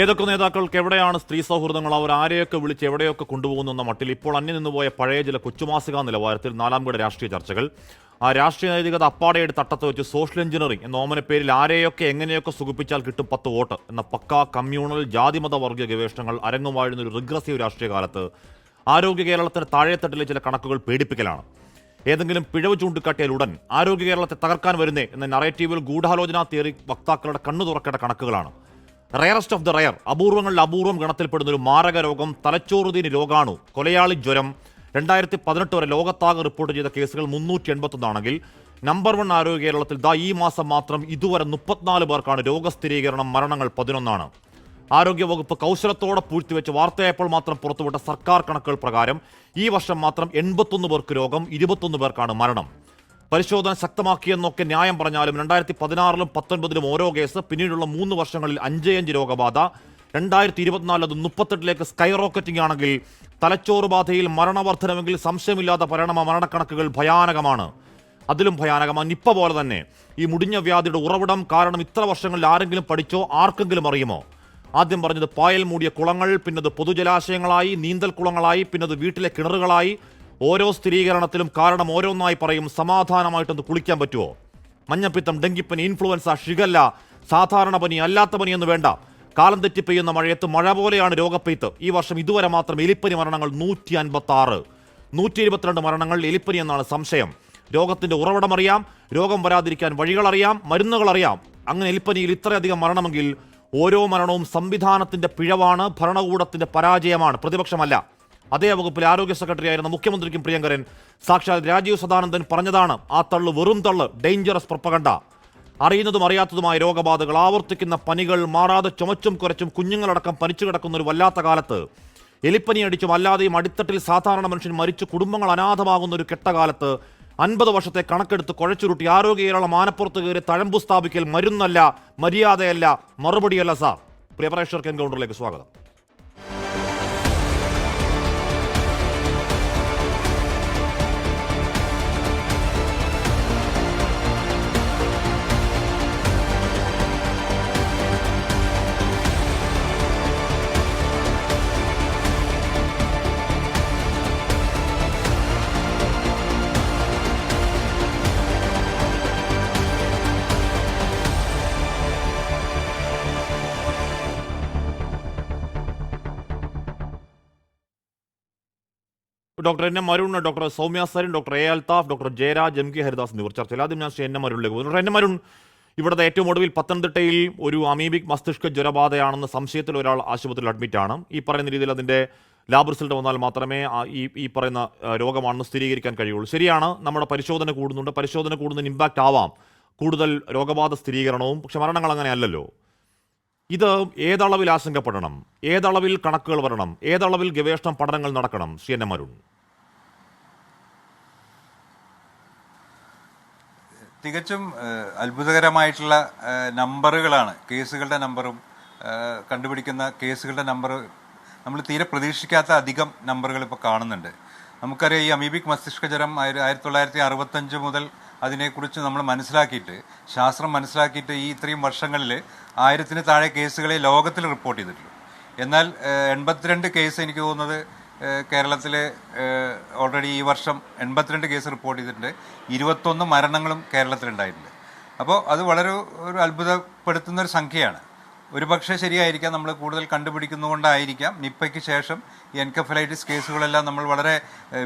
ഏതൊക്കെ നേതാക്കൾക്ക് എവിടെയാണ് സ്ത്രീ സൗഹൃദങ്ങൾ, അവർ ആരെയൊക്കെ വിളിച്ച് എവിടെയൊക്കെ കൊണ്ടുപോകുന്നു എന്ന മട്ടിൽ ഇപ്പോൾ അന്യം നിന്നുപോയ പഴയ ചില കൊച്ചുമാസിക നിലവാരത്തിൽ നാലാംകിട രാഷ്ട്രീയ ചർച്ചകൾ. ആ രാഷ്ട്രീയ നൈതികത അപ്പാടെയുടെ തട്ടത്ത് വെച്ച് സോഷ്യൽ എഞ്ചിനീയറിംഗ് എന്ന ഓമന പേരിൽ ആരെയൊക്കെ എങ്ങനെയൊക്കെ സുഖിപ്പിച്ചാൽ കിട്ടും 10 വോട്ട് എന്ന പക്കാ കമ്മ്യൂണൽ ജാതിമത വർഗീയ ഗവേഷണങ്ങൾ അരങ്ങുവാഴുന്ന ഒരു റിഗ്രസീവ് രാഷ്ട്രീയ കാലത്ത് ആരോഗ്യ കേരളത്തിന്റെ താഴെത്തട്ടിലെ ചില കണക്കുകൾ പേടിപ്പിക്കലാണ്. ഏതെങ്കിലും പിഴവ് ചൂണ്ടിക്കാട്ടിയാൽ ഉടൻ ആരോഗ്യ കേരളത്തെ തകർക്കാൻ വരുന്നേ എന്ന നറേറ്റീവിൽ ഗൂഢാലോചനാ തിയറി വക്താക്കളുടെ കണ്ണു തുറക്കേണ്ട കണക്കുകളാണ്. റയറസ്റ്റ് ഓഫ് ദ റയർ, അപൂർവങ്ങളിൽ അപൂർവം ഗണത്തിൽപ്പെടുന്ന ഒരു മാരക രോഗം തലച്ചോറുതീനി രോഗാണു കൊലയാളി ജ്വരം 2018 വരെ ലോകത്താകെ റിപ്പോർട്ട് ചെയ്ത കേസുകൾ 381 ആണെങ്കിൽ നമ്പർ 1 ആരോഗ്യ കേരളത്തിൽ ഈ മാസം മാത്രം ഇതുവരെ 34 പേർക്കാണ് രോഗസ്ഥിരീകരണം, മരണങ്ങൾ 11. ആരോഗ്യവകുപ്പ് കൗശലത്തോടെ പൂഴ്ത്തിവെച്ച് വാർത്തയായപ്പോൾ മാത്രം പുറത്തുവിട്ട സർക്കാർ കണക്കുകൾ പ്രകാരം ഈ വർഷം മാത്രം 81 പേർക്ക് രോഗം, 21 പേർക്കാണ് മരണം. പരിശോധന ശക്തമാക്കിയെന്നൊക്കെ ന്യായം പറഞ്ഞാലും 2016-ലും 19-ലും ഓരോ കേസ്, പിന്നീടുള്ള 3 വർഷങ്ങളിൽ 5 രോഗബാധ, 2024 അത് 38-ലേക്ക് സ്കൈ റോക്കറ്റിംഗ് ആണെങ്കിൽ തലച്ചോറ് ബാധയിൽ മരണവർദ്ധനമെങ്കിൽ സംശയമില്ലാത്ത മരണക്കണക്കുകൾ ഭയാനകമാണ്. അതിലും ഭയാനകമാണ് നിപ്പ പോലെ തന്നെ ഈ മുടിഞ്ഞ വ്യാധിയുടെ ഉറവിടം, കാരണം ഇത്ര വർഷങ്ങളിൽ ആരെങ്കിലും പഠിച്ചോ, ആർക്കെങ്കിലും അറിയുമോ? ആദ്യം പറഞ്ഞത് പായൽ മൂടിയ കുളങ്ങൾ, പിന്നത് പൊതുജലാശയങ്ങളായി, നീന്തൽ കുളങ്ങളായി, പിന്നത് വീട്ടിലെ കിണറുകളായി. ഓരോ സ്ഥിരീകരണത്തിലും കാരണം ഓരോന്നായി പറയും. സമാധാനമായിട്ടൊന്ന് കുളിക്കാൻ പറ്റുമോ? മഞ്ഞപ്പിത്തം, ഡെങ്കിപ്പനി, ഇൻഫ്ലുവൻസ, ഷിഗല്ല, സാധാരണ പനി, അല്ലാത്ത പനിയൊന്നും വേണ്ട. കാലം തെറ്റി പെയ്യുന്ന മഴയത്ത് മഴ പോലെയാണ് രോഗപ്പെയ്ത്ത്. ഈ വർഷം ഇതുവരെ മാത്രം എലിപ്പനി മരണങ്ങൾ 156, 122 മരണങ്ങൾ എലിപ്പനി എന്നാണ് സംശയം. രോഗത്തിന്റെ ഉറവിടം അറിയാം, രോഗം വരാതിരിക്കാൻ വഴികളറിയാം, മരുന്നുകളറിയാം. അങ്ങനെ എലിപ്പനിയിൽ ഇത്രയധികം മരണമെങ്കിൽ ഓരോ മരണവും സംവിധാനത്തിന്റെ പിഴവാണ്, ഭരണകൂടത്തിന്റെ പരാജയമാണ്, പ്രതിപക്ഷമല്ല. അതേ വകുപ്പിൽ ആരോഗ്യ സെക്രട്ടറി ആയിരുന്ന മുഖ്യമന്ത്രിക്കും പ്രിയങ്കരൻ സാക്ഷാൽ രാജീവ് സദാനന്ദൻ പറഞ്ഞതാണ്, ആ തള്ളു വെറും തള്ള്, ഡേഞ്ചറസ് പ്രൊപ്പഗണ്ട. അറിയുന്നതും അറിയാത്തതുമായ രോഗബാധകൾ, ആവർത്തിക്കുന്ന പനികൾ, മാറാതെ ചുമച്ചും കുരച്ചും കുഞ്ഞുങ്ങളടക്കം പനിച്ചു കിടക്കുന്ന ഒരു വല്ലാത്ത കാലത്ത്, എലിപ്പനി അടിച്ചും അല്ലാതെയും അടിത്തട്ടിൽ സാധാരണ മനുഷ്യൻ മരിച്ചു കുടുംബങ്ങൾ അനാഥമാകുന്ന ഒരു കെട്ടകാലത്ത് 50 വർഷത്തെ കണക്കെടുത്ത് കുഴച്ചുരുട്ടി ആരോഗ്യ കേരളം മാനപ്പുറത്ത് കയറി തഴമ്പു സ്ഥാപിക്കൽ മരുന്നല്ല, മര്യാദയല്ല, മറുപടിയല്ല സാർ. പ്രിയ പ്രേക്ഷകർക്ക് എൻകൗണ്ടറിലേക്ക് സ്വാഗതം. Doctor N M Arun, doctor Soumya Sarin, doctor A Althaf, doctor Jayaraj, M K Haridas എന്നിവർ ചർച്ചയിൽ. ആദ്യം ഞാൻ ശ്രീ എൻ എം അരുണിലേക്ക് പോകുന്നു. ഡോക്ടർ എൻ എം അരുൺ, ഇവിടുത്തെ ഏറ്റവും ഒടുവിൽ പത്തനംതിട്ടയിൽ ഒരു അമീബിക് മസ്തിഷ്ക ജ്വരബാധയാണെന്ന സംശയത്തിൽ ഒരാൾ ആശുപത്രിയിൽ അഡ്മിറ്റാണ്. ഈ പറയുന്ന രീതിയിൽ അതിൻ്റെ ലാബ് റിസൾട്ട് വന്നാൽ മാത്രമേ ഈ പറയുന്ന രോഗമാണെന്ന് സ്ഥിരീകരിക്കാൻ കഴിയുള്ളൂ. ശരിയാണ്, നമ്മുടെ പരിശോധന കൂടുന്നുണ്ട്, പരിശോധന കൂടുന്നതിന് ഇമ്പാക്റ്റ് ആവാം കൂടുതൽ രോഗബാധ സ്ഥിരീകരണവും. പക്ഷെ മരണങ്ങൾ അങ്ങനെ അല്ലല്ലോ. ഇത് ഏതളവിൽ ആശങ്കപ്പെടണം, ഏതളവിൽ കണക്കുകൾ വരണം, ഏതളവിൽ ഗവേഷണം പഠനങ്ങൾ നടക്കണം? Shri N M Arun. തികച്ചും അത്ഭുതകരമായിട്ടുള്ള നമ്പറുകളാണ്. കേസുകളുടെ നമ്പറും കണ്ടുപിടിക്കുന്ന കേസുകളുടെ നമ്പർ നമ്മൾ തീരെ പ്രതീക്ഷിക്കാത്ത അധികം നമ്പറുകൾ ഇപ്പോൾ കാണുന്നുണ്ട്. നമുക്കറിയാം, ഈ അമീബിക് മസ്തിഷ്ക ജ്വരം 1965 മുതൽ അതിനെക്കുറിച്ച് നമ്മൾ മനസ്സിലാക്കിയിട്ട്, ശാസ്ത്രം മനസ്സിലാക്കിയിട്ട് ഈ ഇത്രയും വർഷങ്ങളിൽ 1000-ന് താഴെ കേസുകളെ ലോകത്തിൽ റിപ്പോർട്ട് ചെയ്തിട്ടുള്ളൂ. എന്നാൽ 82 കേസ് എനിക്ക് തോന്നുന്നത് കേരളത്തിൽ ഓൾറെഡി ഈ വർഷം 82 കേസ് റിപ്പോർട്ട് ചെയ്തിട്ടുണ്ട്. 21 മരണങ്ങളും കേരളത്തിലുണ്ടായിട്ടുണ്ട്. അപ്പോൾ അത് വളരെ ഒരു അത്ഭുതപ്പെടുത്തുന്ന ഒരു സംഖ്യയാണ്. ഒരു പക്ഷേ ശരിയായിരിക്കാം, നമ്മൾ കൂടുതൽ കണ്ടുപിടിക്കുന്നതുകൊണ്ടായിരിക്കാം നിപ്പയ്ക്ക് ശേഷം ഈ എൻകഫലൈറ്റിസ് കേസുകളെല്ലാം നമ്മൾ വളരെ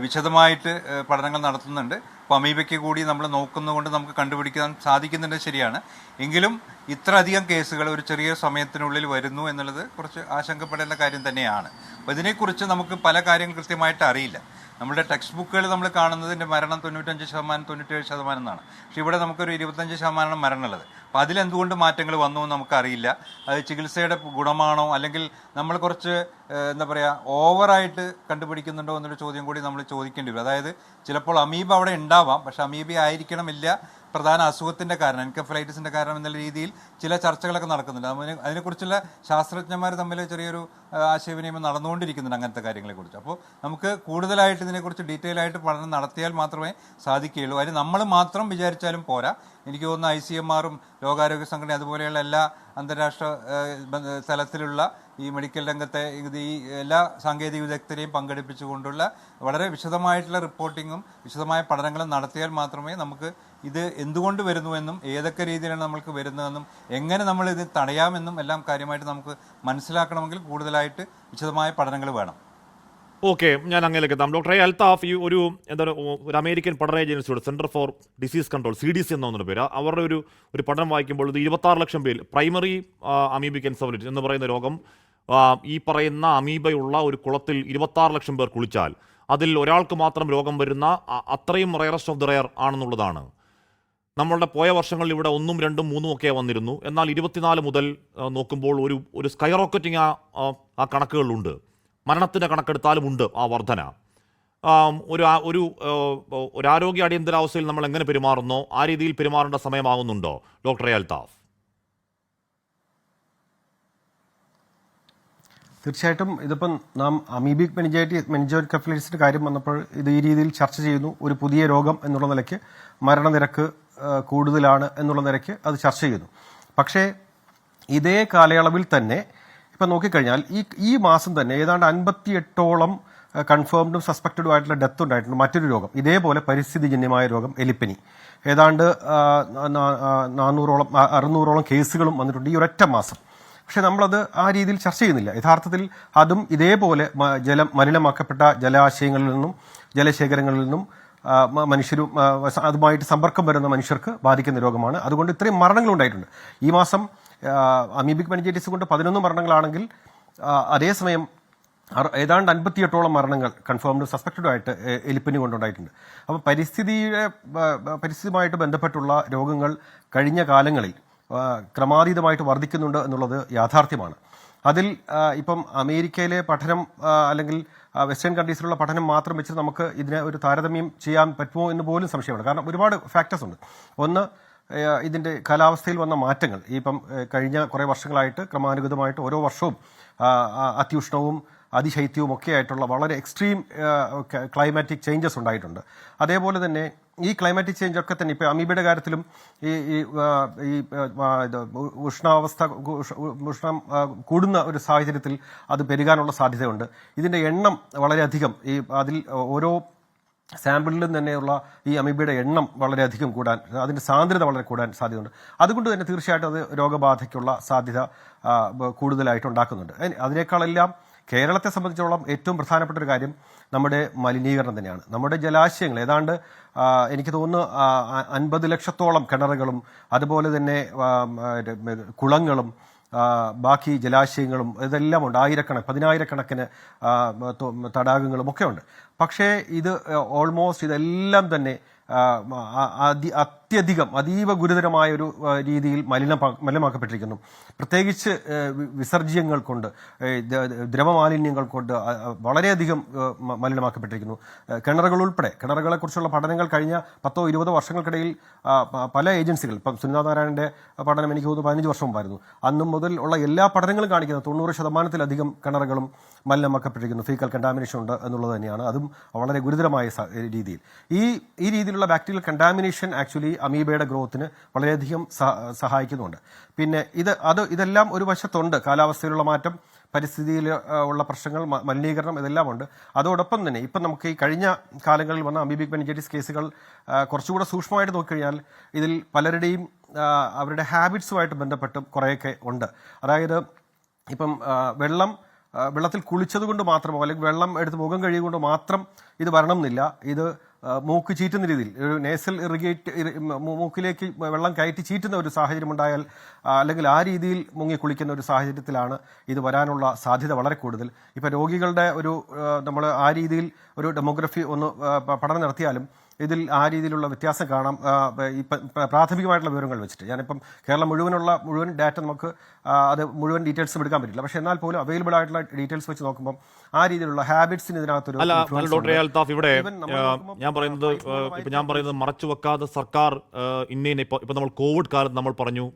വിശദമായിട്ട് പഠനങ്ങൾ നടത്തുന്നുണ്ട്. അപ്പോൾ അമീബയ്ക്ക് കൂടി നമ്മൾ നോക്കുന്നതുകൊണ്ട് നമുക്ക് കണ്ടുപിടിക്കാൻ സാധിക്കുന്നുണ്ട്, ശരിയാണ്. എങ്കിലും ഇത്ര അധികം കേസുകൾ ഒരു ചെറിയ സമയത്തിനുള്ളിൽ വരുന്നു എന്നുള്ളത് കുറച്ച് ആശങ്കപ്പെടേണ്ട കാര്യം തന്നെയാണ്. അപ്പോൾ ഇതിനെക്കുറിച്ച് നമുക്ക് പല കാര്യങ്ങൾ കൃത്യമായിട്ട് അറിയില്ല. നമ്മുടെ ടെക്സ്റ്റ് ബുക്കുകൾ നമ്മൾ കാണുന്നതിൻ്റെ മരണം 95%, 97% എന്നാണ്. പക്ഷേ ഇവിടെ നമുക്കൊരു 25% മരണമുള്ളത്. അപ്പോൾ അതിലെന്തുകൊണ്ട് മാറ്റങ്ങൾ വന്നു എന്ന് നമുക്കറിയില്ല. അത് ചികിത്സയുടെ ഗുണമാണോ, അല്ലെങ്കിൽ നമ്മൾ കുറച്ച് എന്താ പറയുക ഓവറായിട്ട് കണ്ടുപിടിക്കുന്നുണ്ടോ എന്നൊരു ചോദ്യം കൂടി നമ്മൾ ചോദിക്കേണ്ടി വരും. അതായത് ചിലപ്പോൾ അമീബ അവിടെ ഉണ്ടാവാം, പക്ഷെ അമീബ ആയിരിക്കണമില്ല പ്രധാന അസുഖത്തിൻ്റെ കാരണം, എൻകെഫലൈറ്റിസിൻ്റെ കാരണം എന്നുള്ള രീതിയിൽ ചില ചർച്ചകളൊക്കെ നടക്കുന്നുണ്ട്. അതിനെക്കുറിച്ചുള്ള ശാസ്ത്രജ്ഞന്മാർ തമ്മിൽ ചെറിയൊരു ആശയവിനിമയം നടന്നുകൊണ്ടിരിക്കുന്നുണ്ട് അങ്ങനത്തെ കാര്യങ്ങളെക്കുറിച്ച്. അപ്പോൾ നമുക്ക് കൂടുതലായിട്ട് ഇതിനെക്കുറിച്ച് ഡീറ്റെയിൽ ആയിട്ട് പഠനം നടത്തിയാൽ മാത്രമേ സാധിക്കുകയുള്ളൂ. അതിന് നമ്മൾ മാത്രം വിചാരിച്ചാലും പോരാ. എനിക്ക് തോന്നുന്നു ICMR-ഉം ലോകാരോഗ്യ സംഘടന അതുപോലെയുള്ള എല്ലാ അന്താരാഷ്ട്ര തലത്തിലുള്ള ഈ മെഡിക്കൽ രംഗത്തെ ഈ എല്ലാ സാങ്കേതിക വിദഗ്ധരെയും പങ്കെടുപ്പിച്ചുകൊണ്ടുള്ള വളരെ വിശദമായിട്ടുള്ള റിപ്പോർട്ടിങ്ങും വിശദമായ പഠനങ്ങളും നടത്തിയാൽ മാത്രമേ നമുക്ക് ഇത് എന്തുകൊണ്ട് വരുന്നുവെന്നും ഏതൊക്കെ രീതിയിലാണ് നമ്മൾക്ക് വരുന്നതെന്നും എങ്ങനെ നമ്മൾ ഇത് തടയാമെന്നും എല്ലാം കാര്യമായിട്ട് നമുക്ക് മനസ്സിലാക്കണമെങ്കിൽ കൂടുതലായിട്ട് വിശദമായ പഠനങ്ങൾ വേണം. ഓക്കെ, ഞാൻ അങ്ങനെയൊക്കെ എത്താം. ഡോക്ടർ അൽത്താഫ്, ഈ ഒരു ഒരു അമേരിക്കൻ പഠന ഏജൻസിയുടെ centre for disease control CDC എന്നൊരു പേര്, അവരുടെ ഒരു പഠനം വായിക്കുമ്പോൾ ഇത് 26 ലക്ഷം പേരിൽ പ്രൈമറി അമീബിക് എൻസെഫലൈറ്റിസ് എന്ന് പറയുന്ന രോഗം ഈ പറയുന്ന അമീബയുള്ള ഒരു കുളത്തിൽ 26 ലക്ഷം പേർ കുളിച്ചാൽ അതിൽ ഒരാൾക്ക് മാത്രം രോഗം വരുന്ന അത്രയും റയറസ്റ്റ് ഓഫ് ദ റയർ ആണെന്നുള്ളതാണ്. നമ്മളുടെ പോയ വർഷങ്ങളിൽ ഇവിടെ 1, 2, 3 ഒക്കെ വന്നിരുന്നു. എന്നാൽ 24 മുതൽ നോക്കുമ്പോൾ ഒരു സ്കൈ റോക്കറ്റിംഗ് ആ കണക്കുകളുണ്ട്. മരണത്തിൻ്റെ കണക്കെടുത്താലും ഉണ്ട് ആ വർധന. ഒരു ആരോഗ്യ അടിയന്തരാവസ്ഥയിൽ നമ്മൾ എങ്ങനെ പെരുമാറുന്നോ ആ രീതിയിൽ പെരുമാറേണ്ട സമയമാകുന്നുണ്ടോ ഡോക്ടർ അൽത്താഫ്? തീർച്ചയായിട്ടും ഇതിപ്പം നാം അമീബിക് മെനിഞ്ചോഎൻകെഫലൈറ്റിസിന്റെ കാര്യം വന്നപ്പോൾ ഇത് ഈ രീതിയിൽ ചർച്ച ചെയ്യുന്നു. ഒരു പുതിയ രോഗം എന്നുള്ള നിലയ്ക്ക് മരണനിരക്ക് കൂടുതലാണ് എന്നുള്ള നിലയ്ക്ക് അത് ചർച്ച ചെയ്യുന്നു. പക്ഷേ ഇതേ കാലയളവിൽ തന്നെ ഇപ്പം നോക്കിക്കഴിഞ്ഞാൽ ഈ മാസം തന്നെ ഏതാണ്ട് 58ഓളം കൺഫേംഡും സസ്പെക്റ്റഡും ആയിട്ടുള്ള ഡെത്ത് ഉണ്ടായിട്ടുണ്ട്. മറ്റൊരു രോഗം, ഇതേപോലെ പരിസ്ഥിതിജന്യമായ രോഗം എലിപ്പനി, ഏതാണ്ട് 600ഓളം കേസുകളും വന്നിട്ടുണ്ട് ഈ ഒരൊറ്റ മാസം. പക്ഷെ നമ്മളത് ആ രീതിയിൽ ചർച്ച ചെയ്യുന്നില്ല. യഥാർത്ഥത്തിൽ അതും ഇതേപോലെ മലിനമാക്കപ്പെട്ട ജലാശയങ്ങളിൽ നിന്നും ജലശേഖരങ്ങളിൽ നിന്നും മനുഷ്യരും അതുമായിട്ട് സമ്പർക്കം വരുന്ന മനുഷ്യർക്ക് ബാധിക്കുന്ന രോഗമാണ്. അതുകൊണ്ട് ഇത്രയും മരണങ്ങൾ ഉണ്ടായിട്ടുണ്ട്. ഈ മാസം അമീബിക് മെനിഞ്ചൈറ്റിസ് കൊണ്ട് 11 മരണങ്ങളാണെങ്കിൽ അതേസമയം ഏതാണ്ട് 58ഓളം മരണങ്ങൾ കൺഫേംഡ് സസ്പെക്റ്റഡും ആയിട്ട് എലിപ്പനി കൊണ്ടുണ്ടായിട്ടുണ്ട്. അപ്പോൾ പരിസ്ഥിതിയുമായിട്ട് ബന്ധപ്പെട്ടുള്ള രോഗങ്ങൾ കഴിഞ്ഞ കാലങ്ങളിൽ ക്രമാതീതമായിട്ട് വർദ്ധിക്കുന്നുണ്ട് എന്നുള്ളത് യാഥാർത്ഥ്യമാണ്. അതിൽ ഇപ്പം അമേരിക്കയിലെ പഠനം അല്ലെങ്കിൽ വെസ്റ്റേൺ കൺട്രീസിലുള്ള പഠനം മാത്രം വെച്ച് നമുക്ക് ഇതിനെ ഒരു താരതമ്യം ചെയ്യാൻ പറ്റുമോ എന്ന് പോലും സംശയമാണ്. കാരണം ഒരുപാട് ഫാക്ടേഴ്സ് ഉണ്ട്. ഒന്ന്, ഇതിൻ്റെ കാലാവസ്ഥയിൽ വന്ന മാറ്റങ്ങൾ. ഇപ്പം കഴിഞ്ഞ കുറേ വർഷങ്ങളായിട്ട് ക്രമാനുഗതമായിട്ട് ഓരോ വർഷവും അത്യുഷ്ണവും അതിശൈത്യവും ഒക്കെ ആയിട്ടുള്ള വളരെ എക്സ്ട്രീം ക്ലൈമാറ്റിക് ചേഞ്ചസ് ഉണ്ടായിട്ടുണ്ട്. അതേപോലെ തന്നെ ഈ ക്ലൈമാറ്റിക് ചേഞ്ച് ഒക്കെ തന്നെ ഇപ്പോൾ അമീബയുടെ കാര്യത്തിലും ഉഷ്ണം കൂടുന്ന ഒരു സാഹചര്യത്തിൽ അത് പെരുകാനുള്ള സാധ്യതയുണ്ട്. ഇതിൻ്റെ എണ്ണം വളരെയധികം അതിൽ ഓരോ സാമ്പിളിലും തന്നെയുള്ള ഈ അമീബയുടെ എണ്ണം വളരെയധികം കൂടാൻ, അതിൻ്റെ സാന്ദ്രത വളരെ കൂടാൻ സാധ്യതയുണ്ട്. അതുകൊണ്ട് തന്നെ തീർച്ചയായിട്ടും അത് രോഗബാധയ്ക്കുള്ള സാധ്യത കൂടുതലായിട്ട് ഉണ്ടാക്കുന്നുണ്ട്. അതിനേക്കാളെല്ലാം കേരളത്തെ സംബന്ധിച്ചിടത്തോളം ഏറ്റവും പ്രധാനപ്പെട്ട ഒരു കാര്യം നമ്മുടെ മലിനീകരണം തന്നെയാണ്. നമ്മുടെ ജലാശയങ്ങൾ ഏതാണ്ട് എനിക്ക് തോന്നുന്നു 50 ലക്ഷത്തോളം കിണറുകളും അതുപോലെ തന്നെ കുളങ്ങളും ബാക്കി ജലാശയങ്ങളും ഇതെല്ലാം ഉണ്ട്. പതിനായിരക്കണക്കിന് തടാകങ്ങളും ഒക്കെ ഉണ്ട്. പക്ഷേ ഇത് ഓൾമോസ്റ്റ് ഇതെല്ലാം തന്നെ അതീവ ഗുരുതരമായ ഒരു രീതിയിൽ മലിനമാക്കപ്പെട്ടിരിക്കുന്നു. പ്രത്യേകിച്ച് വിസർജ്യങ്ങൾ കൊണ്ട്, ദ്രവമാലിന്യങ്ങൾ കൊണ്ട് വളരെയധികം മലിനമാക്കപ്പെട്ടിരിക്കുന്നു. കിണറുകൾ ഉൾപ്പെടെ, കിണറുകളെക്കുറിച്ചുള്ള പഠനങ്ങൾ കഴിഞ്ഞ 10-20 വർഷങ്ങൾക്കിടയിൽ പല ഏജൻസികൾ, ഇപ്പം സുനിതാനാരായണന്റെ പഠനം എനിക്ക് തോന്നുന്നു 15 വർഷം മുമ്പായിരുന്നു, അന്നു മുതൽ ഉള്ള എല്ലാ പഠനങ്ങളും കാണിക്കുന്നത് 90% കിണറുകളും മലിനമാക്കപ്പെട്ടിരിക്കുന്നു. ഫീക്കൽ കണ്ടാമിനേഷൻ ഉണ്ട് എന്നുള്ളത് തന്നെയാണ്. അതും വളരെ ഗുരുതരമായ രീതിയിൽ. ഈ രീതിയിലുള്ള ബാക്ടീരിയൽ കണ്ടാമിനേഷൻ ആക്ച്വലി അമീബയുടെ ഗ്രോത്തിന് വളരെയധികം സഹായിക്കുന്നുണ്ട്. പിന്നെ ഇതെല്ലാം ഒരു വശത്തുണ്ട്. കാലാവസ്ഥയിലുള്ള മാറ്റം, പരിസ്ഥിതിയിൽ ഉള്ള പ്രശ്നങ്ങൾ, മലിനീകരണം, ഇതെല്ലാം ഉണ്ട്. അതോടൊപ്പം തന്നെ ഇപ്പം നമുക്ക് ഈ കഴിഞ്ഞ കാലങ്ങളിൽ വന്ന അമീബിക് മെനിഞ്ചൈറ്റിസ് കേസുകൾ കുറച്ചുകൂടെ സൂക്ഷ്മമായിട്ട് നോക്കിക്കഴിഞ്ഞാൽ ഇതിൽ പലരുടെയും അവരുടെ ഹാബിറ്റ്സുമായിട്ട് ബന്ധപ്പെട്ട് കുറേയൊക്കെ ഉണ്ട്. അതായത് ഇപ്പം വെള്ളത്തിൽ കുളിച്ചതുകൊണ്ട് മാത്രമോ അല്ലെങ്കിൽ വെള്ളം എടുത്ത് മുഖം കഴുകിക്കൊണ്ട് മാത്രം ഇത് വരണം എന്നില്ല. ഇത് മൂക്ക് ചീറ്റുന്ന രീതിയിൽ ഒരു നേസൽ മൂക്കിലേക്ക് വെള്ളം കയറ്റി ചീറ്റുന്ന ഒരു സാഹചര്യം ഉണ്ടായാൽ അല്ലെങ്കിൽ ആ രീതിയിൽ മുങ്ങി കുളിക്കുന്ന ഒരു സാഹചര്യത്തിലാണ് ഇത് വരാനുള്ള സാധ്യത വളരെ കൂടുതൽ. ഇപ്പം രോഗികളുടെ നമ്മൾ ആ രീതിയിൽ ഒരു ഡെമോഗ്രഫി ഒന്ന് പഠനം നടത്തിയാലും ഇതിൽ ആ രീതിയിലുള്ള വ്യത്യാസം കാണാം. പ്രാഥമികമായിട്ടുള്ള വിവരങ്ങൾ വെച്ചിട്ട് ഞാനിപ്പം കേരളം മുഴുവൻ ഡാറ്റ നമുക്ക് അത് മുഴുവൻ ഡീറ്റെയിൽസും എടുക്കാൻ പറ്റില്ല. പക്ഷേ എന്നാൽ പോലും അവൈലബിൾ ആയിട്ടുള്ള ഡീറ്റെയിൽസ് വെച്ച് നോക്കുമ്പോൾ ആ രീതിയിലുള്ള ഹാബിറ്റ്സിന് ഇതിനകത്തൊരു ഡോക്ടർ അൽത്താഫ്, ഇവിടെ ഞാൻ പറയുന്നത് മറച്ചു വെക്കാതെ സർക്കാർ ഇപ്പൊ നമ്മൾ കോവിഡ് കാലത്ത് നമ്മൾ പറഞ്ഞു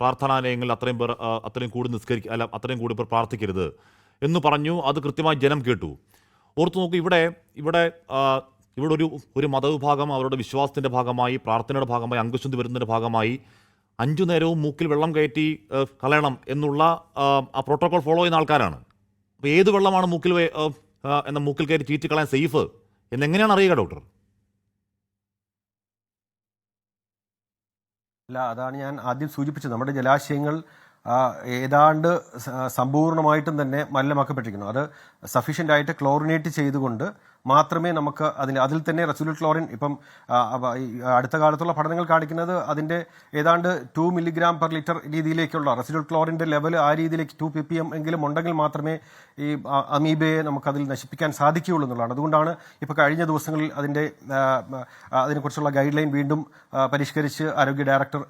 പ്രാർത്ഥനാലയങ്ങളിൽ അത്രയും കൂടി നിസ്കരിക്കുക, അല്ല അത്രയും കൂടി ഇപ്പോൾ പ്രാർത്ഥിക്കരുത് എന്ന് പറഞ്ഞു. അത് കൃത്യമായി ജനം കേട്ടു. ഓർത്തു നോക്കൂ, ഇവിടെ ഒരു മതവിഭാഗം അവരുടെ വിശ്വാസത്തിന്റെ ഭാഗമായി, പ്രാർത്ഥനയുടെ ഭാഗമായി, അംഗശുദ്ധി വരുന്നതിന്റെ ഭാഗമായി 5 നേരവും മൂക്കിൽ വെള്ളം കയറ്റി കളയണം എന്നുള്ള ആ പ്രോട്ടോകോൾ ഫോളോ ചെയ്യുന്ന ആൾക്കാരാണ്. അപ്പോൾ ഏത് വെള്ളമാണ് മൂക്കിൽ കയറ്റി ചീറ്റി കളയാൻ സേഫ് എന്നെങ്ങനെയാണ് അറിയുക ഡോക്ടർ? അല്ല, അതാണ് ഞാൻ ആദ്യം സൂചിപ്പിച്ചത്. നമ്മുടെ ജലാശയങ്ങൾ ഏതാണ്ട് സമ്പൂർണ്ണമായിട്ടും തന്നെ മലിനമാക്കപ്പെട്ടിരിക്കുന്നു. അത് സഫീഷ്യൻ്റ് ആയിട്ട് ക്ലോറിനേറ്റ് ചെയ്തുകൊണ്ട് മാത്രമേ നമുക്ക് അതിൽ തന്നെ റെസിഡ്യൂൽ ക്ലോറിൻ ഇപ്പം അടുത്ത കാലത്തുള്ള പഠനങ്ങൾ കാണിക്കുന്നത് അതിൻ്റെ ഏതാണ്ട് 2 മില്ലിഗ്രാം പെർ ലിറ്റർ രീതിയിലേക്കുള്ള റെസിഡ്യൂൽ ക്ലോറിൻ്റെ ലെവൽ ആ രീതിയിലേക്ക് 2 ppm എങ്കിലും ഉണ്ടെങ്കിൽ മാത്രമേ ഈ അമീബയെ നമുക്കതിൽ നശിപ്പിക്കാൻ സാധിക്കുകയുള്ളൂ എന്നുള്ളതാണ്. അതുകൊണ്ടാണ് ഇപ്പോൾ കഴിഞ്ഞ ദിവസങ്ങളിൽ അതിനെക്കുറിച്ചുള്ള ഗൈഡ് ലൈൻ വീണ്ടും പരിഷ്കരിച്ച് ആരോഗ്യ ഡയറക്ടർ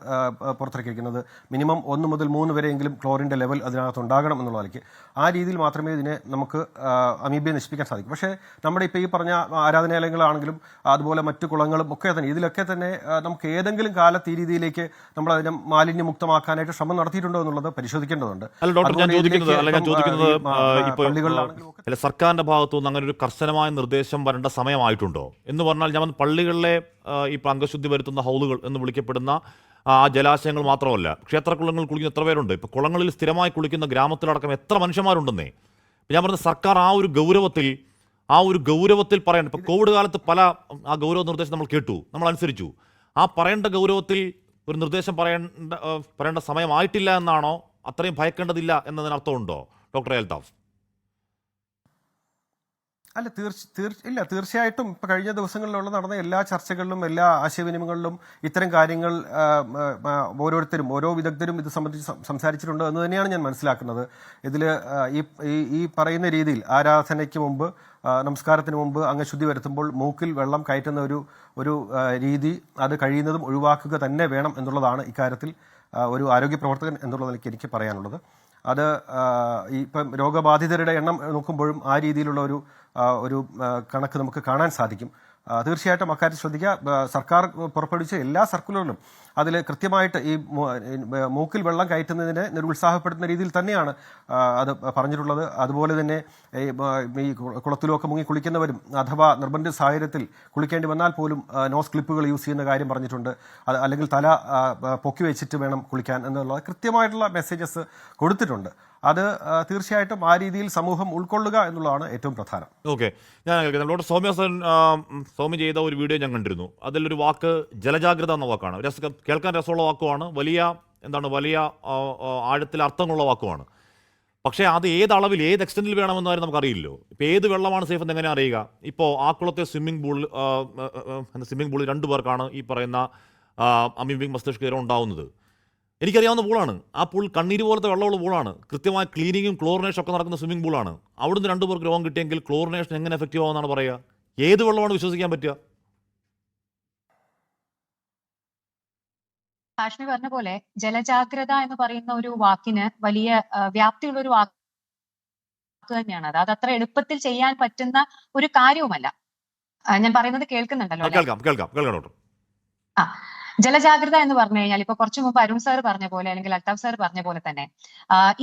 പുറത്തിറക്കിയിരിക്കുന്നത് മിനിമം 1 മുതൽ 3 വരെയെങ്കിലും ക്ലോറിൻ്റെ ലെവൽ അതിനകത്ത് ഉണ്ടാകണം എന്നുള്ളതിലേക്ക്. ആ രീതിയിൽ മാത്രമേ ഇതിനെ നമുക്ക് അമീബയെ നശിപ്പിക്കാൻ സാധിക്കും. പക്ഷേ നമ്മുടെ ഇപ്പോൾ ഈ പറഞ്ഞ ആരാധനാലയങ്ങളാണെങ്കിലും അതുപോലെ മറ്റു കുളങ്ങളും ഒക്കെ തന്നെ ഇതിലൊക്കെ തന്നെ നമുക്ക് ഏതെങ്കിലും കാലത്ത് ഈ രീതിയിലേക്ക് നമ്മൾ അതിനെ മാലിന്യമുക്തമാക്കാനായിട്ട് ശ്രമം നടത്തിയിട്ടുണ്ടോ എന്നുള്ളത് പരിശോധിക്കേണ്ടതുണ്ട്. സർക്കാരിന്റെ ഭാഗത്തുനിന്ന് അങ്ങനെ ഒരു കർശനമായ നിർദ്ദേശം വരേണ്ട സമയമായിട്ടുണ്ടോ എന്ന് പറഞ്ഞാൽ, ഞാൻ പള്ളികളിലെ ഈ അംഗശുദ്ധി വരുത്തുന്ന ഹൗലുകൾ എന്ന് വിളിക്കപ്പെടുന്ന ആ ജലാശയങ്ങൾ മാത്രമല്ല, ക്ഷേത്രകുളങ്ങളിൽ കുളിക്കുന്ന എത്ര പേരുണ്ട്? ഇപ്പൊ കുളങ്ങളിൽ സ്ഥിരമായി കുളിക്കുന്ന ഗ്രാമത്തിലടക്കം എത്ര മനുഷ്യന്മാരുണ്ടെന്നേ. ഞാൻ പറഞ്ഞ സർക്കാർ ആ ഒരു ഗൗരവത്തിൽ പറയണ്ട. ഇപ്പൊ കോവിഡ് കാലത്ത് ആ ഗൗരവ നിർദ്ദേശം നമ്മൾ കേട്ടു, നമ്മൾ അനുസരിച്ചു. ആ പറയേണ്ട ഗൗരവത്തിൽ ഒരു നിർദ്ദേശം പറയേണ്ട സമയമായിട്ടില്ല എന്നാണോ? അത്രയും ഭയക്കേണ്ടതില്ല എന്നതിനർത്ഥമുണ്ടോ ഡോക്ടർ അൽത്താഫ്? അല്ല, തീർച്ചയായിട്ടും ഇപ്പം കഴിഞ്ഞ ദിവസങ്ങളിലുള്ള നടന്ന എല്ലാ ചർച്ചകളിലും എല്ലാ ആശയവിനിമയങ്ങളിലും ഇത്തരം കാര്യങ്ങൾ ഓരോ വിദഗ്ധരും ഇത് സംബന്ധിച്ച് സംസാരിച്ചിട്ടുണ്ട് എന്ന് തന്നെയാണ് ഞാൻ മനസ്സിലാക്കുന്നത്. ഇതിൽ ഈ പറയുന്ന രീതിയിൽ ആരാധനയ്ക്ക് മുമ്പ്, നമസ്കാരത്തിന് മുമ്പ് അംഗശുദ്ധി വരുത്തുമ്പോൾ മൂക്കിൽ വെള്ളം കയറ്റുന്ന ഒരു രീതി അത് കഴിയുന്നതും ഒഴിവാക്കുക തന്നെ വേണം എന്നുള്ളതാണ് ഇക്കാര്യത്തിൽ ഒരു ആരോഗ്യ പ്രവർത്തകൻ എന്നുള്ള നിലയ്ക്ക് എനിക്ക് പറയാനുള്ളത്. അത് ഇപ്പം രോഗബാധിതരുടെ എണ്ണം നോക്കുമ്പോഴും ആ രീതിയിലുള്ള ഒരു കണക്ക് നമുക്ക് കാണാൻ സാധിക്കും. തീർച്ചയായിട്ടും അക്കാര്യത്തിൽ ശ്രദ്ധിക്കുക. സർക്കാർ പുറപ്പെടുവിച്ച എല്ലാ സർക്കുലറിലും അതിൽ കൃത്യമായിട്ട് ഈ മൂക്കിൽ വെള്ളം കയറ്റുന്നതിനെ നിരുത്സാഹപ്പെടുത്തുന്ന രീതിയിൽ തന്നെയാണ് അത് പറഞ്ഞിട്ടുള്ളത്. അതുപോലെ തന്നെ ഈ കുളത്തിലൊക്കെ മുങ്ങി കുളിക്കുന്നവരും അഥവാ നിർബന്ധിത സാഹചര്യത്തിൽ കുളിക്കേണ്ടി വന്നാൽ പോലും നോസ് ക്ലിപ്പുകൾ യൂസ് ചെയ്യുന്ന കാര്യം പറഞ്ഞിട്ടുണ്ട്. അല്ലെങ്കിൽ തല പൊക്കി വെച്ചിട്ട് വേണം കുളിക്കാൻ എന്നുള്ള കൃത്യമായിട്ടുള്ള മെസ്സേജസ് കൊടുത്തിട്ടുണ്ട്. അത് തീർച്ചയായിട്ടും ആ രീതിയിൽ സമൂഹം ഉൾക്കൊള്ളുക എന്നുള്ളതാണ് ഏറ്റവും പ്രധാനം. ഓക്കെ, ഞാൻ കേൾക്കുന്നത് സൗമ്യ ചെയ്ത ഒരു വീഡിയോ ഞാൻ കണ്ടിരുന്നു. അതിലൊരു വാക്ക് ജലജാഗ്രത എന്ന വാക്കാണ്. കേൾക്കാൻ രസമുള്ള വാക്കുമാണ്, വലിയ ആഴത്തിൽ അർത്ഥങ്ങളുള്ള വാക്കുമാണ്. പക്ഷേ അത് ഏത് അളവിൽ, ഏത് എക്സ്റ്റെൻറ്റിൽ വേണമെന്ന് വരെ നമുക്കറിയില്ലോ. ഇപ്പോൾ ഏത് വെള്ളമാണ് സേഫ് എന്ന് എങ്ങനെ അറിയുക? ഇപ്പോൾ ആക്കുളത്തെ സ്വിമ്മിംഗ് പൂളിൽ 2 പേർക്കാണ് ഈ പറയുന്ന അമീബിക് മസ്തിഷ്ക ജ്വരം ഉണ്ടാവുന്നത്. എനിക്കറിയാവുന്ന പൂളാണ്. ആ പൂൾ കണ്ണീര് പോലത്തെ വെള്ളമുള്ള പൂളാണ്. കൃത്യമായ ക്ലീനിങ്ങും ക്ലോറിനേഷൻ ഒക്കെ നടക്കുന്ന സ്വിമ്മിംഗ് പൂളാണ്. അവിടുന്ന് 2 പേർക്ക് രോഗം കിട്ടിയെങ്കിൽ ക്ലോറിനേഷൻ എങ്ങനെ എഫക്റ്റീവ് ആവുമെന്നാണ് പറയുക? ഏത് വെള്ളമാണ് വിശ്വസിക്കാൻ പറ്റുക? ഹാഷ്മി പറഞ്ഞ പോലെ ജലജാഗ്രത എന്ന് പറയുന്ന ഒരു വാക്കിന് വലിയ വ്യാപ്തിയുള്ള ഒരു വാക്ക് തന്നെയാണ്. അത് അത്ര എളുപ്പത്തിൽ ചെയ്യാൻ പറ്റുന്ന ഒരു കാര്യവുമല്ല. ഞാൻ പറയുന്നത് കേൾക്കുന്നുണ്ടല്ലോ? കേൾക്കാം ഡോക്ടർ. ജലജാഗ്രത എന്ന് പറഞ്ഞു കഴിഞ്ഞാൽ ഇപ്പൊ കുറച്ചു മുമ്പ് അരുൺ സാർ പറഞ്ഞ പോലെ അല്ലെങ്കിൽ അൽത്താഫ് സാർ പറഞ്ഞ പോലെ തന്നെ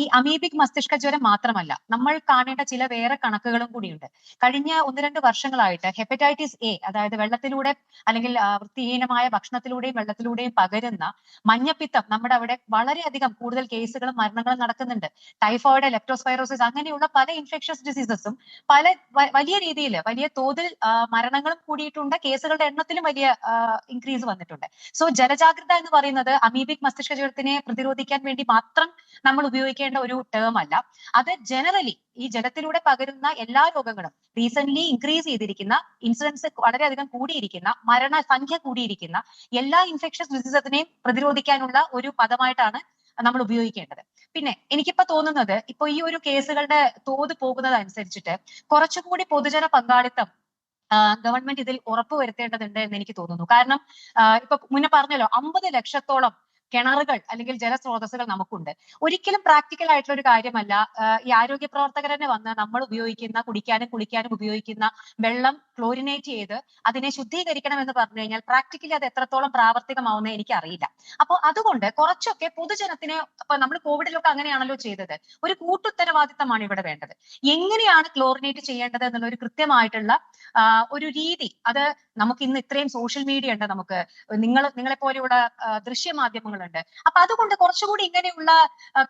ഈ അമീബിക് മസ്തിഷ്ക ജ്വരം മാത്രമല്ല, നമ്മൾ കാണേണ്ട ചില വേറെ കണക്കുകളും കൂടിയുണ്ട്. കഴിഞ്ഞ 1-2 വർഷങ്ങളായിട്ട് ഹെപ്പറ്റൈറ്റിസ് എ, അതായത് വെള്ളത്തിലൂടെ അല്ലെങ്കിൽ വൃത്തിഹീനമായ ഭക്ഷണത്തിലൂടെയും വെള്ളത്തിലൂടെയും പകരുന്ന മഞ്ഞപ്പിത്തം നമ്മുടെ അവിടെ വളരെയധികം കൂടുതൽ കേസുകളും മരണങ്ങളും നടക്കുന്നുണ്ട്. ടൈഫോയിഡ്, ലെപ്റ്റോസ്പൈറോസിസ് അങ്ങനെയുള്ള പല ഇൻഫെക്ഷ്യസ് ഡിസീസസും വലിയ രീതിയിൽ വലിയ തോതിൽ മരണങ്ങളും കൂടിയിട്ടുണ്ട്. കേസുകളുടെ എണ്ണത്തിലും വലിയ ഇൻക്രീസ് വന്നിട്ടുണ്ട്. സോ ജലജാഗ്രത എന്ന് പറയുന്നത് അമീബിക് മസ്തിഷ്ക ജ്വരത്തിനെ പ്രതിരോധിക്കാൻ വേണ്ടി മാത്രം നമ്മൾ ഉപയോഗിക്കേണ്ട ഒരു ടേം അല്ല. അത് ജനറലി ഈ ജലത്തിലൂടെ പകരുന്ന എല്ലാ രോഗങ്ങളും, റീസെന്റ് ഇൻക്രീസ് ചെയ്തിരിക്കുന്ന ഇൻസിഡൻസ് വളരെയധികം കൂടിയിരിക്കുന്ന, മരണസംഖ്യ കൂടിയിരിക്കുന്ന എല്ലാ ഇൻഫെക്ഷ്യസ് ഡിസീസസിനെയും പ്രതിരോധിക്കാനുള്ള ഒരു പദമായിട്ടാണ് നമ്മൾ ഉപയോഗിക്കേണ്ടത്. പിന്നെ എനിക്കിപ്പോ തോന്നുന്നത്, ഇപ്പൊ ഈ ഒരു കേസുകളുടെ തോത് പോകുന്നത് അനുസരിച്ചിട്ട് കുറച്ചുകൂടി പൊതുജന പങ്കാളിത്തം ഗവൺമെന്റ് ഇതിൽ ഉറപ്പുവരുത്തേണ്ടതുണ്ട് എന്ന് എനിക്ക് തോന്നുന്നു. കാരണം ഇപ്പൊ മുന്നേ പറഞ്ഞല്ലോ 50 ലക്ഷത്തോളം കിണറുകൾ അല്ലെങ്കിൽ ജലസ്രോതസ്സുകൾ നമുക്കുണ്ട്. ഒരിക്കലും പ്രാക്ടിക്കൽ ആയിട്ടുള്ള ഒരു കാര്യമല്ല ഈ ആരോഗ്യ പ്രവർത്തകർ തന്നെ വന്ന് നമ്മൾ ഉപയോഗിക്കുന്ന കുടിക്കാനും കുളിക്കാനും ഉപയോഗിക്കുന്ന വെള്ളം ക്ലോറിനേറ്റ് ചെയ്ത് അതിനെ ശുദ്ധീകരിക്കണം എന്ന് പറഞ്ഞു കഴിഞ്ഞാൽ പ്രാക്ടിക്കലി അത് എത്രത്തോളം പ്രാവർത്തികമാവുന്നത് എനിക്കറിയില്ല. അപ്പോൾ അതുകൊണ്ട് കുറച്ചൊക്കെ പൊതുജനത്തിന്, ഇപ്പൊ നമ്മൾ കോവിഡിലൊക്കെ അങ്ങനെയാണല്ലോ ചെയ്തത്, ഒരു കൂട്ടുത്തരവാദിത്തമാണ് ഇവിടെ വേണ്ടത്. എങ്ങനെയാണ് ക്ലോറിനേറ്റ് ചെയ്യേണ്ടത് എന്നുള്ള ഒരു കൃത്യമായിട്ടുള്ള ഒരു രീതി, അത് നമുക്ക് ഇന്ന് ഇത്രയും സോഷ്യൽ മീഡിയ ഉണ്ട്, നമുക്ക് നിങ്ങളെ പോലെയുള്ള ദൃശ്യമാധ്യമങ്ങളുണ്ട്. അപ്പൊ അതുകൊണ്ട് കുറച്ചുകൂടി ഇങ്ങനെയുള്ള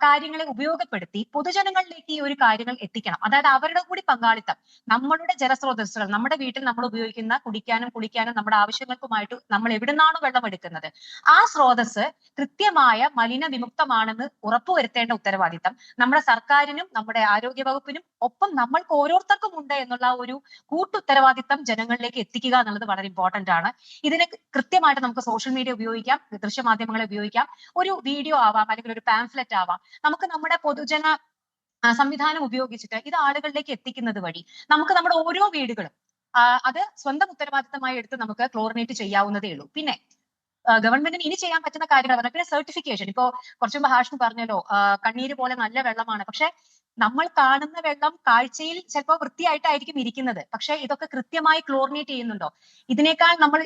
കാര്യങ്ങളെ ഉപയോഗപ്പെടുത്തി പൊതുജനങ്ങളിലേക്ക് ഈ ഒരു കാര്യങ്ങൾ എത്തിക്കണം. അതായത് അവരുടെ കൂടി പങ്കാളിത്തം. നമ്മളുടെ ജലസ്രോതസ്സുകൾ, നമ്മുടെ വീട്ടിൽ നമ്മൾ ഉപയോഗിക്കുന്ന കുടിക്കാനും കുളിക്കാനും നമ്മുടെ ആവശ്യങ്ങൾക്കുമായിട്ട് നമ്മൾ എവിടുന്നാണോ വെള്ളം എടുക്കുന്നത് ആ സ്രോതസ് കൃത്യമായ മലിന വിമുക്തമാണെന്ന് ഉറപ്പുവരുത്തേണ്ട ഉത്തരവാദിത്തം നമ്മുടെ സർക്കാരിനും നമ്മുടെ ആരോഗ്യ വകുപ്പിനും ഒപ്പം നമ്മൾക്ക് ഓരോരുത്തർക്കും ഉണ്ട് എന്നുള്ള ഒരു കൂട്ടുത്തരവാദിത്തം ജനങ്ങളിലേക്ക് എത്തിക്കുക എന്നുള്ളത് വളരെ ഇമ്പോർട്ടന്റ് ആണ്. ഇതിന് കൃത്യമായിട്ട് നമുക്ക് സോഷ്യൽ മീഡിയ ഉപയോഗിക്കാം, ദൃശ്യമാധ്യമങ്ങളെ ഉപയോഗിക്കാം, ഒരു വീഡിയോ ആവാം, അല്ലെങ്കിൽ ഒരു പാംഫ്ലെറ്റ് ആവാം. നമുക്ക് നമ്മുടെ പൊതുജന സംവിധാനം ഉപയോഗിച്ചിട്ട് ഇത് ആളുകളിലേക്ക് എത്തിക്കുന്നത് വഴി നമുക്ക് നമ്മുടെ ഓരോ വീടുകളും അത് സ്വന്തം ഉത്തരവാദിത്തമായി എടുത്ത് നമുക്ക് ക്ലോറിനേറ്റ് ചെയ്യാവുന്നതേ ഉള്ളൂ. പിന്നെ ഗവൺമെന്റിന് ഇനി ചെയ്യാൻ പറ്റുന്ന കാര്യങ്ങൾ പറഞ്ഞാൽ പിന്നെ സർട്ടിഫിക്കേഷൻ. ഇപ്പോ കുറച്ചു മുമ്പ് ഹാഷ്മി പറഞ്ഞല്ലോ കണ്ണീര് പോലെ നല്ല വെള്ളമാണ്, പക്ഷെ നമ്മൾ കാണുന്ന വെള്ളം കാഴ്ചയിൽ ചിലപ്പോൾ വൃത്തിയായിട്ടായിരിക്കും ഇരിക്കുന്നത്, പക്ഷെ ഇതൊക്കെ കൃത്യമായി ക്ലോറിനേറ്റ് ചെയ്യുന്നുണ്ടോ? ഇതിനേക്കാൾ നമ്മൾ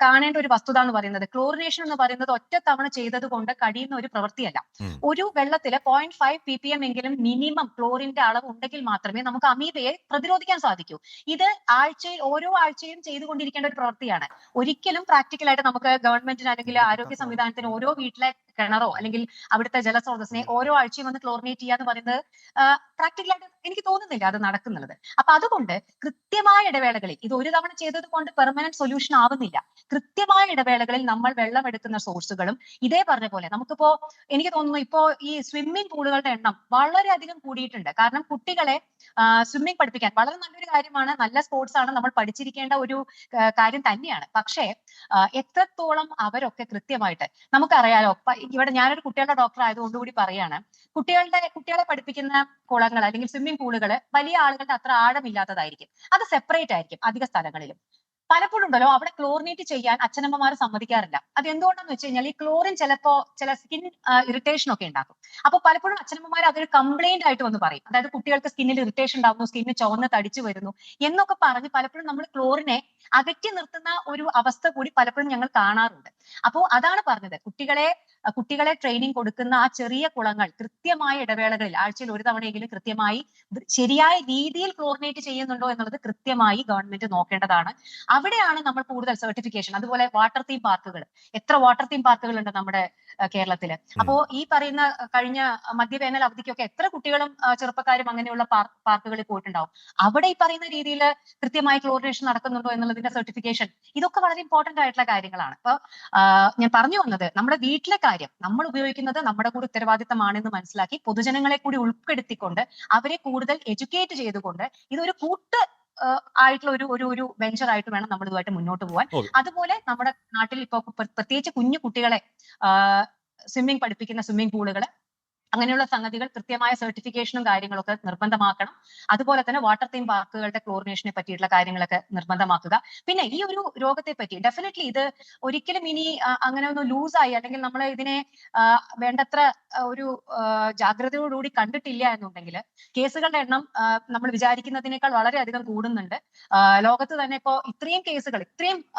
കാണേണ്ട ഒരു വസ്തുത എന്ന് പറയുന്നത് ക്ലോറിനേഷൻ എന്ന് പറയുന്നത് ഒറ്റ തവണ ചെയ്തത് കൊണ്ട് കഴിയുന്ന ഒരു പ്രവൃത്തിയല്ല. ഒരു വെള്ളത്തില് 0.5 ppm എങ്കിലും മിനിമം ക്ലോറിന്റെ അളവ് ഉണ്ടെങ്കിൽ മാത്രമേ നമുക്ക് അമീബയെ പ്രതിരോധിക്കാൻ സാധിക്കൂ. ഇത് ഓരോ ആഴ്ചയും ചെയ്തുകൊണ്ടിരിക്കേണ്ട ഒരു പ്രവൃത്തിയാണ്. ഒരിക്കലും പ്രാക്ടിക്കലായിട്ട് നമുക്ക് ഗവൺമെന്റിന് അല്ലെങ്കിൽ ആരോഗ്യ സംവിധാനത്തിന് ഓരോ വീട്ടിലെ കിണറോ അല്ലെങ്കിൽ അവിടുത്തെ ജലസ്രോതസ്സിനെ ഓരോ ആഴ്ചയും വന്ന് ക്ലോറിനേറ്റ് ചെയ്യാന്ന് പറയുന്നത് പ്രാക്ടിക്കലായിട്ട് എനിക്ക് തോന്നുന്നില്ല അത് നടക്കുന്നുള്ളത്. അപ്പൊ അതുകൊണ്ട് കൃത്യമായ ഇടവേളകളിൽ, ഇത് ഒരു തവണ ചെയ്തത് കൊണ്ട് പെർമനന്റ് സൊല്യൂഷൻ ആവുന്നില്ല. കൃത്യമായ ഇടവേളകളിൽ നമ്മൾ വെള്ളം എടുക്കുന്ന സോഴ്സുകളും ഇതേ പറഞ്ഞ പോലെ നമുക്കിപ്പോ എനിക്ക് തോന്നുന്നു ഇപ്പോ ഈ സ്വിമ്മിംഗ് പൂളുകളുടെ എണ്ണം വളരെയധികം കൂടിയിട്ടുണ്ട്. കാരണം കുട്ടികളെ സ്വിമ്മിംഗ് പഠിപ്പിക്കാൻ വളരെ നല്ലൊരു കാര്യമാണ്, നല്ല സ്പോർട്സ് ആണ്, നമ്മൾ പഠിച്ചിരിക്കേണ്ട ഒരു കാര്യം തന്നെയാണ്. പക്ഷേ എത്രത്തോളം അവരൊക്കെ കൃത്യമായിട്ട് നമുക്കറിയാലോ. ഇവിടെ ഞാനൊരു കുട്ടികളുടെ ഡോക്ടർ ആയതുകൊണ്ടുകൂടി പറയാണ്, കുട്ടികളെ പഠിപ്പിക്കുന്ന കുളങ്ങൾ അല്ലെങ്കിൽ സ്വിമ്മിംഗ് പൂളുകൾ വലിയ ആളുകളുടെ അത്ര ആഴമില്ലാത്തതായിരിക്കും, അത് സെപ്പറേറ്റ് ആയിരിക്കും അധിക സ്ഥലങ്ങളിലും. പലപ്പോഴും ഉണ്ടല്ലോ അവിടെ ക്ലോറിനേറ്റ് ചെയ്യാൻ അച്ഛനമ്മമാർ സമ്മതിക്കാറില്ല. അത് എന്തുകൊണ്ടാന്ന് വെച്ച് കഴിഞ്ഞാൽ ഈ ക്ലോറിൻ ചില സ്കിൻ ഇറിറ്റേഷൻ ഒക്കെ ഉണ്ടാക്കും. അപ്പൊ പലപ്പോഴും അച്ഛനമ്മമാർ അതൊരു കംപ്ലൈന്റ് ആയിട്ട് വന്ന് പറയും. അതായത് കുട്ടികൾക്ക് സ്കിന്നിൽ ഇറിറ്റേഷൻ ഉണ്ടാവുന്നു, സ്കിന്ന് ചുവന്ന് തടിച്ചു വരുന്നു എന്നൊക്കെ പറഞ്ഞ് പലപ്പോഴും നമ്മൾ ക്ലോറിനെ അകറ്റി നിർത്തുന്ന ഒരു അവസ്ഥ കൂടി പലപ്പോഴും ഞങ്ങൾ കാണാറുണ്ട്. അപ്പോ അതാണ് പറഞ്ഞത്, കുട്ടികളെ ട്രെയിനിങ് കൊടുക്കുന്ന ആ ചെറിയ കുളങ്ങൾ കൃത്യമായ ഇടവേളകളിൽ ആഴ്ചയിൽ ഒരു തവണയെങ്കിലും കൃത്യമായി ശരിയായ രീതിയിൽ ക്ലോറിനേറ്റ് ചെയ്യുന്നുണ്ടോ എന്നുള്ളത് കൃത്യമായി ഗവൺമെന്റ് നോക്കേണ്ടതാണ്. അവിടെയാണ് നമ്മൾ കൂടുതൽ സർട്ടിഫിക്കേഷൻ. അതുപോലെ വാട്ടർ തീം പാർക്കുകൾ, എത്ര വാട്ടർ തീം പാർക്കുകൾ ഉണ്ട് നമ്മുടെ കേരളത്തില്. അപ്പോ ഈ പറയുന്ന കഴിഞ്ഞ മധ്യവേനൽ അവധിക്കൊക്കെ എത്ര കുട്ടികളും ചെറുപ്പക്കാരും അങ്ങനെയുള്ള പാർക്കുകളിൽ പോയിട്ടുണ്ടാവും. അവിടെ ഈ പറയുന്ന രീതിയിൽ കൃത്യമായി ക്ലോറിനേഷൻ നടക്കുന്നുണ്ടോ എന്നുള്ളതിന്റെ സർട്ടിഫിക്കേഷൻ, ഇതൊക്കെ വളരെ ഇമ്പോർട്ടന്റ് ആയിട്ടുള്ള കാര്യങ്ങളാണ്. അപ്പൊ ഞാൻ പറഞ്ഞു വന്നത്, നമ്മുടെ വീട്ടിലെ കാര്യം നമ്മൾ ഉപയോഗിക്കുന്നത് നമ്മുടെ കൂടി ഉത്തരവാദിത്തമാണെന്ന് മനസ്സിലാക്കി പൊതുജനങ്ങളെ കൂടി ഉൾപ്പെടുത്തിക്കൊണ്ട് അവരെ കൂടുതൽ എഡ്യൂക്കേറ്റ് ചെയ്തുകൊണ്ട് ഇതൊരു ആയിട്ടുള്ള ഒരു വെഞ്ചർ ആയിട്ട് വേണം നമ്മൾ ഇതുമായിട്ട് മുന്നോട്ട് പോകാൻ. അതുപോലെ നമ്മുടെ നാട്ടിൽ ഇപ്പൊ പ്രത്യേകിച്ച് കുഞ്ഞു കുട്ടികളെ സ്വിമ്മിംഗ് പഠിപ്പിക്കുന്ന സ്വിമ്മിംഗ് പൂളുകള്, അങ്ങനെയുള്ള സംഗതികൾ കൃത്യമായ സർട്ടിഫിക്കേഷനും കാര്യങ്ങളൊക്കെ നിർബന്ധമാക്കണം. അതുപോലെ തന്നെ വാട്ടർ തീം പാർക്കുകളുടെ ക്ലോറിനേഷനെ പറ്റിയിട്ടുള്ള കാര്യങ്ങളൊക്കെ നിർബന്ധമാക്കുക. പിന്നെ ഈ ഒരു രോഗത്തെ പറ്റി ഡെഫിനറ്റ്ലി ഇത് ഒരിക്കലും ഇനി അങ്ങനെ ഒന്ന് ലൂസായി അല്ലെങ്കിൽ നമ്മൾ ഇതിനെ വേണ്ടത്ര ഒരു ജാഗ്രതയോടുകൂടി കണ്ടിട്ടില്ല എന്നുണ്ടെങ്കിൽ കേസുകളുടെ എണ്ണം നമ്മൾ വിചാരിക്കുന്നതിനേക്കാൾ വളരെയധികം കൂടുന്നുണ്ട്. ലോകത്ത് തന്നെ ഇപ്പോ ഇത്രയും കേസുകൾ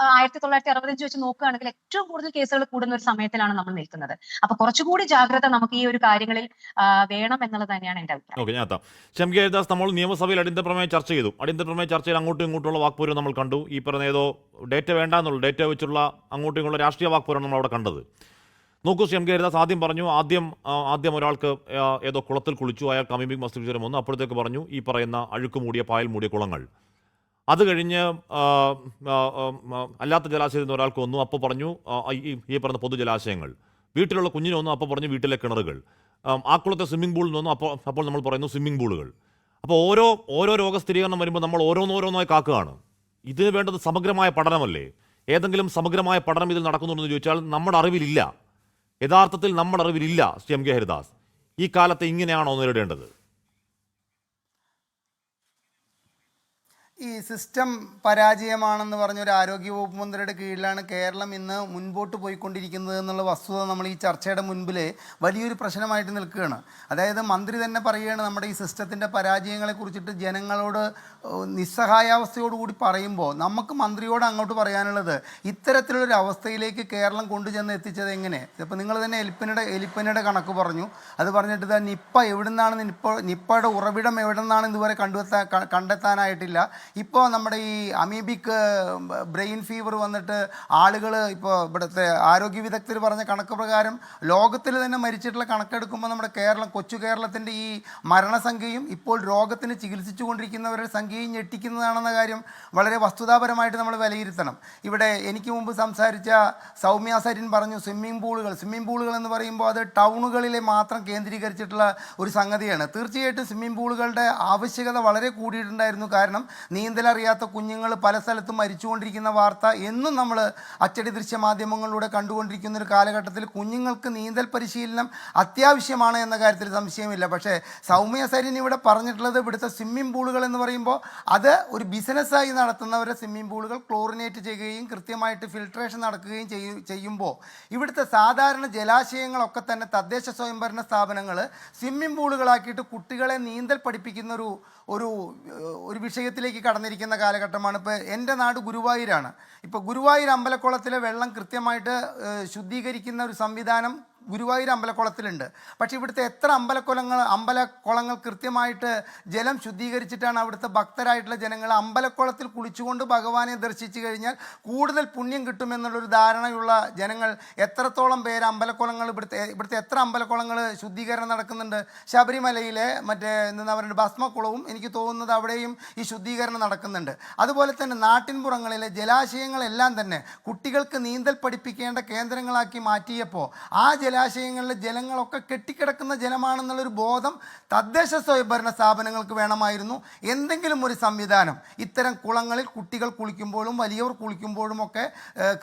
1965 വെച്ച് നോക്കുകയാണെങ്കിൽ ഏറ്റവും കൂടുതൽ കേസുകൾ കൂടുന്ന ഒരു സമയത്തിലാണ് നമ്മൾ നിൽക്കുന്നത്. അപ്പൊ കുറച്ചുകൂടി ജാഗ്രത നമുക്ക് ഈ ഒരു കാര്യങ്ങളിൽ വേണം എന്നുള്ളത് തന്നെയാണ് എന്റെ അഭിപ്രായം. ഷംകി ഹരിദാസ്, നമ്മൾ നിയമസഭയിൽ അടിയന്തര പ്രമേയം ചർച്ച ചെയ്തു. അടിയന്തര പ്രമേയ ചർച്ചയിൽ അങ്ങോട്ടും ഇങ്ങോട്ടുള്ള വാക്പോരും നമ്മൾ കണ്ടു. ഈ പറഞ്ഞ ഏതോ ഡേറ്റ വേണ്ട എന്നുള്ള ഡേറ്റ വെച്ചുള്ള അങ്ങോട്ടും ഇങ്ങോട്ടുള്ള രാഷ്ട്രീയ വാക്പോരാണ് നമ്മൾ അവിടെ കണ്ടത്. നോക്കൂ, ഷംകി ഹരിദാസ് ആദ്യം പറഞ്ഞു, ആദ്യം ഒരാൾക്ക് ഏതോ കുളത്തിൽ കുളിച്ചു, അയാൾക്ക് അമീബിക് മസ്തിഷ്കജ്വരം വന്നു. അപ്പോഴത്തേക്ക് പറഞ്ഞു ഈ പറയുന്ന അഴുക്ക് മൂടിയ പായൽ മൂടിയ കുളങ്ങൾ. അത് കഴിഞ്ഞ് അല്ലാത്ത ജലാശയത്തിൽ നിന്ന് ഒരാൾക്ക് വന്നു, അപ്പോൾ പറഞ്ഞു ഈ പറഞ്ഞ പൊതുജലാശയങ്ങൾ. വീട്ടിലുള്ള കുഞ്ഞിന് വന്നു, അപ്പോൾ പറഞ്ഞു വീട്ടിലെ കിണറുകൾ. ആ കുളത്തെ സ്വിമ്മിംഗ് പൂളിൽ നിന്നു, അപ്പോൾ നമ്മൾ പറയുന്നു സ്വിമ്മിംഗ് പൂളുകൾ. അപ്പോൾ ഓരോ രോഗസ്ഥിരീകരണം വരുമ്പോൾ നമ്മൾ ഓരോന്നോരോന്നായി കാക്കുകയാണ്. ഇതിന് വേണ്ടത് സമഗ്രമായ പഠനമല്ലേ? ഏതെങ്കിലും സമഗ്രമായ പഠനം ഇതിൽ നടക്കുന്നുണ്ടെന്ന് ചോദിച്ചാൽ നമ്മുടെ അറിവിലില്ല. യഥാർത്ഥത്തിൽ നമ്മുടെ അറിവിലില്ല. ഷംകി ഹരിദാസ്, ഈ കാലത്തെ ഇങ്ങനെയാണോ നേരിടേണ്ടത്? ഈ സിസ്റ്റം പരാജയമാണെന്ന് പറഞ്ഞൊരു ആരോഗ്യവകുപ്പ് മന്ത്രിയുടെ കീഴിലാണ് കേരളം ഇന്ന് മുൻപോട്ട് പോയിക്കൊണ്ടിരിക്കുന്നത് എന്നുള്ള വസ്തുത നമ്മൾ ഈ ചർച്ചയുടെ മുൻപിൽ വലിയൊരു പ്രശ്നമായിട്ട് നിൽക്കുകയാണ്. അതായത് മന്ത്രി തന്നെ പറയുകയാണ് നമ്മുടെ ഈ സിസ്റ്റത്തിൻ്റെ പരാജയങ്ങളെ കുറിച്ചിട്ട് ജനങ്ങളോട് നിസ്സഹായാവസ്ഥയോടുകൂടി പറയുമ്പോൾ നമുക്ക് മന്ത്രിയോട് അങ്ങോട്ട് പറയാനുള്ളത് ഇത്തരത്തിലുള്ളൊരു അവസ്ഥയിലേക്ക് കേരളം കൊണ്ടുചെന്ന് എത്തിച്ചത് എങ്ങനെ? ഇപ്പോൾ നിങ്ങൾ തന്നെ എലിപ്പനിയുടെ കണക്ക് പറഞ്ഞു. അത് പറഞ്ഞിട്ട് നിപ്പ എവിടുന്നാണ് നിപ്പയുടെ ഉറവിടം എവിടെ നിന്നാണ് ഇതുവരെ കണ്ടെത്താനായിട്ടില്ല. ഇപ്പോൾ നമ്മുടെ ഈ അമീബിക് ബ്രെയിൻ ഫീവർ വന്നിട്ട് ആളുകൾ ഇപ്പോൾ ഇവിടുത്തെ ആരോഗ്യ വിദഗ്ധർ പറഞ്ഞ കണക്ക് പ്രകാരം ലോകത്തിൽ തന്നെ മരിച്ചിട്ടുള്ള കണക്കെടുക്കുമ്പോൾ നമ്മുടെ കൊച്ചു കേരളത്തിൻ്റെ ഈ മരണസംഖ്യയും ഇപ്പോൾ രോഗത്തിന് ചികിത്സിച്ചു കൊണ്ടിരിക്കുന്നവരുടെ സംഖ്യയും ഞെട്ടിക്കുന്നതാണെന്ന കാര്യം വളരെ വസ്തുതാപരമായിട്ട് നമ്മൾ വിലയിരുത്തണം. ഇവിടെ എനിക്ക് മുമ്പ് സംസാരിച്ച സൗമ്യ സരിൻ പറഞ്ഞു സ്വിമ്മിംഗ് പൂളുകൾ എന്ന് പറയുമ്പോൾ അത് ടൗണുകളിലെ മാത്രം കേന്ദ്രീകരിച്ചിട്ടുള്ള ഒരു സംഗതിയാണ്. തീർച്ചയായിട്ടും സ്വിമ്മിംഗ് പൂളുകളുടെ ആവശ്യകത വളരെ കൂടിയിട്ടുണ്ടായിരുന്നു. കാരണം നീന്തലറിയാത്ത കുഞ്ഞുങ്ങൾ പല സ്ഥലത്തും മരിച്ചുകൊണ്ടിരിക്കുന്ന വാർത്ത എന്നും നമ്മൾ അച്ചടി ദൃശ്യമാധ്യമങ്ങളിലൂടെ കണ്ടുകൊണ്ടിരിക്കുന്ന ഒരു കാലഘട്ടത്തിൽ കുഞ്ഞുങ്ങൾക്ക് നീന്തൽ പരിശീലനം അത്യാവശ്യമാണ് എന്ന കാര്യത്തിൽ സംശയമില്ല. പക്ഷേ സൗമ്യ സരിൻ ഇവിടെ പറഞ്ഞിട്ടുള്ളത് ഇവിടുത്തെ സ്വിമ്മിംഗ് പൂളുകൾ എന്ന് പറയുമ്പോൾ അത് ഒരു ബിസിനസ്സായി നടത്തുന്നവരുടെ സ്വിമ്മിംഗ് പൂളുകൾ ക്ലോറിനേറ്റ് ചെയ്യുകയും കൃത്യമായിട്ട് ഫിൽട്രേഷൻ നടക്കുകയും ചെയ്യുമ്പോൾ ഇവിടുത്തെ സാധാരണ ജലാശയങ്ങളൊക്കെ തന്നെ തദ്ദേശ സ്വയംഭരണ സ്ഥാപനങ്ങൾ സ്വിമ്മിംഗ് പൂളുകളാക്കിയിട്ട് കുട്ടികളെ നീന്തൽ പഠിപ്പിക്കുന്ന ഒരു വിഷയത്തിലേക്ക് കടന്നിരിക്കുന്ന കാലഘട്ടമാണ്. ഇപ്പോൾ എൻ്റെ നാട് ഗുരുവായൂരാണ്. ഇപ്പോൾ ഗുരുവായൂർ അമ്പലക്കുളത്തിലെ വെള്ളം കൃത്യമായിട്ട് ശുദ്ധീകരിക്കുന്ന ഒരു സംവിധാനം ഗുരുവായൂർ അമ്പലക്കുളത്തിലുണ്ട്. പക്ഷേ ഇവിടുത്തെ എത്ര അമ്പലക്കുളങ്ങൾ കൃത്യമായിട്ട് ജലം ശുദ്ധീകരിച്ചിട്ടാണ് അവിടുത്തെ ഭക്തരായിട്ടുള്ള ജനങ്ങൾ അമ്പലക്കുളത്തിൽ കുളിച്ചുകൊണ്ട് ഭഗവാനെ ദർശിച്ചു കഴിഞ്ഞാൽ കൂടുതൽ പുണ്യം കിട്ടുമെന്നുള്ളൊരു ധാരണയുള്ള ജനങ്ങൾ എത്രത്തോളം പേര് ഇവിടുത്തെ എത്ര അമ്പലക്കുളങ്ങൾ ശുദ്ധീകരണം നടക്കുന്നുണ്ട്? ശബരിമലയിലെ എന്താ പറയുക ഭസ്മക്കുളവും എനിക്ക് തോന്നുന്നത് അവിടെയും ഈ ശുദ്ധീകരണം നടക്കുന്നുണ്ട്. അതുപോലെ തന്നെ നാട്ടിൻപുറങ്ങളിലെ ജലാശയങ്ങളെല്ലാം തന്നെ കുട്ടികൾക്ക് നീന്തൽ പഠിപ്പിക്കേണ്ട കേന്ദ്രങ്ങളാക്കി മാറ്റിയപ്പോൾ ആ ജലാശയങ്ങളിലെ ജലങ്ങളൊക്കെ കെട്ടിക്കിടക്കുന്ന ജലമാണെന്നുള്ളൊരു ബോധം തദ്ദേശ സ്വയംഭരണ സ്ഥാപനങ്ങൾക്ക് വേണമായിരുന്നു. എന്തെങ്കിലും ഒരു സംവിധാനം ഇത്തരം കുളങ്ങളിൽ കുട്ടികൾ കുളിക്കുമ്പോഴും വലിയവർ കുളിക്കുമ്പോഴും ഒക്കെ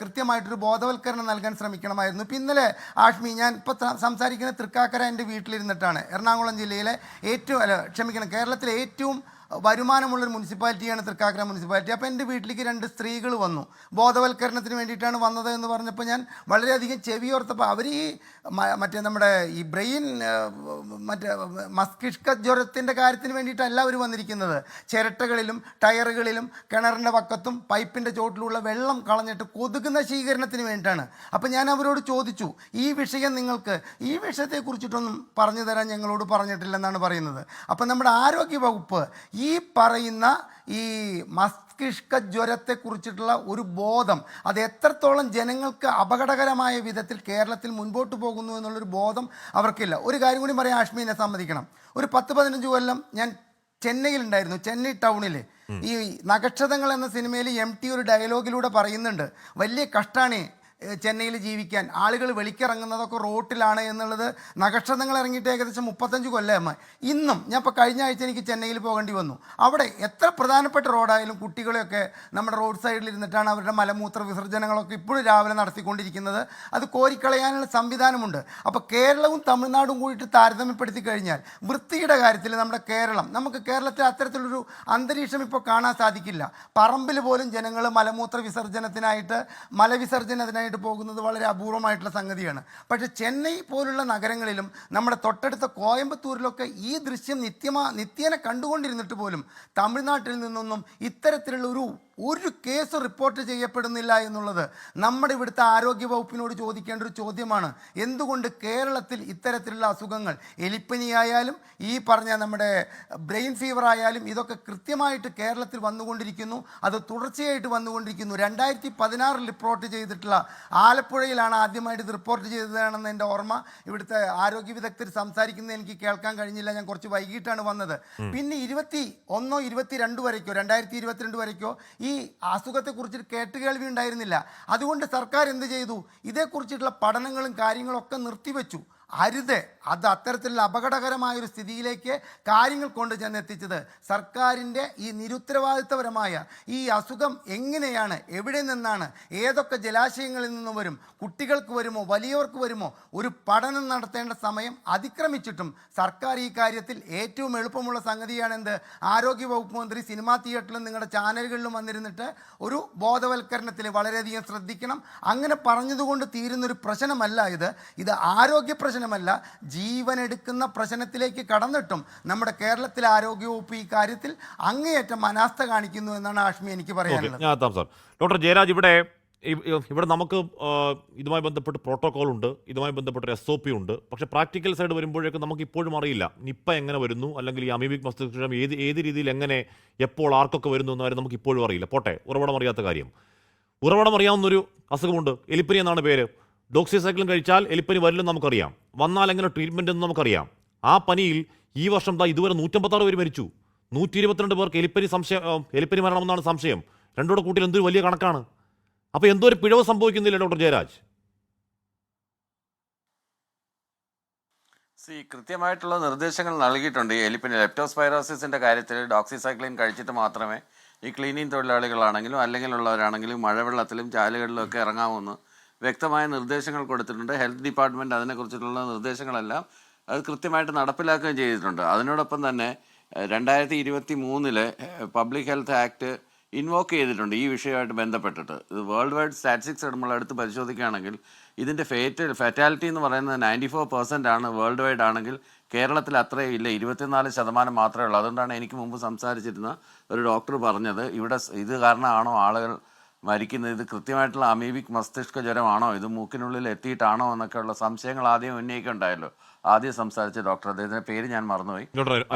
കൃത്യമായിട്ടൊരു ബോധവൽക്കരണം നൽകാൻ ശ്രമിക്കണമായിരുന്നു. ഇപ്പം ഇന്നലെ ആഷ്മി, ഞാൻ ഇപ്പോൾ സംസാരിക്കുന്ന തൃക്കാക്കര എൻ്റെ വീട്ടിലിരുന്നിട്ടാണ്. എറണാകുളം ജില്ലയിലെ കേരളത്തിലെ ഏറ്റവും വരുമാനമുള്ളൊരു മുനിസിപ്പാലിറ്റിയാണ് തൃക്കാക്കര മുനിസിപ്പാലിറ്റി. അപ്പോൾ എൻ്റെ വീട്ടിലേക്ക് 2 സ്ത്രീകൾ വന്നു. ബോധവൽക്കരണത്തിന് വേണ്ടിയിട്ടാണ് വന്നത് എന്ന് പറഞ്ഞപ്പോൾ ഞാൻ വളരെയധികം ചെവിയോർത്തപ്പോൾ അവർ നമ്മുടെ ഈ ബ്രെയിൻ മസ്തിഷ്ക ജ്വരത്തിൻ്റെ കാര്യത്തിന് വേണ്ടിയിട്ടല്ല അവർ വന്നിരിക്കുന്നത്. ചിരട്ടകളിലും ടയറുകളിലും കിണറിൻ്റെ പക്കത്തും പൈപ്പിൻ്റെ ചോട്ടിലുള്ള വെള്ളം കളഞ്ഞിട്ട് കൊതുക് നശീകരണത്തിന് വേണ്ടിയിട്ടാണ്. അപ്പോൾ ഞാൻ അവരോട് ചോദിച്ചു, ഈ വിഷയത്തെക്കുറിച്ചിട്ടൊന്നും പറഞ്ഞു തരാൻ ഞങ്ങളോട് പറഞ്ഞിട്ടില്ലെന്നാണ് പറയുന്നത്. അപ്പം നമ്മുടെ ആരോഗ്യ വകുപ്പ് ഈ പറയുന്ന ഈ മസ്തിഷ്ക ജ്വരത്തെക്കുറിച്ചിട്ടുള്ള ഒരു ബോധം അത് എത്രത്തോളം ജനങ്ങൾക്ക് അപകടകരമായ വിധത്തിൽ കേരളത്തിൽ മുൻപോട്ട് പോകുന്നു എന്നുള്ളൊരു ബോധം അവർക്കില്ല. ഒരു കാര്യം കൂടി പറയാൻ ആഷ്മീനെ സമ്മതിക്കണം. ഒരു 10-15 കൊല്ലം ഞാൻ ചെന്നൈയിലുണ്ടായിരുന്നു. ചെന്നൈ ടൗണിൽ ഈ നക്ഷതങ്ങൾ എന്ന സിനിമയിൽ MT ഒരു ഡയലോഗിലൂടെ പറയുന്നുണ്ട്, വലിയ കഷ്ടാണ് ചെന്നൈയിൽ ജീവിക്കാൻ, ആളുകൾ വെളിക്കിറങ്ങുന്നതൊക്കെ റോട്ടിലാണ് എന്നുള്ളത്. നക്ഷത്രങ്ങൾ ഇറങ്ങിയിട്ട് ഏകദേശം 35 കൊല്ലമായി. ഇന്നും ഞാൻ ഇപ്പോൾ കഴിഞ്ഞ ആഴ്ച എനിക്ക് ചെന്നൈയിൽ പോകേണ്ടി വന്നു. അവിടെ എത്ര പ്രധാനപ്പെട്ട റോഡായാലും കുട്ടികളെയൊക്കെ നമ്മുടെ റോഡ് സൈഡിൽ ഇരുന്നിട്ടാണ് അവരുടെ മലമൂത്ര വിസർജനങ്ങളൊക്കെ ഇപ്പോഴും രാവിലെ നടത്തിക്കൊണ്ടിരിക്കുന്നത്. അത് കോരിക്കളയാനുള്ള സംവിധാനമുണ്ട്. അപ്പോൾ കേരളവും തമിഴ്നാടും കൂടിയിട്ട് താരതമ്യപ്പെടുത്തി കഴിഞ്ഞാൽ വൃത്തിയുടെ കാര്യത്തിൽ നമുക്ക് കേരളത്തിൽ അത്തരത്തിലൊരു അന്തരീക്ഷം ഇപ്പോൾ കാണാൻ സാധിക്കില്ല. പറമ്പിൽ പോലും ജനങ്ങൾ മലമൂത്ര മലവിസർജനത്തിനായിട്ട് പോകുന്നത് വളരെ അപൂർവമായിട്ടുള്ള സംഗതിയാണ്. പക്ഷേ ചെന്നൈ പോലുള്ള നഗരങ്ങളിലും നമ്മുടെ തൊട്ടടുത്ത കോയമ്പത്തൂരിലൊക്കെ ഈ ദൃശ്യം നിത്യേന കണ്ടുകൊണ്ടിരുന്നിട്ട് പോലും തമിഴ്നാട്ടിൽ നിന്നൊന്നും ഇത്തരത്തിലുള്ള ഒരു കേസ് റിപ്പോർട്ട് ചെയ്യപ്പെടുന്നില്ല എന്നുള്ളത് നമ്മുടെ ഇവിടുത്തെ ആരോഗ്യ വകുപ്പിനോട് ചോദിക്കേണ്ട ഒരു ചോദ്യമാണ്. എന്തുകൊണ്ട് കേരളത്തിൽ ഇത്തരത്തിലുള്ള അസുഖങ്ങൾ, എലിപ്പനിയായാലും ഈ പറഞ്ഞ നമ്മുടെ ബ്രെയിൻ ഫീവർ ആയാലും ഇതൊക്കെ കൃത്യമായിട്ട് കേരളത്തിൽ വന്നുകൊണ്ടിരിക്കുന്നു, അത് തുടർച്ചയായിട്ട് വന്നുകൊണ്ടിരിക്കുന്നു. 2016 റിപ്പോർട്ട് ചെയ്തിട്ടുള്ള ആലപ്പുഴയിലാണ് ആദ്യമായിട്ട് ഇത് റിപ്പോർട്ട് ചെയ്തതാണെന്ന് എൻ്റെ ഓർമ്മ. ഇവിടുത്തെ ആരോഗ്യ വിദഗ്ധർ സംസാരിക്കുന്നത് എനിക്ക് കേൾക്കാൻ കഴിഞ്ഞില്ല, ഞാൻ കുറച്ച് വൈകിട്ടാണ് വന്നത്. പിന്നെ 2022 വരയ്ക്കോ ഈ അസുഖത്തെക്കുറിച്ച് കേട്ടുകേൾവി ഉണ്ടായിരുന്നില്ല. അതുകൊണ്ട് സർക്കാർ എന്ത് ചെയ്തു? ഇതേക്കുറിച്ചിട്ടുള്ള പഠനങ്ങളും കാര്യങ്ങളൊക്കെ നിർത്തിവെച്ചു. അരുത്, അത് അത്തരത്തിലുള്ള അപകടകരമായൊരു സ്ഥിതിയിലേക്ക് കാര്യങ്ങൾ കൊണ്ട് ചെന്നെത്തിച്ചത് സർക്കാരിൻ്റെ ഈ നിരുത്തരവാദിത്തപരമായ ഈ അസുഖം എങ്ങനെയാണ്, എവിടെ നിന്നാണ്, ഏതൊക്കെ ജലാശയങ്ങളിൽ നിന്ന് വരും, കുട്ടികൾക്ക് വരുമോ വലിയവർക്ക് വരുമോ, ഒരു പഠനം നടത്തേണ്ട സമയം അതിക്രമിച്ചിട്ടും സർക്കാർ ഈ കാര്യത്തിൽ ഏറ്റവും എളുപ്പമുള്ള സംഗതിയാണെന്ത്, ആരോഗ്യവകുപ്പ് മന്ത്രി സിനിമാ തിയേറ്ററിലും നിങ്ങളുടെ ചാനലുകളിലും വന്നിരുന്നിട്ട് ഒരു ബോധവൽക്കരണത്തിൽ വളരെയധികം ശ്രദ്ധിക്കണം. അങ്ങനെ പറഞ്ഞതുകൊണ്ട് തീരുന്നൊരു പ്രശ്നമല്ല ഇത് ആരോഗ്യ പ്രശ്നമല്ല, ജീവനെടുക്കുന്ന പ്രശ്നത്തിലേക്ക് കടന്നിട്ടും നമ്മുടെ കേരളത്തിലെ ആരോഗ്യവകുപ്പ് ഈ കാര്യത്തിൽ അങ്ങേയറ്റം അനാസ്ഥ കാണിക്കുന്നു എന്നാണ് ആഷ്മി എനിക്ക് പറയാനുള്ളത്. ഡോക്ടർ ജയരാജ്, ഇവിടെ നമുക്ക് ഇതുമായി ബന്ധപ്പെട്ട് പ്രോട്ടോകോൾ ഉണ്ട്, ഇതുമായി ബന്ധപ്പെട്ട SOP ഉണ്ട്. പക്ഷേ പ്രാക്ടിക്കൽ സൈഡ് വരുമ്പോഴേക്കും നമുക്ക് ഇപ്പോഴും അറിയില്ല നിപ്പ എങ്ങനെ വരുന്നു, അല്ലെങ്കിൽ ഈ അമീബിക് മസ്തിഷ്കം ഏത് രീതിയിൽ എങ്ങനെ എപ്പോൾ ആർക്കൊക്കെ വരുന്നു എന്ന കാര്യം നമുക്ക് ഇപ്പോഴും അറിയില്ല. പോട്ടെ, ഉറവിടം അറിയാത്ത കാര്യം. ഉറവിടം അറിയാവുന്നൊരു അസുഖമുണ്ട്, എലിപ്പനി എന്നാണ് പേര്. ഡോക്സിസൈക്ലിൻ കഴിച്ചാൽ എലിപ്പനി വരില്ലെന്ന് നമുക്കറിയാം. വന്നാൽ എങ്ങനെ ട്രീറ്റ്മെൻറ്റ് എന്ന് നമുക്കറിയാം. ആ പനിയിൽ ഈ വർഷം ഇതുവരെ 156 പേര് മരിച്ചു. 122 പേർക്ക് എലിപ്പനി മരണമെന്നാണ് സംശയം. രണ്ടോടെ കൂട്ടിൽ എന്തൊരു വലിയ കണക്കാണ്. അപ്പോൾ എന്തോ ഒരു പിഴവ് സംഭവിക്കുന്നില്ല ഡോക്ടർ ജയരാജ്? കൃത്യമായിട്ടുള്ള നിർദ്ദേശങ്ങൾ നൽകിയിട്ടുണ്ട്. ഈ എലിപ്പനി ലെപ്റ്റോസ്പൈറോസിസിൻ്റെ കാര്യത്തിൽ ഡോക്സിസൈക്ലിൻ കഴിച്ചിട്ട് മാത്രമേ ഈ ക്ലീനിങ് തൊഴിലാളികളാണെങ്കിലും അല്ലെങ്കിലുള്ളവരാണെങ്കിലും മഴവെള്ളത്തിലും ചാലുകളിലും ഒക്കെ ഇറങ്ങാമെന്ന് വ്യക്തമായ നിർദ്ദേശങ്ങൾ കൊടുത്തിട്ടുണ്ട്. ഹെൽത്ത് ഡിപ്പാർട്ട്മെൻറ്റ് അതിനെക്കുറിച്ചിട്ടുള്ള നിർദ്ദേശങ്ങളെല്ലാം അത് കൃത്യമായിട്ട് നടപ്പിലാക്കുകയും ചെയ്തിട്ടുണ്ട്. അതിനോടൊപ്പം തന്നെ 2023 പബ്ലിക് ഹെൽത്ത് ആക്ട് ഇൻവോക്ക് ചെയ്തിട്ടുണ്ട് ഈ വിഷയമായിട്ട് ബന്ധപ്പെട്ടിട്ട്. ഇത് വേൾഡ് വൈഡ് സ്റ്റാറ്റിസ്റ്റിക്സ് നമ്മളെടുത്ത് പരിശോധിക്കുകയാണെങ്കിൽ ഇതിൻ്റെ ഫെറ്റാലിറ്റി എന്ന് പറയുന്നത് 94% ആണ് വേൾഡ് വൈഡ് ആണെങ്കിൽ. കേരളത്തിൽ അത്രയും ഇല്ല, 24% മാത്രമേ ഉള്ളൂ. അതുകൊണ്ടാണ് എനിക്ക് മുമ്പ് സംസാരിച്ചിരുന്ന ഒരു ഡോക്ടർ പറഞ്ഞത് ഇത് കാരണമാണോ ആളുകൾ മരിക്കുന്നത്, ഇത് കൃത്യമായിട്ടുള്ള അമീബിക് മസ്തിഷ്ക ജ്വരമാണോ, ഇത് മൂക്കിനുള്ളിൽ എത്തിയിട്ടാണോ എന്നൊക്കെയുള്ള സംശയങ്ങൾ ആദ്യം ഉന്നയിക്കുണ്ടായല്ലോ. ആദ്യം സംസാരിച്ച ഡോക്ടർ, അദ്ദേഹത്തിൻ്റെ പേര് ഞാൻ മറന്നുപോയി,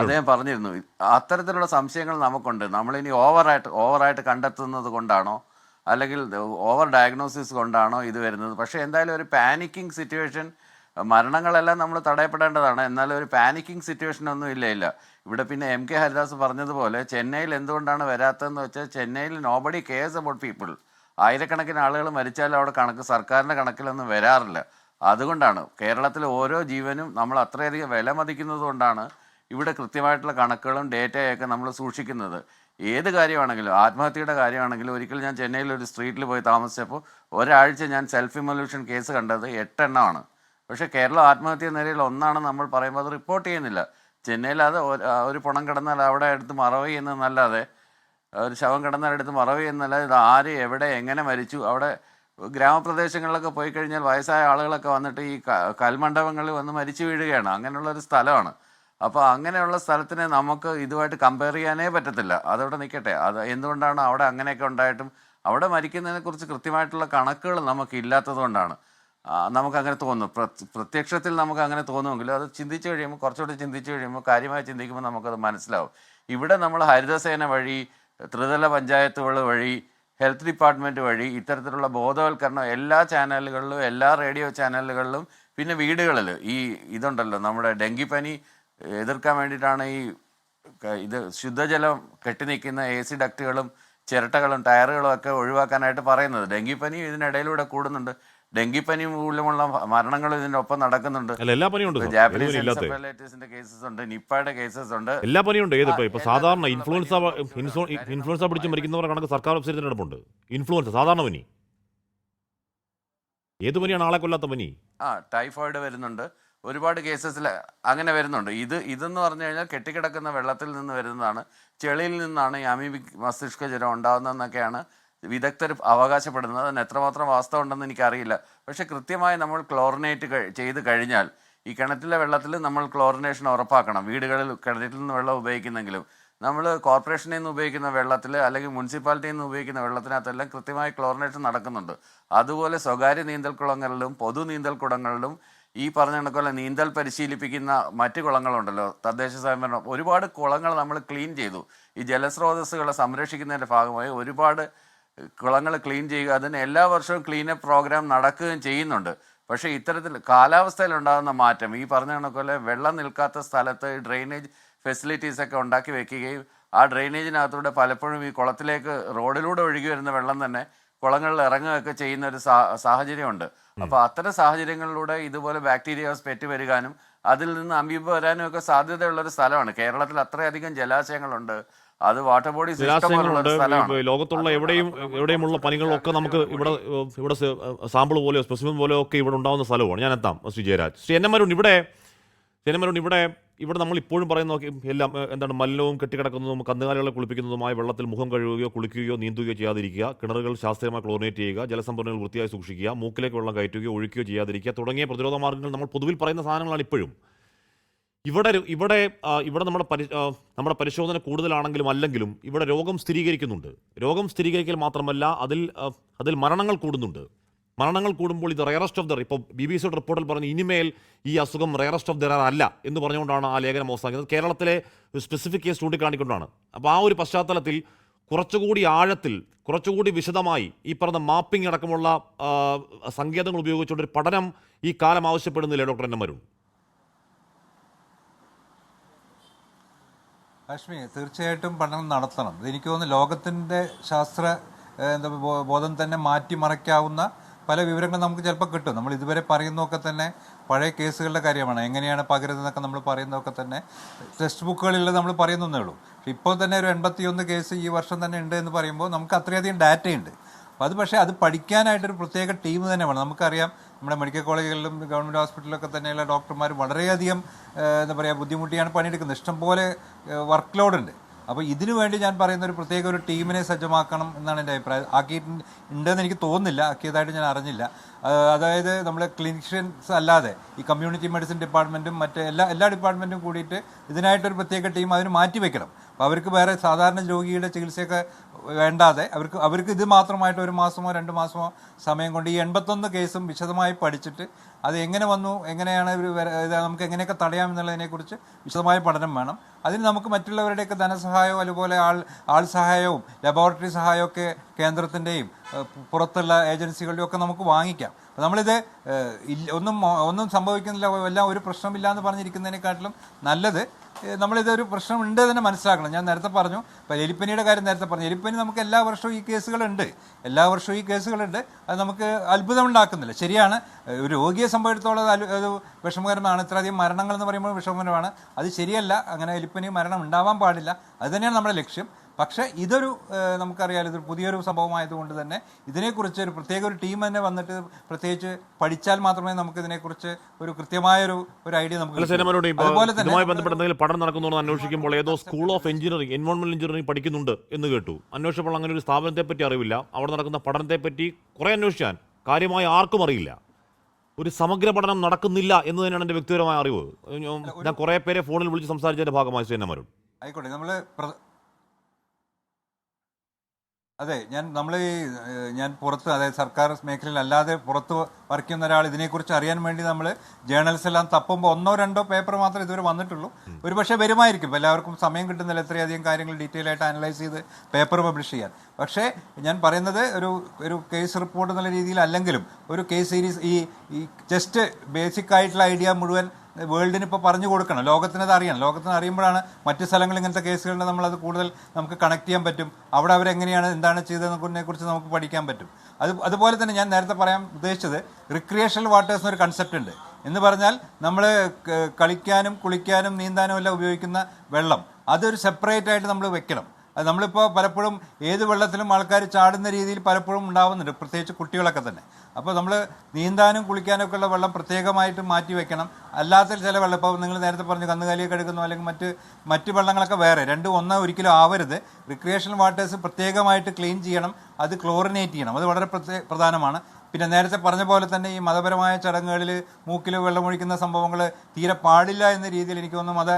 അദ്ദേഹം പറഞ്ഞിരുന്നു അത്തരത്തിലുള്ള സംശയങ്ങൾ നമുക്കുണ്ട്. നമ്മളിനി ഓവറായിട്ട് കണ്ടെത്തുന്നത് കൊണ്ടാണോ അല്ലെങ്കിൽ ഓവർ ഡയഗ്നോസിസ് കൊണ്ടാണോ ഇത് വരുന്നത്. പക്ഷേ എന്തായാലും ഒരു പാനിക്കിംഗ് സിറ്റുവേഷൻ, മരണങ്ങളെല്ലാം നമ്മൾ തടയപ്പെടേണ്ടതാണ്. എന്നാലും ഒരു പാനിക്കിംഗ് സിറ്റുവേഷനൊന്നും ഇല്ല. ഇവിടെ പിന്നെ MK ഹരിദാസ് പറഞ്ഞതുപോലെ ചെന്നൈയിൽ എന്തുകൊണ്ടാണ് വരാത്തതെന്ന് വെച്ചാൽ ചെന്നൈയിൽ നോബഡി കെയർസ് അബൌട്ട് പീപ്പിൾ. ആയിരക്കണക്കിന് ആളുകൾ മരിച്ചാലും അവിടെ സർക്കാരിൻ്റെ കണക്കിലൊന്നും വരാറില്ല. അതുകൊണ്ടാണ് കേരളത്തിലെ ഓരോ ജീവനും നമ്മൾ അത്രയധികം വില മതിക്കുന്നത് കൊണ്ടാണ് ഇവിടെ കൃത്യമായിട്ടുള്ള കണക്കുകളും ഡേറ്റയൊക്കെ നമ്മൾ സൂക്ഷിക്കുന്നത്. ഏത് കാര്യമാണെങ്കിലും, ആത്മഹത്യയുടെ കാര്യമാണെങ്കിലും, ഒരിക്കൽ ഞാൻ ചെന്നൈയിൽ ഒരു സ്ട്രീറ്റിൽ പോയി താമസിച്ചപ്പോൾ ഒരാഴ്ച ഞാൻ സെൽഫ് ഇമൊല്യൂഷൻ കേസ് കണ്ടത് 8 എണ്ണമാണ്. പക്ഷേ കേരളം ആത്മഹത്യ നിരയിൽ 1 നമ്മൾ പറയുമ്പോൾ അത് റിപ്പോർട്ട് ചെയ്യുന്നില്ല. ചെന്നൈയിൽ അത് ഒരു പണം കിടന്നാൽ അവിടെ എടുത്ത് മറവ് ചെയ്യുന്നതെന്നല്ലാതെ, ഒരു ശവം കിടന്നാൽ എടുത്ത് മറവ് ചെയ്യുന്നതല്ലാതെ ഇത് ആര് എവിടെ എങ്ങനെ മരിച്ചു. അവിടെ ഗ്രാമപ്രദേശങ്ങളിലൊക്കെ പോയി കഴിഞ്ഞാൽ വയസ്സായ ആളുകളൊക്കെ വന്നിട്ട് ഈ കൽമണ്ഡപങ്ങളിൽ വന്ന് മരിച്ചു വീഴുകയാണ്. അങ്ങനെയുള്ളൊരു സ്ഥലമാണ്. അപ്പോൾ അങ്ങനെയുള്ള സ്ഥലത്തിനെ നമുക്ക് ഇതുമായിട്ട് കമ്പയർ ചെയ്യാനേ പറ്റത്തില്ല. അതവിടെ നിൽക്കട്ടെ. അത് എന്തുകൊണ്ടാണ് അവിടെ അങ്ങനെയൊക്കെ ഉണ്ടായിട്ടും അവിടെ മരിക്കുന്നതിനെക്കുറിച്ച് കൃത്യമായിട്ടുള്ള കണക്കുകൾ നമുക്ക് ഇല്ലാത്തത് കൊണ്ടാണ് നമുക്കങ്ങനെ തോന്നുന്നു. പ്രത്യക്ഷത്തിൽ നമുക്ക് അങ്ങനെ തോന്നുമെങ്കിലും അത് ചിന്തിച്ച് കഴിയുമ്പോൾ, കുറച്ചുകൂടി ചിന്തിച്ച് കഴിയുമ്പോൾ, കാര്യമായി ചിന്തിക്കുമ്പോൾ നമുക്കത് മനസ്സിലാവും. ഇവിടെ നമ്മൾ ഹരിതസേന വഴി, ത്രിതല പഞ്ചായത്തുകൾ വഴി, ഹെൽത്ത് ഡിപ്പാർട്ട്മെൻറ്റ് വഴി ഇത്തരത്തിലുള്ള ബോധവൽക്കരണം എല്ലാ ചാനലുകളിലും, എല്ലാ റേഡിയോ ചാനലുകളിലും, പിന്നെ വീടുകളിൽ ഇതുണ്ടല്ലോ, നമ്മുടെ ഡെങ്കിപ്പനി എതിർക്കാൻ വേണ്ടിയിട്ടാണ് ഇത് ശുദ്ധജലം കെട്ടി നിൽക്കുന്ന AC ഡക്റ്റുകളും ചിരട്ടകളും ടയറുകളും ഒക്കെ ഒഴിവാക്കാനായിട്ട് പറയുന്നത്. ഡെങ്കിപ്പനി ഇതിനിടയിലൂടെ കൂടുന്നുണ്ട്. ഡെങ്കിപ്പനി മൂലമുള്ള മരണങ്ങൾ ഇതിന്റെ ഒപ്പം നടക്കുന്നുണ്ട്. ജാപ്പനീസ് എൻസെഫലൈറ്റിസിന്റെ കേസസ് ഉണ്ട്, നിപ്പയുടെ കേസസ് ഉണ്ട്, എല്ലാ പനിയുണ്ട്. ഇപ്പൊ സാധാരണ ഇൻഫ്ലുവൻസ പിടിച്ച് മരിക്കുന്നവരുടെ കണക്ക് സർക്കാർ വെബ്സൈറ്റിൽ നടപ്പുണ്ട്. ഇൻഫ്ലുവൻസ സാധാരണ പനി, ഏത് പനിയാണ് ആളെ കൊല്ലാത്ത പനി? ടൈഫോയിഡ് വരുന്നുണ്ട്. ഒരുപാട് കേസസിൽ അങ്ങനെ വരുന്നുണ്ട്. ഇതെന്ന് പറഞ്ഞു കഴിഞ്ഞാൽ കെട്ടിക്കിടക്കുന്ന വെള്ളത്തിൽ നിന്ന് വരുന്നതാണ്, ചെളിയിൽ നിന്നാണ് ഈ അമീബിക് മസ്തിഷ്ക ജ്വരം ഉണ്ടാകുന്നതെന്നൊക്കെയാണ് വിദഗ്ധർ അവകാശപ്പെടുന്നത്. അതിന് എത്രമാത്രം വാസ്തവം ഉണ്ടെന്ന് എനിക്കറിയില്ല. പക്ഷേ കൃത്യമായി നമ്മൾ ക്ലോറിനേറ്റ് ചെയ്ത് കഴിഞ്ഞാൽ, ഈ കിണറ്റിലെ വെള്ളത്തിൽ നമ്മൾ ക്ലോറിനേഷൻ ഉറപ്പാക്കണം. വീടുകളിൽ കിണറ്റിൽ നിന്ന് വെള്ളം ഉപയോഗിക്കുന്നെങ്കിലും നമ്മൾ കോർപ്പറേഷനിൽ നിന്ന് ഉപയോഗിക്കുന്ന വെള്ളത്തിൽ അല്ലെങ്കിൽ മുനിസിപ്പാലിറ്റിയിൽ നിന്ന് ഉപയോഗിക്കുന്ന വെള്ളത്തിനകത്തെല്ലാം കൃത്യമായി ക്ലോറിനേഷൻ നടക്കുന്നുണ്ട്. അതുപോലെ സ്വകാര്യ നീന്തൽക്കുളങ്ങളിലും പൊതു നീന്തൽക്കുളങ്ങളിലും ഈ പറഞ്ഞ കണക്കുള്ള നീന്തൽ പരിശീലിപ്പിക്കുന്ന മറ്റ് കുളങ്ങളുണ്ടല്ലോ, തദ്ദേശ സ്വയംഭരണം, ഒരുപാട് കുളങ്ങൾ നമ്മൾ ക്ലീൻ ചെയ്തു. ഈ ജലസ്രോതസ്സുകളെ സംരക്ഷിക്കുന്നതിൻ്റെ ഭാഗമായി ഒരുപാട് കുളങ്ങൾ ക്ലീൻ ചെയ്യുക, അതിന് എല്ലാ വർഷവും ക്ലീനപ്പ് പ്രോഗ്രാം നടക്കുകയും ചെയ്യുന്നുണ്ട്. പക്ഷേ ഇത്തരത്തിൽ കാലാവസ്ഥയിലുണ്ടാകുന്ന മാറ്റം, ഈ പറഞ്ഞ കണക്കുപോലെ വെള്ളം നിൽക്കാത്ത സ്ഥലത്ത് ഡ്രെയിനേജ് ഫെസിലിറ്റീസൊക്കെ ഉണ്ടാക്കി വെക്കുകയും ആ ഡ്രെയിനേജിനകത്തൂടെ പലപ്പോഴും ഈ കുളത്തിലേക്ക് റോഡിലൂടെ ഒഴുകി വരുന്ന വെള്ളം തന്നെ കുളങ്ങളിൽ ഇറങ്ങുകയൊക്കെ ചെയ്യുന്ന ഒരു സാഹചര്യമുണ്ട്. അപ്പോൾ അത്തരം സാഹചര്യങ്ങളിലൂടെ ഇതുപോലെ ബാക്ടീരിയാസ് പെറ്റ് വരികാനും അതിൽ നിന്ന് അമീബ വരാനും ഒക്കെ സാധ്യതയുള്ളൊരു സ്ഥലമാണ്. കേരളത്തിൽ അത്രയധികം ജലാശയങ്ങളുണ്ട്, അത് വാട്ടർ ബോഡീസ് ജലാശയങ്ങളുണ്ട്. ലോകത്തുള്ള എവിടെയുമുള്ള പനികളൊക്കെ നമുക്ക് ഇവിടെ സാമ്പിൾ പോലെയോ സ്പെസിമെൻ പോലെയോ ഒക്കെ ഇവിടെ ഉണ്ടാകുന്ന സ്ഥലമാണ്. ഞാൻ എത്താം ശ്രീ ജയരാജ്. ശ്രീ എൻ എം അരുൺ, ഇവിടെ നമ്മൾ ഇപ്പോഴും പറയുന്ന എല്ലാം എന്താണ് മലിനവും കെട്ടിക്കിടക്കുന്നതും കന്നുകാലികളെ കുളിപ്പിക്കുന്നതുമായ വെള്ളത്തിൽ മുഖം കഴുകുകയോ കുളിക്കുകയോ നീന്തുകയോ ചെയ്യാതിരിക്കുക, കിണറുകൾ ശാസ്ത്രീയമായി ക്ലോറിനേറ്റ് ചെയ്യുക, ജലസംഭരണികൾ വൃത്തിയായി സൂക്ഷിക്കുക, മൂക്കിലേക്ക് വെള്ളം കയറ്റുകയോ ഒഴിക്കുകയോ ചെയ്യാതിരിക്കുക തുടങ്ങിയ പ്രതിരോധ മാർഗ്ഗങ്ങൾ നമ്മൾ പൊതുവിൽ പറയുന്ന സാധനങ്ങളാണ് ഇപ്പോഴും. ഇവിടെ നമ്മുടെ പരിശോധന കൂടുതലാണെങ്കിലും അല്ലെങ്കിലും ഇവിടെ രോഗം സ്ഥിരീകരിക്കുന്നുണ്ട്. രോഗം സ്ഥിരീകരിക്കൽ മാത്രമല്ല, അതിൽ മരണങ്ങൾ കൂടുന്നുണ്ട്. മരണങ്ങൾ കൂടുമ്പോൾ ഇത് റയറസ്റ്റ് ഓഫ് ദ, ഇപ്പോൾ BBC റിപ്പോർട്ടിൽ പറഞ്ഞു ഇനിമേൽ ഈ അസുഖം റയറസ്റ്റ് ഓഫ് ദ റയർ അല്ല എന്ന് പറഞ്ഞുകൊണ്ടാണ് ആ ലേഖനം അവസാനിക്കുന്നത്. കേരളത്തിലെ സ്പെസിഫിക് കേസ് ചൂണ്ടിക്കാണിക്കൊണ്ടാണ്. അപ്പോൾ ആ ഒരു പശ്ചാത്തലത്തിൽ കുറച്ചുകൂടി ആഴത്തിൽ, കുറച്ചുകൂടി വിശദമായി ഈ പറഞ്ഞ മാപ്പിംഗ് അടക്കമുള്ള സങ്കേതങ്ങൾ ഉപയോഗിച്ചുകൊണ്ടൊരു പഠനം ഈ കാലം ആവശ്യപ്പെടുന്നില്ലേ doctor N M Arun? Hashmi, തീർച്ചയായിട്ടും പഠനം നടത്തണം. എനിക്ക് തോന്നുന്നു ലോകത്തിൻ്റെ ശാസ്ത്ര ബോധം തന്നെ മാറ്റിമറിക്കാവുന്ന പല വിവരങ്ങൾ നമുക്ക് ചിലപ്പോൾ കിട്ടും. നമ്മൾ ഇതുവരെ പറയുന്നതൊക്കെ തന്നെ പഴയ കേസുകളുടെ കാര്യമാണ്. എങ്ങനെയാണ് പകരുന്നതൊക്കെ നമ്മൾ പറയുന്നതൊക്കെ തന്നെ ടെക്സ്റ്റ് ബുക്കുകളിൽ നമ്മൾ പറയുന്നതേ ഉള്ളൂ. പക്ഷേ ഇപ്പോൾ തന്നെ ഒരു 81 കേസ് ഈ വർഷം തന്നെ ഉണ്ട് എന്ന് പറയുമ്പോൾ നമുക്ക് അത്രയധികം ഡാറ്റയുണ്ട്. അപ്പോൾ അത് പക്ഷേ അത് പഠിക്കാനായിട്ടൊരു പ്രത്യേക ടീം തന്നെ വേണം. നമുക്കറിയാം നമ്മുടെ മെഡിക്കൽ കോളേജുകളിലും ഗവൺമെൻറ് ഹോസ്പിറ്റലിലൊക്കെ തന്നെയുള്ള ഡോക്ടർമാർ വളരെയധികം എന്താ പറയുക ബുദ്ധിമുട്ടിയാണ് പണിയെടുക്കുന്നത്. ഇഷ്ടംപോലെ വർക്ക് ലോഡ് ഉണ്ട്. അപ്പോൾ ഇതിനു വേണ്ടി ഞാൻ പറയുന്ന ഒരു പ്രത്യേക ഒരു ടീമിനെ സജ്ജമാക്കണം എന്നാണ് എൻ്റെ അഭിപ്രായം. ആക്കിയിട്ടുണ്ടെന്ന് എനിക്ക് തോന്നുന്നില്ല, ആക്കിയതായിട്ട് ഞാൻ അറിഞ്ഞില്ല. അതായത് നമ്മൾ ക്ലിനിഷ്യൻസ് അല്ലാതെ ഈ കമ്മ്യൂണിറ്റി മെഡിസിൻ ഡിപ്പാർട്ട്മെൻറ്റും മറ്റ് എല്ലാ ഡിപ്പാർട്ട്മെൻറ്റും കൂടിയിട്ട് ഇതിനായിട്ടൊരു പ്രത്യേക ടീം അതിന് മാറ്റിവെക്കണം. അപ്പോൾ അവർക്ക് വേറെ സാധാരണ രോഗിയുടെ ചികിത്സയൊക്കെ വേണ്ടാതെ അവർക്ക് ഇത് മാത്രമായിട്ട് 1 മാസമോ 2 മാസമോ സമയം കൊണ്ട് ഈ 81 കേസും വിശദമായി പഠിച്ചിട്ട് അത് എങ്ങനെ വന്നു, എങ്ങനെയാണ് നമുക്ക് എങ്ങനെയൊക്കെ തടയാമെന്നുള്ളതിനെക്കുറിച്ച് വിശദമായ പഠനം വേണം. അതിന് നമുക്ക് മറ്റുള്ളവരുടെയൊക്കെ ധനസഹായവും അതുപോലെ ആൾ സഹായവും ലബോറട്ടറി സഹായമൊക്കെ കേന്ദ്രത്തിൻ്റെയും പുറത്തുള്ള ഏജൻസികളുടെയും ഒക്കെ നമുക്ക് വാങ്ങിക്കാം. അപ്പോൾ നമ്മളിത് ഒന്നും സംഭവിക്കുന്നില്ല, എല്ലാം ഒരു പ്രശ്നമില്ല എന്ന് പറഞ്ഞിരിക്കുന്നതിനെക്കാട്ടിലും നല്ലത് നമ്മളിതൊരു പ്രശ്നമുണ്ട് തന്നെ മനസ്സിലാക്കണം. ഞാൻ നേരത്തെ പറഞ്ഞു, ഇപ്പോൾ എലിപ്പനിയുടെ കാര്യം നേരത്തെ പറഞ്ഞു. എലിപ്പനി നമുക്ക് എല്ലാ വർഷവും ഈ കേസുകളുണ്ട്. അത് നമുക്ക് അത്ഭുതം ഉണ്ടാക്കുന്നില്ല. ശരിയാണ്, ഒരു രോഗിയെ സംബന്ധിച്ചിടത്തോളം അത് വിഷമകരമാണ്. ഇത്രയധികം മരണങ്ങൾ എന്ന് പറയുമ്പോൾ വിഷമകരമാണ്. അത് ശരിയല്ല, അങ്ങനെ എലിപ്പനി മരണം ഉണ്ടാവാൻ പാടില്ല. അത് തന്നെയാണ് നമ്മുടെ ലക്ഷ്യം. പക്ഷേ ഇതൊരു നമുക്കറിയാം, ഇതൊരു പുതിയൊരു സംഭവമായതുകൊണ്ട് തന്നെ ഇതിനെക്കുറിച്ച് ഒരു പ്രത്യേക ഒരു ടീം തന്നെ വന്നിട്ട് പ്രത്യേകിച്ച് പഠിച്ചാൽ മാത്രമേ നമുക്ക് ഇതിനെക്കുറിച്ച് ഒരു കൃത്യമായൊരു ഐഡിയ നമുക്ക്. അതുപോലെ തന്നെ ബന്ധപ്പെട്ട പഠനം നടക്കുന്നു അന്വേഷിക്കുമ്പോൾ ഏതോ സ്കൂൾ ഓഫ് എഞ്ചിനീയറിംഗ്, എൻവയോൺമെന്റൽ എഞ്ചിനീയറിംഗ് പഠിക്കുന്നുണ്ട് എന്ന് കേട്ടു. അന്വേഷിച്ചപ്പോൾ അങ്ങനെ ഒരു സ്ഥാപനത്തെ പറ്റി അറിവില്ല. അവിടെ നടക്കുന്ന പഠനത്തെ പറ്റി കുറെ അന്വേഷിക്കാൻ കാര്യമായി ആർക്കും അറിയില്ല. ഒരു സമഗ്ര പഠനം നടക്കുന്നില്ല എന്ന് തന്നെയാണ് എൻ്റെ വ്യക്തിപരമായ അറിവ്. ഞാൻ കുറെ പേരെ ഫോണിൽ വിളിച്ച് സംസാരിച്ചതിന്റെ ഭാഗമായി ശ്രീ എൻ എം അരുൺ. ആയിക്കോട്ടെ, അതെ, ഞാൻ പുറത്ത്, അതായത് സർക്കാർ മേഖലയിൽ അല്ലാതെ പുറത്ത് വർക്ക് ചെയ്യുന്ന ഒരാൾ ഇതിനെക്കുറിച്ച് അറിയാൻ വേണ്ടി നമ്മൾ ജേർണൽസ് എല്ലാം തപ്പുമ്പോൾ 1-2 പേപ്പർ മാത്രമേ ഇതുവരെ വന്നിട്ടുള്ളൂ. ഒരു പക്ഷേ വരുമായിരിക്കും, എല്ലാവർക്കും സമയം കിട്ടുന്നില്ല ഇത്രയധികം കാര്യങ്ങൾ ഡീറ്റെയിൽ ആയിട്ട് അനലൈസ് ചെയ്ത് പേപ്പർ പബ്ലിഷ് ചെയ്യാൻ. പക്ഷേ ഞാൻ പറയുന്നത് ഒരു കേസ് റിപ്പോർട്ട് എന്നുള്ള രീതിയിൽ അല്ലെങ്കിലും ഒരു കേസ് സീരീസ് ഈ ജസ്റ്റ് ബേസിക് ആയിട്ടുള്ള ഐഡിയ മുഴുവൻ വേൾഡിന് ഇപ്പോൾ പറഞ്ഞു കൊടുക്കണം. ലോകത്തിനത് അറിയണം. ലോകത്തിന് അറിയുമ്പോഴാണ് മറ്റ് സ്ഥലങ്ങളിൽ ഇങ്ങനത്തെ കേസുകളിൽ നമ്മളത് കൂടുതൽ നമുക്ക് കണക്ട് ചെയ്യാൻ പറ്റും. അവിടെ അവരെങ്ങനെയാണ് എന്താണ് ചെയ്തതിനെ കുറിച്ച് നമുക്ക് പഠിക്കാൻ പറ്റും. അതുപോലെ തന്നെ ഞാൻ നേരത്തെ പറയാൻ ഉദ്ദേശിച്ചത് റിക്രിയേഷണൽ വാട്ടേഴ്സ് എന്നൊരു കൺസെപ്റ്റ് ഉണ്ട്. എന്ന് പറഞ്ഞാൽ നമ്മൾ കളിക്കാനും കുളിക്കാനും നീന്താനും എല്ലാം ഉപയോഗിക്കുന്ന വെള്ളം അതൊരു സെപ്പറേറ്റ് ആയിട്ട് നമ്മൾ വെക്കണം. അത് നമ്മളിപ്പോൾ പലപ്പോഴും ഏത് വെള്ളത്തിലും ആൾക്കാർ ചാടുന്ന രീതിയിൽ പലപ്പോഴും ഉണ്ടാവുന്നുണ്ട്, പ്രത്യേകിച്ച് കുട്ടികളൊക്കെ തന്നെ. അപ്പോൾ നമ്മൾ നീന്താനും കുളിക്കാനൊക്കെ ഉള്ള വെള്ളം പ്രത്യേകമായിട്ട് മാറ്റി വെക്കണം. അല്ലാത്ത ചില വെള്ളം, ഇപ്പോൾ നിങ്ങൾ നേരത്തെ പറഞ്ഞു കന്നുകാലിയൊക്കെ എടുക്കുന്നു, അല്ലെങ്കിൽ മറ്റ് വെള്ളങ്ങളൊക്കെ വേറെ, രണ്ടും ഒരിക്കലും ആവരുത്. റിക്രിയേഷണൽ വാട്ടേഴ്സ് പ്രത്യേകമായിട്ട് ക്ലീൻ ചെയ്യണം, അത് ക്ലോറിനേറ്റ് ചെയ്യണം. അത് വളരെ പ്രധാനമാണ്. പിന്നെ നേരത്തെ പറഞ്ഞ പോലെ തന്നെ ഈ മതപരമായ ചടങ്ങുകളിൽ മൂക്കിൽ വെള്ളമൊഴിക്കുന്ന സംഭവങ്ങൾ തീരെ പാടില്ല എന്ന രീതിയിൽ എനിക്ക് തോന്നുന്നു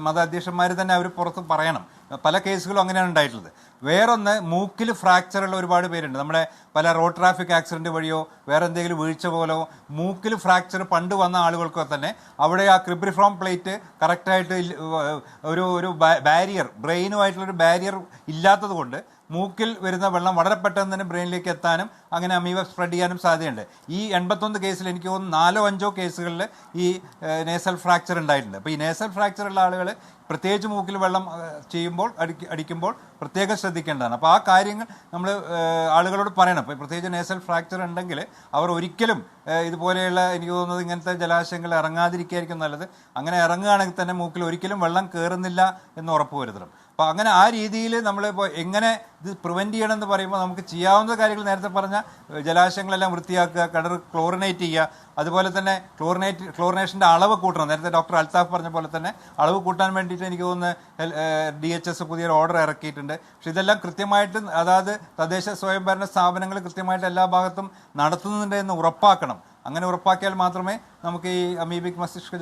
മത അധ്യക്ഷന്മാർ തന്നെ അവർ പുറത്ത് പറയണം. പല കേസുകളും അങ്ങനെയാണ് ഉണ്ടായിട്ടുള്ളത്. വേറൊന്ന്, മൂക്കിൽ ഫ്രാക്ചറുള്ള ഒരുപാട് പേരുണ്ട്. നമ്മുടെ പല റോഡ് ട്രാഫിക് ആക്സിഡൻറ്റ് വഴിയോ വേറെ എന്തെങ്കിലും വീഴ്ച പോലോ മൂക്കിൽ ഫ്രാക്ചർ പണ്ട് വന്ന ആളുകൾക്കൊക്കെ തന്നെ അവിടെ ആ ക്രിബ്രിഫോം പ്ലേറ്റ് കറക്റ്റായിട്ട് ഒരു ബാരിയർ, ബ്രെയിനുമായിട്ടുള്ളൊരു ബാരിയർ ഇല്ലാത്തത് കൊണ്ട് മൂക്കിൽ വരുന്ന വെള്ളം വളരെ പെട്ടെന്ന് തന്നെ ബ്രെയിനിലേക്ക് എത്താനും അങ്ങനെ അമീബ സ്പ്രെഡ് ചെയ്യാനും സാധ്യതയുണ്ട്. ഈ 81 കേസിൽ എനിക്ക് തോന്നുന്നു 4-5 കേസുകളിൽ ഈ നേസൽ ഫ്രാക്ചർ ഉണ്ടായിട്ടുണ്ട്. അപ്പോൾ ഈ നേസൽ ഫ്രാക്ചർ ഉള്ള ആളുകൾ പ്രത്യേകിച്ച് മൂക്കിൽ വെള്ളം ചെയ്യുമ്പോൾ അടിക്കുമ്പോൾ പ്രത്യേകം ശ്രദ്ധിക്കേണ്ടതാണ്. അപ്പോൾ ആ കാര്യങ്ങൾ നമ്മൾ ആളുകളോട് പറയണം. ഇപ്പോൾ പ്രത്യേകിച്ച് നേസൽ ഫ്രാക്ചർ ഉണ്ടെങ്കിൽ അവർ ഒരിക്കലും ഇതുപോലെയുള്ള എനിക്ക് തോന്നുന്നത് ഇങ്ങനത്തെ ജലാശയങ്ങൾ ഇറങ്ങാതിരിക്കുകയായിരിക്കും നല്ലത്. അങ്ങനെ ഇറങ്ങുകയാണെങ്കിൽ തന്നെ മൂക്കിൽ ഒരിക്കലും വെള്ളം കയറുന്നില്ല എന്ന് ഉറപ്പുവരുത്തണം. അപ്പോൾ അങ്ങനെ ആ രീതിയിൽ നമ്മളിപ്പോൾ എങ്ങനെ ഇത് പ്രിവെൻറ്റ് ചെയ്യണമെന്ന് പറയുമ്പോൾ നമുക്ക് ചെയ്യാവുന്ന കാര്യങ്ങൾ നേരത്തെ പറഞ്ഞ ജലാശയങ്ങളെല്ലാം വൃത്തിയാക്കുക, കിണർ ക്ലോറിനേറ്റ് ചെയ്യുക, അതുപോലെ തന്നെ ക്ലോറിനേഷൻ്റെ അളവ് കൂട്ടണം. നേരത്തെ ഡോക്ടർ അൽത്താഫ് പറഞ്ഞ പോലെ തന്നെ അളവ് കൂട്ടാൻ വേണ്ടിയിട്ട് എനിക്ക് തോന്നുന്നു DHS പുതിയൊരു ഓർഡർ ഇറക്കിയിട്ടുണ്ട്. പക്ഷെ ഇതെല്ലാം കൃത്യമായിട്ട് അതായത് തദ്ദേശ സ്വയംഭരണ സ്ഥാപനങ്ങൾ കൃത്യമായിട്ട് എല്ലാ ഭാഗത്തും നടത്തുന്നുണ്ട് എന്ന് ഉറപ്പാക്കണം. അങ്ങനെ ഉറപ്പാക്കിയാൽ മാത്രമേ നമുക്ക് ഈ അമീബിക് മസ്തിഷ്ക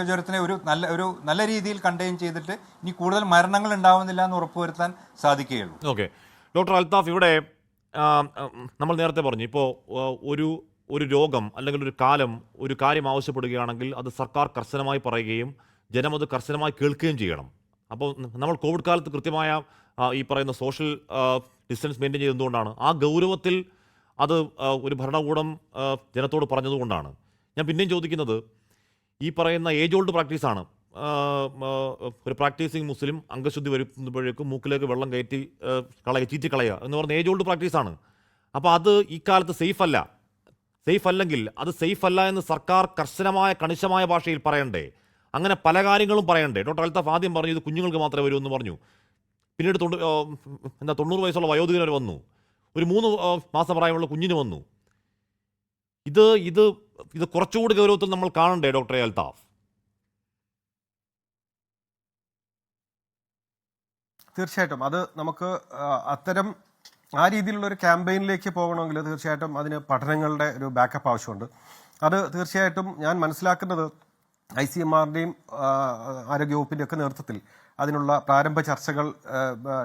ജ്വരത്തിനെ ഒരു നല്ല രീതിയിൽ കണ്ടെയ്ൻ ചെയ്തിട്ട് ഇനി കൂടുതൽ മരണങ്ങൾ ഉണ്ടാവുന്നില്ല എന്ന് ഉറപ്പുവരുത്താൻ സാധിക്കുകയുള്ളൂ. ഓക്കെ, ഡോക്ടർ അൽത്താഫ്, ഇവിടെ നമ്മൾ നേരത്തെ പറഞ്ഞു, ഇപ്പോൾ ഒരു രോഗം അല്ലെങ്കിൽ ഒരു കാര്യം ആവശ്യപ്പെടുകയാണെങ്കിൽ അത് സർക്കാർ കർശനമായി പറയുകയും ജനം അത് കർശനമായി കേൾക്കുകയും ചെയ്യണം. അപ്പോൾ നമ്മൾ കോവിഡ് കാലത്ത് കൃത്യമായ ഈ പറയുന്ന സോഷ്യൽ ഡിസ്റ്റൻസ് മെയിൻറ്റെയിൻ ചെയ്തതുകൊണ്ടാണ്. ആ ഗൗരവത്തിൽ അത് ഒരു ഭരണകൂടം ജനത്തോട് പറഞ്ഞതുകൊണ്ടാണ്. ഞാൻ പിന്നെയും ചോദിക്കുന്നത്, ഈ പറയുന്ന ഏജ് ഓൾഡ് പ്രാക്ടീസാണ്. ഒരു പ്രാക്ടീസിങ് മുസ്ലിം അംഗശുദ്ധി വരുമ്പോഴേക്കും മൂക്കിലേക്ക് വെള്ളം ചീറ്റി കളയുക എന്ന് പറയുന്ന ഏജ് ഓൾഡ് പ്രാക്ടീസാണ്. അപ്പോൾ അത് ഈ കാലത്ത് സേഫ് അല്ലെങ്കിൽ അത് സേഫ് അല്ല എന്ന് സർക്കാർ കണിശമായ ഭാഷയിൽ പറയണ്ടേ? അങ്ങനെ പല കാര്യങ്ങളും പറയണ്ടേ? ഡോക്ടർ അൽത്താഫ് ആദ്യം പറഞ്ഞു ഇത് കുഞ്ഞുങ്ങൾക്ക് മാത്രമേ വരൂ എന്ന് പറഞ്ഞു. പിന്നീട് 90 വയസ്സുള്ള വയോധികർ വന്നു, ഒരു 3 മാസം പ്രായമുള്ള കുഞ്ഞിന് വന്നു. ഇത് കുറച്ചുകൂടി ഗൗരവത്തിൽ നമ്മൾ കാണണ്ടേ ഡോക്ടർ അൽത്താഫ്? തീർച്ചയായിട്ടും അത് നമുക്ക് അത്തരം ആ രീതിയിലുള്ള ഒരു ക്യാമ്പയിനിലേക്ക് പോകണമെങ്കിൽ തീർച്ചയായിട്ടും അതിന് പഠനങ്ങളുടെ ഒരു ബാക്കപ്പ് ആവശ്യമുണ്ട്. അത് തീർച്ചയായിട്ടും ഞാൻ മനസ്സിലാക്കുന്നത് ICMRന്റെയും ആരോഗ്യവകുപ്പിൻ്റെ ഒക്കെ നേതൃത്വത്തിൽ അതിനുള്ള പ്രാരംഭ ചർച്ചകൾ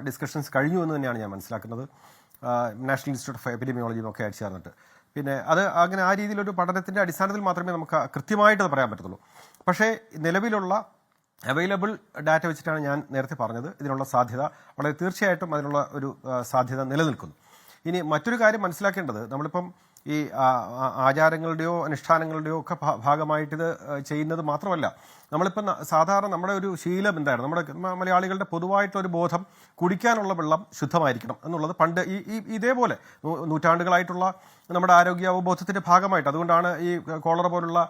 ഡിസ്കഷൻസ് കഴിഞ്ഞു എന്ന് തന്നെയാണ് ഞാൻ മനസ്സിലാക്കുന്നത്. നാഷണൽ ഇൻസ്റ്റിറ്റ്യൂട്ട് ഓഫ് എപ്പിഡെമിയോളജിയും ഒക്കെ ആയിട്ട് ചേർന്നിട്ട്. പിന്നെ അത് അങ്ങനെ ആ രീതിയിലൊരു പഠനത്തിൻ്റെ അടിസ്ഥാനത്തിൽ മാത്രമേ നമുക്ക് കൃത്യമായിട്ട് അത് പറയാൻ പറ്റത്തുള്ളൂ. പക്ഷേ നിലവിലുള്ള അവൈലബിൾ ഡാറ്റ വെച്ചിട്ടാണ് ഞാൻ നേരത്തെ പറഞ്ഞത് ഇതിനുള്ള സാധ്യത വളരെ തീർച്ചയായിട്ടും അതിനുള്ള ഒരു സാധ്യത നിലനിൽക്കുന്നു. ഇനി മറ്റൊരു കാര്യം മനസ്സിലാക്കേണ്ടത്, നമ്മളിപ്പം ഈ ആചാരങ്ങളുടെയോ അനുഷ്ഠാനങ്ങളുടെയോ ഒക്കെ ഭാഗമായിട്ടിത് ചെയ്യുന്നത് മാത്രമല്ല, നമ്മളിപ്പം സാധാരണ നമ്മുടെ ഒരു ശീലം എന്തായിരുന്നു, നമ്മുടെ മലയാളികളുടെ പൊതുവായിട്ടൊരു ബോധം കുടിക്കാനുള്ള വെള്ളം ശുദ്ധമായിരിക്കണം എന്നുള്ളത് പണ്ട് ഇതേപോലെ നൂറ്റാണ്ടുകളായിട്ടുള്ള നമ്മുടെ ആരോഗ്യ അവബോധത്തിൻ്റെ ഭാഗമായിട്ട്. അതുകൊണ്ടാണ് ഈ കോളറ പോലുള്ള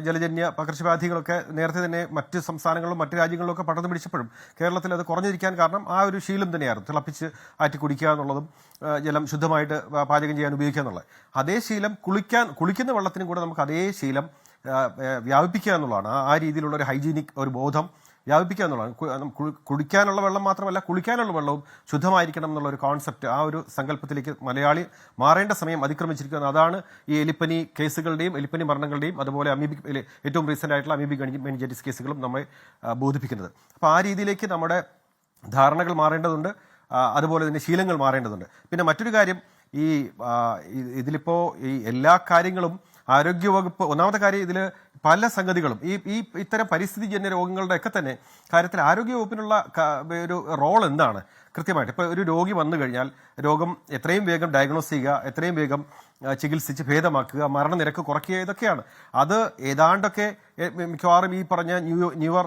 ജലജന്യ പകർച്ചവ്യാധികളൊക്കെ നേരത്തെ തന്നെ മറ്റ് സംസ്ഥാനങ്ങളിലും മറ്റ് രാജ്യങ്ങളിലും ഒക്കെ പടർന്നു പിടിച്ചപ്പോഴും കേരളത്തിൽ അത് കുറഞ്ഞിരിക്കാൻ കാരണം ആ ഒരു ശീലം തന്നെയായിരുന്നു. തിളപ്പിച്ച് ആറ്റി കുടിക്കുക എന്നുള്ളതും ജലം ശുദ്ധമായിട്ട് പാചകം ചെയ്യാൻ ഉപയോഗിക്കുക എന്നുള്ളത്. അതേ ശീലം കുളിക്കുന്ന വെള്ളത്തിനും കൂടെ നമുക്ക് അതേ ശീലം വ്യാപിപ്പിക്കുക എന്നുള്ളതാണ്. ആ രീതിയിലുള്ള ഒരു ഹൈജീനിക് ഒരു ബോധം വ്യാപിപ്പിക്കുക എന്നുള്ളതാണ്. കുടിക്കാനുള്ള വെള്ളം മാത്രമല്ല, കുളിക്കാനുള്ള വെള്ളവും ശുദ്ധമായിരിക്കണം എന്നുള്ള ഒരു കോൺസെപ്റ്റ്, ആ ഒരു സങ്കല്പത്തിലേക്ക് മലയാളി മാറേണ്ട സമയം അതിക്രമിച്ചിരിക്കുന്നത്. അതാണ് ഈ എലിപ്പനി കേസുകളുടെയും എലിപ്പനി മരണങ്ങളുടെയും അതുപോലെ ഏറ്റവും റീസെൻ്റ് ആയിട്ടുള്ള അമീബിക് മെനിഞ്ചൈറ്റിസ് കേസുകളും നമ്മെ ബോധിപ്പിക്കുന്നത്. അപ്പോൾ ആ രീതിയിലേക്ക് നമ്മുടെ ധാരണകൾ മാറേണ്ടതുണ്ട്, അതുപോലെ തന്നെ ശീലങ്ങൾ മാറേണ്ടതുണ്ട്. പിന്നെ മറ്റൊരു കാര്യം, ഇതിലിപ്പോൾ ഈ എല്ലാ കാര്യങ്ങളും ആരോഗ്യവകുപ്പ്, ഒന്നാമത്തെ കാര്യം ഇതിൽ പല സംഗതികളും ഈ ഇത്തരം പരിസ്ഥിതിജന്യ രോഗങ്ങളുടെ ഒക്കെ തന്നെ കാര്യത്തിൽ ആരോഗ്യവകുപ്പിനുള്ള ഒരു റോൾ എന്താണ് കൃത്യമായിട്ട്. ഇപ്പോൾ ഒരു രോഗി വന്നു കഴിഞ്ഞാൽ രോഗം എത്രയും വേഗം ഡയഗ്നോസ് ചെയ്യുക, എത്രയും വേഗം ചികിത്സിച്ച് ഭേദമാക്കുക, മരണനിരക്ക് കുറയ്ക്കുക, ഇതൊക്കെയാണ്. അത് ഏതാണ്ടൊക്കെ മിക്കവാറും ഈ പറഞ്ഞ ന്യൂവർ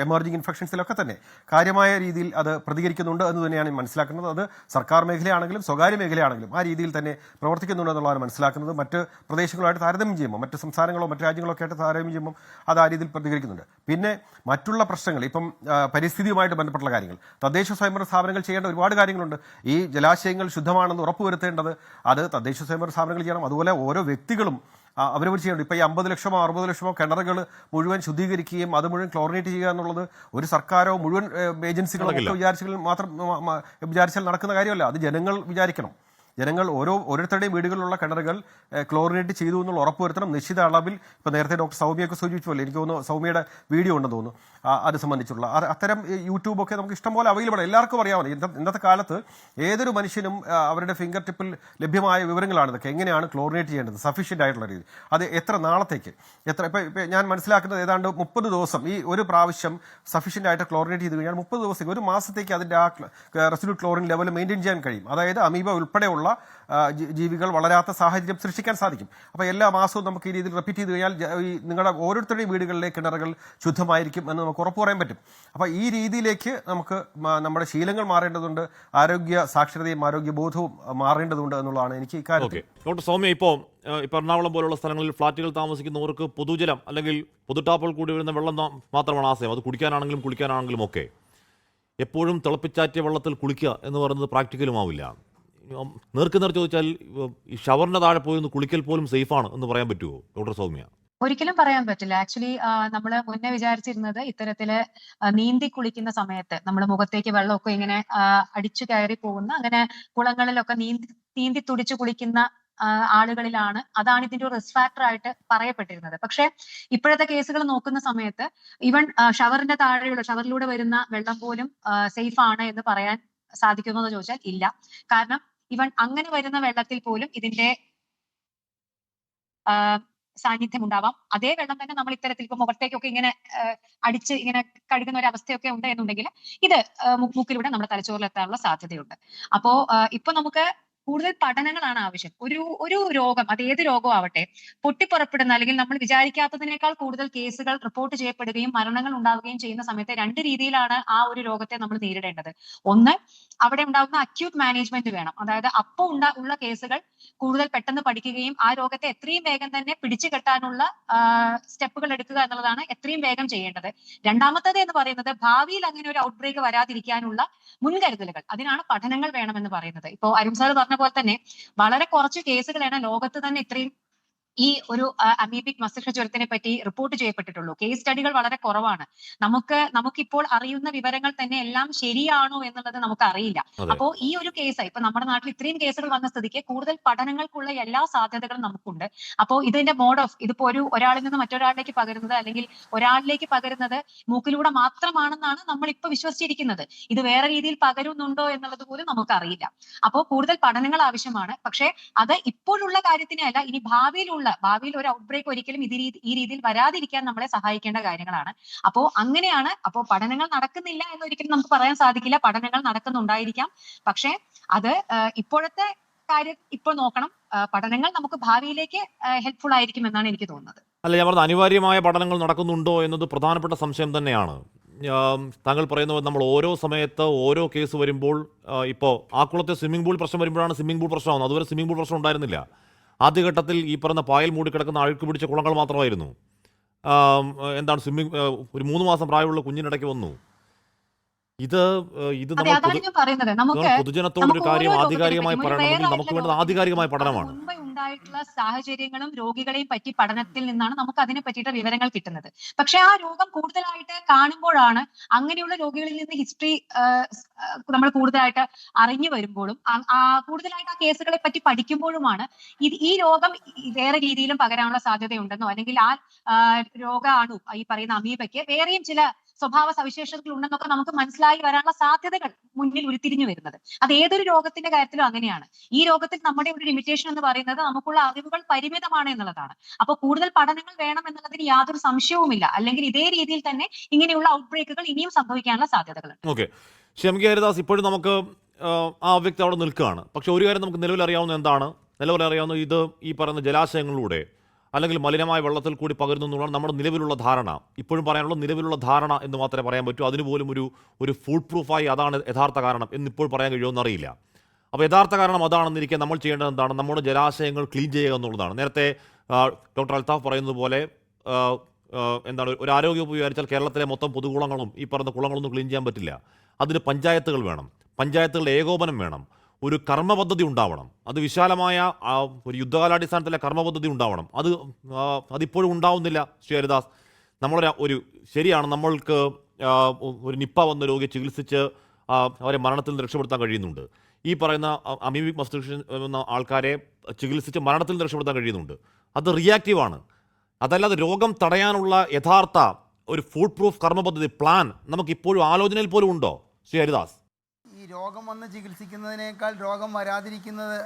എമർജിംഗ് ഇൻഫെക്ഷൻസിലൊക്കെ തന്നെ കാര്യമായ രീതിയിൽ അത് പ്രതികരിക്കുന്നുണ്ട് എന്ന് തന്നെയാണ് മനസ്സിലാക്കുന്നത്. അത് സർക്കാർ മേഖലയാണെങ്കിലും സ്വകാര്യ മേഖലയാണെങ്കിലും ആ രീതിയിൽ തന്നെ പ്രവർത്തിക്കുന്നുണ്ട് എന്നുള്ളതാണ് മനസ്സിലാക്കുന്നത്. മറ്റ് പ്രദേശങ്ങളുമായിട്ട് താരതമ്യം ചെയ്യുമ്പോൾ, മറ്റ് സംസ്ഥാനങ്ങളോ മറ്റ് രാജ്യങ്ങളോ ഒക്കെ ആയിട്ട് താരതമ്യം ചെയ്യുമ്പോൾ അത് ആ രീതിയിൽ പ്രതികരിക്കുന്നുണ്ട്. പിന്നെ മറ്റുള്ള പ്രശ്നങ്ങൾ, ഇപ്പം പരിസ്ഥിതിയുമായിട്ട് ബന്ധപ്പെട്ടുള്ള കാര്യങ്ങൾ, തദ്ദേശ സ്വയംഭരണ സ്ഥാപനങ്ങൾ ചെയ്യേണ്ട ഒരുപാട് കാര്യങ്ങളുണ്ട്. ഈ ജലാശയങ്ങൾ ശുദ്ധമാണെന്ന് ഉറപ്പുവരുത്തേണ്ടത് അത് തദ്ദേശ സ്വയംഭരണ സ്ഥാപനങ്ങൾ ചെയ്യണം. അതുപോലെ ഓരോ വ്യക്തികളും അവരവർ ചെയ്യേണ്ടത്. ഇപ്പോൾ ഈ 50 ലക്ഷമോ 60 ലക്ഷമോ കിണറുകൾ മുഴുവൻ ശുദ്ധീകരിക്കുകയും അത് മുഴുവൻ ക്ലോറിനേറ്റ് ചെയ്യുക എന്നുള്ളത് ഒരു സർക്കാരോ മുഴുവൻ ഏജൻസികളോ ഒക്കെ വിചാരിച്ചാൽ നടക്കുന്ന കാര്യമല്ല. അത് ജനങ്ങൾ വിചാരിക്കണം. ജനങ്ങൾ ഓരോരുത്തരുടെയും വീടുകളിലുള്ള കിണറുകൾ ക്ലോറിനേറ്റ് ചെയ്തു എന്നുള്ള ഉറപ്പുവരുത്തണം. നിശ്ചിത അളവിൽ ഇപ്പോൾ നേരത്തെ ഡോക്ടർ സൗമ്യയൊക്കെ സൂചിപ്പിച്ചു പോലെ എനിക്ക് തോന്നുന്നു സൗമ്യയുടെ വീഡിയോ ഉണ്ടെന്ന് തോന്നുന്നു അത് സംബന്ധിച്ചുള്ള അത്തരം യൂട്യൂബൊക്കെ നമുക്ക് ഇഷ്ടംപോലെ അവൈലബിൾ ആണ്, എല്ലാവർക്കും അറിയാവുന്ന. ഇന്നത്തെ കാലത്ത് ഏതൊരു മനുഷ്യനും അവരുടെ ഫിംഗർ ടിപ്പിൽ ലഭ്യമായ വിവരങ്ങളാണ് ഇതൊക്കെ. എങ്ങനെയാണ് ക്ലോറിനേറ്റ് ചെയ്യേണ്ടത് സഫീഷ്യൻ്റ് ആയിട്ടുള്ള രീതി, അത് എത്ര നാളത്തേക്ക് ഇപ്പം ഞാൻ മനസ്സിലാക്കുന്നത് ഏതാണ്ട് 30 ദിവസം ഈ ഒരു പ്രാവശ്യം സഫീഷ്യൻ്റ് ആയിട്ട് ക്ലോറിനേറ്റ് ചെയ്ത് കഴിഞ്ഞാൽ 30 ദിവസത്തേക്ക് 1 മാസത്തേക്ക് അതിൻ്റെ ആ റെസിഡ്യൂ ക്ലോറിൻ ലെവൽ മെയിൻറ്റെയിൻ ചെയ്യാൻ കഴിയും. അതായത് അമീബ ഉൾപ്പെടെയുള്ള ജീവികൾ വളരാത്ത സാഹചര്യം സൃഷ്ടിക്കാൻ സാധിക്കും. അപ്പോൾ എല്ലാ മാസവും നമുക്ക് ഈ രീതിയിൽ റിപ്പീറ്റ് ചെയ്ത് കഴിഞ്ഞാൽ ഈ നിങ്ങളുടെ ഓരോരുത്തരുടെയും വീടുകളിലെ കിണറുകൾ ശുദ്ധമായിരിക്കും എന്ന് നമുക്ക് ഉറപ്പ് പറയാൻ പറ്റും. അപ്പോൾ ഈ രീതിയിലേക്ക് നമുക്ക് നമ്മുടെ ശീലങ്ങൾ മാറേണ്ടതുണ്ട്, ആരോഗ്യ സാക്ഷരതയും ആരോഗ്യ ബോധവും മാറേണ്ടതുണ്ട് എന്നുള്ളതാണ് എനിക്ക് ഇക്കാര്യത്തിൽ. ഡോക്ടർ സൗമ്യ, ഇപ്പോൾ എറണാകുളം പോലുള്ള സ്ഥലങ്ങളിൽ ഫ്ളാറ്റുകൾ താമസിക്കുന്നവർക്ക് പൊതുജലം അല്ലെങ്കിൽ പൊതുടാപ്പുകൾ കൂടി വരുന്ന വെള്ളം മാത്രമാണ് ആശയം. അത് കുടിക്കാനാണെങ്കിലും കുളിക്കാനാണെങ്കിലും ഒക്കെ എപ്പോഴും തിളപ്പിച്ചാറ്റിയ വെള്ളത്തിൽ കുളിക്കുക എന്ന് പറയുന്നത് പ്രാക്ടിക്കലുമാവില്ല. നേർക്കുനേർ ചോദിച്ചാൽ ഈ ഷവറിന്റെ താഴെ പോയി ഒന്ന് കുളിക്കൽ പോലും സേഫാണ് എന്ന് പറയാൻ പറ്റുമോ ഡോക്ടർ സൗമ്യ? ഒരിക്കലും പറയാൻ പറ്റില്ല. ആക്ച്വലി നമ്മൾ മുന്നേ വിചാരിച്ചിരുന്നത് ഇത്തരത്തില് നീന്തി കുളിക്കുന്ന സമയത്ത് നമ്മുടെ മുഖത്തേക്ക് വെള്ളമൊക്കെ ഇങ്ങനെ അടിച്ചു കയറി പോകുന്ന, അങ്ങനെ കുളങ്ങളിലൊക്കെ നീന്തി തുടിച്ചു കുളിക്കുന്ന ആളുകളിലാണ് അതാണ് ഇതിന്റെ ഒരു റിസ്ക് ഫാക്ടർ ആയിട്ട് പറയപ്പെട്ടിരുന്നത്. പക്ഷെ ഇപ്പോഴത്തെ കേസുകൾ നോക്കുന്ന സമയത്ത് ഈവൻ ഷവറിന്റെ താഴെയുള്ള ഷവറിലൂടെ വരുന്ന വെള്ളം പോലും സേഫ് ആണ് എന്ന് പറയാൻ സാധിക്കുമോ എന്ന് ചോദിച്ചാൽ ഇല്ല. കാരണം ഈവൻ അങ്ങനെ വരുന്ന വെള്ളത്തിൽ പോലും ഇതിന്റെ സാന്നിധ്യം ഉണ്ടാവാം. അതേ വെള്ളം തന്നെ നമ്മൾ ഇത്തരത്തിൽ ഇപ്പൊ മുഖത്തേക്കൊക്കെ ഇങ്ങനെ അടിച്ച് ഇങ്ങനെ കഴുകുന്ന ഒരു അവസ്ഥയൊക്കെ ഉണ്ട് എന്നുണ്ടെങ്കിൽ ഇത് മൂക്കിലൂടെ നമ്മുടെ തലച്ചോറിലെത്താനുള്ള സാധ്യതയുണ്ട്. അപ്പോ ഇപ്പൊ നമുക്ക് കൂടുതൽ പഠനങ്ങളാണ് ആവശ്യം. ഒരു രോഗം, അത് ഏത് രോഗവും ആവട്ടെ, പൊട്ടിപ്പുറപ്പെടുന്ന അല്ലെങ്കിൽ നമ്മൾ വിചാരിക്കാത്തതിനേക്കാൾ കൂടുതൽ കേസുകൾ റിപ്പോർട്ട് ചെയ്യപ്പെടുകയും മരണങ്ങൾ ഉണ്ടാവുകയും ചെയ്യുന്ന സമയത്ത് 2 രീതിയിലാണ് ആ ഒരു രോഗത്തെ നമ്മൾ നേരിടേണ്ടത്. ഒന്ന്, അവിടെ ഉണ്ടാകുന്ന അക്യൂട്ട് മാനേജ്മെന്റ് വേണം. അതായത് അപ്പോൾ ഉള്ള കേസുകൾ കൂടുതൽ പെട്ടെന്ന് പഠിക്കുകയും ആ രോഗത്തെ എത്രയും വേഗം തന്നെ പിടിച്ചു കെട്ടാനുള്ള സ്റ്റെപ്പുകൾ എടുക്കുക എന്നുള്ളതാണ് എത്രയും വേഗം ചെയ്യേണ്ടത്. രണ്ടാമത്തത് എന്ന് പറയുന്നത് ഭാവിയിൽ അങ്ങനെ ഒരു ഔട്ട് ബ്രേക്ക് വരാതിരിക്കാനുള്ള മുൻകരുതലുകൾ, അതിനാണ് പഠനങ്ങൾ വേണമെന്ന് പറയുന്നത്. ഇപ്പോ അരുൺ സാർ പറഞ്ഞ പോലെ തന്നെ വളരെ കുറച്ച് കേസുകളാണ് ലോകത്ത് തന്നെ ഇത്രയും ഈ ഒരു അമീബിക് മസ്തിഷ്ക ജ്വരത്തിനെ പറ്റി റിപ്പോർട്ട് ചെയ്യപ്പെട്ടിട്ടുള്ളൂ. കേസ് സ്റ്റഡികൾ വളരെ കുറവാണ്. നമുക്കിപ്പോൾ അറിയുന്ന വിവരങ്ങൾ തന്നെ എല്ലാം ശരിയാണോ എന്നുള്ളത് നമുക്ക് അറിയില്ല. അപ്പോ ഈ ഒരു കേസ് ഇപ്പൊ നമ്മുടെ നാട്ടിൽ ഇത്രയും കേസുകൾ വന്ന സ്ഥിതിക്ക് കൂടുതൽ പഠനങ്ങൾക്കുള്ള എല്ലാ സാധ്യതകളും നമുക്കുണ്ട്. അപ്പോ ഇതിന്റെ ഇതിപ്പോ ഒരാളിൽ നിന്ന് മറ്റൊരാളിലേക്ക് പകരുന്നത് അല്ലെങ്കിൽ ഒരാളിലേക്ക് പകരുന്നത് മൂക്കിലൂടെ മാത്രമാണെന്നാണ് നമ്മൾ ഇപ്പൊ വിശ്വസിച്ചിരിക്കുന്നത്. ഇത് വേറെ രീതിയിൽ പകരുന്നുണ്ടോ എന്നുള്ളത് പോലും നമുക്കറിയില്ല. അപ്പോ കൂടുതൽ പഠനങ്ങൾ ആവശ്യമാണ്. പക്ഷെ അത് ഇപ്പോഴുള്ള കാര്യത്തിനെ അല്ല, ഇനി ഭാവിയിൽ ഒരു ഔട്ട് ബ്രേക്ക് ഒരിക്കലും ഈ രീതിയിൽ വരാതിരിക്കാൻ നമ്മളെ സഹായിക്കേണ്ട കാര്യങ്ങളാണ്. അപ്പോ അങ്ങനെയാണ്. അപ്പോ പഠനങ്ങൾ നടക്കുന്നില്ല എന്നൊരിക്കലും നമുക്ക് പറയാൻ സാധിക്കില്ല. പഠനങ്ങൾ നടക്കുന്നുണ്ടായിരിക്കാം. പക്ഷെ അത് ഇപ്പോഴത്തെ കാര്യം ഇപ്പോൾ നോക്കണം. പഠനങ്ങൾ നമുക്ക് ഭാവിയിലേക്ക് ഹെൽപ്ഫുൾ ആയിരിക്കും എന്നാണ് എനിക്ക് തോന്നുന്നത്. അല്ല, ഞാൻ പറഞ്ഞ അനിവാര്യമായ പഠനങ്ങൾ നടക്കുന്നുണ്ടോ എന്നത് പ്രധാനപ്പെട്ട സംശയം തന്നെയാണ്. താങ്കൾ പറയുന്നത് നമ്മൾ ഓരോ സമയത്ത് ഓരോ കേസ് വരുമ്പോൾ, ഇപ്പോൾ ആക്കുളത്തെ സ്വിമ്മിംഗ് പൂൾ പ്രശ്നം വരുമ്പോഴാണ് സ്വിമ്മിംഗ് പൂൾ പ്രശ്നമാകുന്നത്. അതുവരെ സ്വിമ്മിംഗ് പൂൾ പ്രശ്നം ഉണ്ടായിരുന്നില്ല. ആദ്യഘട്ടത്തിൽ ഈ പറഞ്ഞ പായൽ മൂടിക്കിടക്കുന്ന അഴുക്ക് പിടിച്ച കുളങ്ങൾ മാത്രമായിരുന്നു. ഒരു 3 മാസം പ്രായമുള്ള കുഞ്ഞിനിടയ്ക്ക് വന്നു. ഇത് നമ്മൾ പൊതുജനത്തോട് ഒരു കാര്യം ആധികാരികമായി പറയണമെങ്കിൽ നമുക്ക് വേണ്ടത് ആധികാരികമായ പഠനമാണ്. മുമ്പ് ഉണ്ടായിട്ടുള്ള സാഹചര്യങ്ങളും രോഗികളെയും പറ്റി പഠനത്തിൽ നിന്നാണ് നമുക്ക് അതിനെ പറ്റിയിട്ട് വിവരങ്ങൾ കിട്ടുന്നത്. പക്ഷെ ആ രോഗം കൂടുതലായിട്ട് കാണുമ്പോഴാണ്, അങ്ങനെയുള്ള രോഗികളിൽ നിന്ന് ഹിസ്റ്ററി നമ്മൾ കൂടുതലായിട്ട് അറിഞ്ഞു വരുമ്പോഴും കൂടുതലായിട്ട് ആ കേസുകളെ പറ്റി പഠിക്കുമ്പോഴുമാണ് ഈ രോഗം വേറെ രീതിയിലും പകരാനുള്ള സാധ്യതയുണ്ടെന്നോ അല്ലെങ്കിൽ ആ രോഗാണു, ഈ പറയുന്ന അമീബയ്ക്ക് വേറെയും ചില സ്വഭാവ സവിശേഷതകൾ ഉണ്ടെന്നൊക്കെ നമുക്ക് മനസ്സിലായി വരാനുള്ള സാധ്യതകൾ മുന്നിൽ ഉരുത്തിരിഞ്ഞു വരുന്നത്. അത് ഏതൊരു രോഗത്തിന്റെ കാര്യത്തിലും അങ്ങനെയാണ്. ഈ രോഗത്തിൽ നമ്മുടെ ഒരു ലിമിറ്റേഷൻ എന്ന് പറയുന്നത് നമുക്കുള്ള അറിവുകൾ പരിമിതമാണ് എന്നുള്ളതാണ്. അപ്പോൾ കൂടുതൽ പഠനങ്ങൾ വേണം എന്നുള്ളതിന് യാതൊരു സംശയവുമില്ല. അല്ലെങ്കിൽ ഇതേ രീതിയിൽ തന്നെ ഇങ്ങനെയുള്ള ഔട്ട് ബ്രേക്കുകൾ ഇനിയും സംഭവിക്കാനുള്ള സാധ്യതകളുണ്ട്. ഓക്കെ, ഷംകി ഹരിദാസ്, ഇപ്പോഴും നമുക്ക് ആ വ്യക്തി അവിടെ നിൽക്കുകയാണ്. പക്ഷെ ഒരു കാര്യം നമുക്ക് നിലവിലറിയാവുന്ന എന്താണ്? നിലവിലറിയാവുന്ന ഇത് ഈ പറയുന്ന ജലാശയങ്ങളിലൂടെ അല്ലെങ്കിൽ മലിനമായ വെള്ളത്തിൽ കൂടി പകരുന്നു എന്നുള്ളതാണ് നമ്മുടെ നിലവിലുള്ള ധാരണ. ഇപ്പോഴും പറയാനുള്ള നിലവിലുള്ള ധാരണ എന്ന് മാത്രമേ പറയാൻ പറ്റൂ. അതിനുപോലും ഒരു ഫുൾ പ്രൂഫായി അതാണ് യഥാർത്ഥ കാരണം എന്നിപ്പോൾ പറയാൻ കഴിയുമെന്ന് അറിയില്ല. അപ്പോൾ യഥാർത്ഥ കാരണം അതാണെന്നിരിക്കെ നമ്മൾ ചെയ്യേണ്ടത് എന്താണ്? നമ്മുടെ ജലാശയങ്ങൾ ക്ലീൻ ചെയ്യുക എന്നുള്ളതാണ്. നേരത്തെ ഡോക്ടർ അൽത്താഫ് പറയുന്നത് പോലെ ഒരു ആരോഗ്യവകുപ്പ് വിചാരിച്ചാൽ കേരളത്തിലെ മൊത്തം പൊതുകുളങ്ങളും ഈ പറഞ്ഞ കുളങ്ങളൊന്നും ക്ലീൻ ചെയ്യാൻ പറ്റില്ല. അതിന് പഞ്ചായത്തുകൾ വേണം, പഞ്ചായത്തുകളുടെ ഏകോപനം വേണം, ഒരു കർമ്മപദ്ധതി ഉണ്ടാവണം. അത് വിശാലമായ ഒരു യുദ്ധകാലാടിസ്ഥാനത്തിലെ കർമ്മപദ്ധതി ഉണ്ടാവണം. അതിപ്പോഴും ഉണ്ടാവുന്നില്ല. ശ്രീ ഹരിദാസ്, ശരിയാണ്, നമ്മൾക്ക് ഒരു നിപ്പ വന്ന രോഗിയെ ചികിത്സിച്ച് അവരെ മരണത്തിൽ നിന്ന് രക്ഷപ്പെടുത്താൻ കഴിയുന്നുണ്ട്. ഈ പറയുന്ന അമീബിക് മസ്തിഷ്ക എന്ന ആൾക്കാരെ ചികിത്സിച്ച് മരണത്തിൽ നിന്ന് രക്ഷപ്പെടുത്താൻ കഴിയുന്നുണ്ട്. അത് റിയാക്റ്റീവാണ്. അതല്ലാതെ രോഗം തടയാനുള്ള യഥാർത്ഥ ഒരു ഫുൾ പ്രൂഫ് കർമ്മ പദ്ധതി പ്ലാൻ നമുക്ക് ഇപ്പോഴും ആലോചനയിൽ പോലും ഉണ്ടോ ശ്രീ ഹരിദാസ്? ഈ രോഗം വന്ന് ചികിത്സിക്കുന്നതിനേക്കാൾ രോഗം വരാതിരിക്കുന്നത്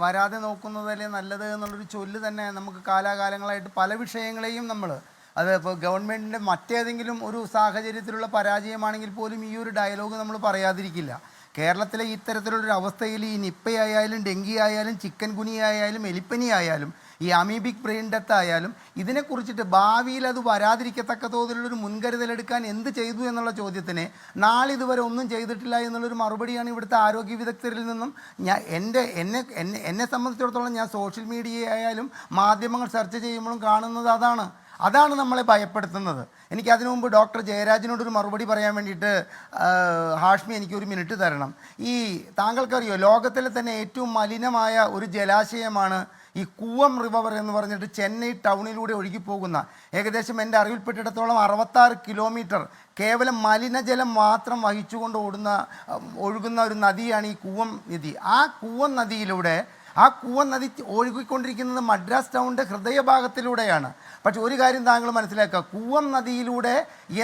വരാതെ നോക്കുന്നതല്ലേ നല്ലത് എന്നുള്ളൊരു ചൊല്ല് തന്നെ നമുക്ക് കാലാകാലങ്ങളായിട്ട് പല വിഷയങ്ങളെയും നമ്മൾ അത് ഇപ്പോൾ ഗവൺമെൻറ്റിൻ്റെ മറ്റേതെങ്കിലും ഒരു സാഹചര്യത്തിലുള്ള പരാജയമാണെങ്കിൽ പോലും ഈ ഒരു ഡയലോഗ് നമ്മൾ പറയാതിരിക്കില്ല. കേരളത്തിലെ ഇത്തരത്തിലുള്ളൊരു അവസ്ഥയിൽ ഈ നിപ്പയായാലും ഡെങ്കി ആയാലും ചിക്കൻ ഗുനിയ ആയാലും എലിപ്പനി ആയാലും ഈ അമീബിക് ബ്രെയിൻ ഡെത്ത് ആയാലും ഇതിനെക്കുറിച്ചിട്ട് ഭാവിയിൽ അത് വരാതിരിക്കത്തക്ക തോതിലുള്ളൊരു മുൻകരുതലെടുക്കാൻ എന്ത് ചെയ്തു എന്നുള്ള ചോദ്യത്തിന് നാളിതുവരെ ഒന്നും ചെയ്തിട്ടില്ല എന്നുള്ളൊരു മറുപടിയാണ് ഇവിടുത്തെ ആരോഗ്യ വിദഗ്ധരിൽ നിന്നും എന്നെ സംബന്ധിച്ചിടത്തോളം ഞാൻ സോഷ്യൽ മീഡിയ ആയാലും മാധ്യമങ്ങൾ സെർച്ച് ചെയ്യുമ്പോഴും കാണുന്നത് അതാണ് നമ്മളെ ഭയപ്പെടുത്തുന്നത്. എനിക്ക് അതിനു മുമ്പ് ഡോക്ടർ ജയരാജനോടൊരു മറുപടി പറയാൻ വേണ്ടിയിട്ട് ഹാഷ്മി എനിക്കൊരു മിനിറ്റ് തരണം. ഈ താങ്കൾക്കറിയോ ലോകത്തിലെ തന്നെ ഏറ്റവും മലിനമായ ഒരു ജലാശയമാണ് ഈ കൂവം റിവർ എന്ന് പറഞ്ഞിട്ട് ചെന്നൈ ടൗണിലൂടെ ഒഴുകിപ്പോകുന്ന ഏകദേശം എൻ്റെ അറിവിൽപ്പെട്ടിടത്തോളം 66 കിലോമീറ്റർ കേവലം മലിനജലം മാത്രം വഹിച്ചുകൊണ്ട് ഒഴുകുന്ന ഒരു നദിയാണ് ഈ കൂവം നദി. ആ കൂവം നദി ഒഴുകിക്കൊണ്ടിരിക്കുന്നത് മദ്രാസ് ടൗണിൻ്റെ ഹൃദയഭാഗത്തിലൂടെയാണ്. പക്ഷെ ഒരു കാര്യം താങ്കൾ മനസ്സിലാക്കുക, കൂവം നദിയിലൂടെ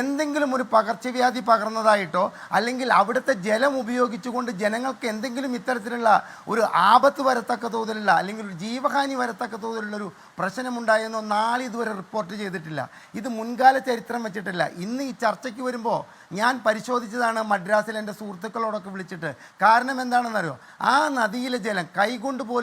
എന്തെങ്കിലും ഒരു പകർച്ചവ്യാധി പകർന്നതായിട്ടോ അല്ലെങ്കിൽ അവിടുത്തെ ജലം ഉപയോഗിച്ചുകൊണ്ട് ജനങ്ങൾക്ക് എന്തെങ്കിലും ഇത്തരത്തിലുള്ള ഒരു ആപത്ത് വരത്തക്ക തോതിലുള്ള അല്ലെങ്കിൽ ഒരു ജീവഹാനി വരത്തക്ക തോതിലുള്ളൊരു പ്രശ്നമുണ്ടായെന്നോ നാളിതുവരെ റിപ്പോർട്ട് ചെയ്തിട്ടില്ല. ഇത് മുൻകാല ചരിത്രം വെച്ചിട്ടില്ല. ഇന്ന് ഈ ചർച്ചയ്ക്ക് വരുമ്പോൾ ഞാൻ പരിശോധിച്ചതാണ് മദ്രാസിൽ എൻ്റെ സുഹൃത്തുക്കളോടൊക്കെ വിളിച്ചിട്ട്. കാരണം എന്താണെന്നറിയോ, ആ നദിയിലെ ജലം കൈകൊണ്ട് പോലും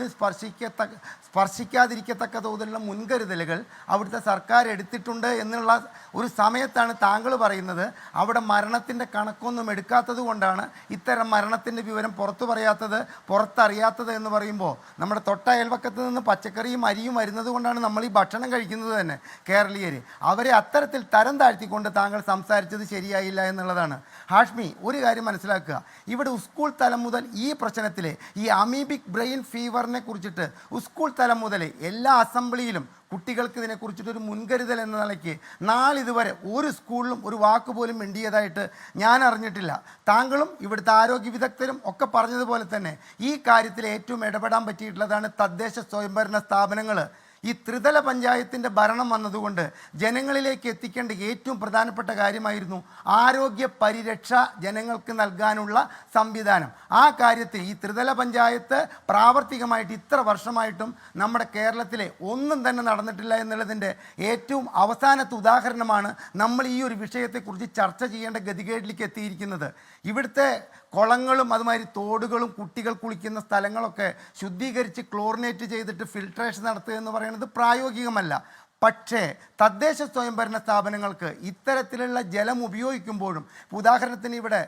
സ്പർശിക്കാതിരിക്കത്തക്ക തോതിലുള്ള മുൻകരുതലുകൾ അവിടുത്തെ സർക്കാർ എടുത്തിട്ടുണ്ട് എന്നുള്ള ഒരു സമയത്താണ് താങ്കൾ പറയുന്നത് അവിടെ മരണത്തിൻ്റെ കണക്കൊന്നും എടുക്കാത്തത് കൊണ്ടാണ് ഇത്തരം മരണത്തിൻ്റെ വിവരം പുറത്തറിയാത്തത് എന്ന് പറയുമ്പോൾ നമ്മുടെ തൊട്ട അയൽവക്കത്ത് നിന്ന് പച്ചക്കറിയും അരിയും വരുന്നത് കൊണ്ടാണ് നമ്മൾ ഈ ഭക്ഷണം കഴിക്കുന്നത് തന്നെ കേരളീയർ. അവരെ അത്തരത്തിൽ തരം താഴ്ത്തിക്കൊണ്ട് താങ്കൾ സംസാരിച്ചത് ശരിയായില്ല എന്നുള്ളതാണ്. ഹാഷ്മി, ഒരു കാര്യം മനസ്സിലാക്കുക, ഇവിടെ സ്കൂൾ തലം മുതൽ ഈ പ്രശ്നത്തിലെ ഈ അമീബിക് ബ്രെയിൻ ഫീവറിനെ കുറിച്ചിട്ട് സ്കൂൾ തലം മുതൽ എല്ലാ അസംബ്ലിയിലും കുട്ടികൾക്ക് ഇതിനെക്കുറിച്ചിട്ടൊരു മുൻകരുതൽ എന്ന നിലയ്ക്ക് നാളിതുവരെ ഒരു സ്കൂളിലും ഒരു വാക്ക് പോലും മിണ്ടിയതായിട്ട് ഞാൻ അറിഞ്ഞിട്ടില്ല. താങ്കളും ഇവിടുത്തെ ആരോഗ്യ വിദഗ്ധരും ഒക്കെ പറഞ്ഞതുപോലെ തന്നെ ഈ കാര്യത്തിൽ ഏറ്റവും ഇടപെടാൻ പറ്റിയിട്ടുള്ളതാണ് തദ്ദേശ സ്വയംഭരണ സ്ഥാപനങ്ങൾ. ഈ ത്രിതല പഞ്ചായത്തിൻ്റെ ഭരണം വന്നതുകൊണ്ട് ജനങ്ങളിലേക്ക് എത്തിക്കേണ്ട ഏറ്റവും പ്രധാനപ്പെട്ട കാര്യമായിരുന്നു ആരോഗ്യ പരിരക്ഷ ജനങ്ങൾക്ക് നൽകാനുള്ള സംവിധാനം. ആ കാര്യത്തിൽ ഈ ത്രിതല പഞ്ചായത്ത് പ്രാവർത്തികമായിട്ട് ഇത്ര വർഷമായിട്ടും നമ്മുടെ കേരളത്തിലെ ഒന്നും തന്നെ നടന്നിട്ടില്ല എന്നുള്ളതിൻ്റെ ഏറ്റവും അവസാനത്തെ ഉദാഹരണമാണ് നമ്മൾ ഈ ഒരു വിഷയത്തെക്കുറിച്ച് ചർച്ച ചെയ്യേണ്ട ഗതികേടിലേക്ക് എത്തിയിരിക്കുന്നത്. ഇവിടുത്തെ കുളങ്ങളും അതുമാതിരി തോടുകളും കുട്ടികൾ കുളിക്കുന്ന സ്ഥലങ്ങളൊക്കെ ശുദ്ധീകരിച്ച് ക്ലോറിനേറ്റ് ചെയ്തിട്ട് ഫിൽട്രേഷൻ നടത്തുക എന്ന് പറയുന്നത് പ്രായോഗികമല്ല. പക്ഷേ തദ്ദേശ സ്വയംഭരണ സ്ഥാപനങ്ങൾക്ക് ഇത്തരത്തിലുള്ള ജലം ഉപയോഗിക്കുമ്പോഴും, ഉദാഹരണത്തിന് ഇവിടെ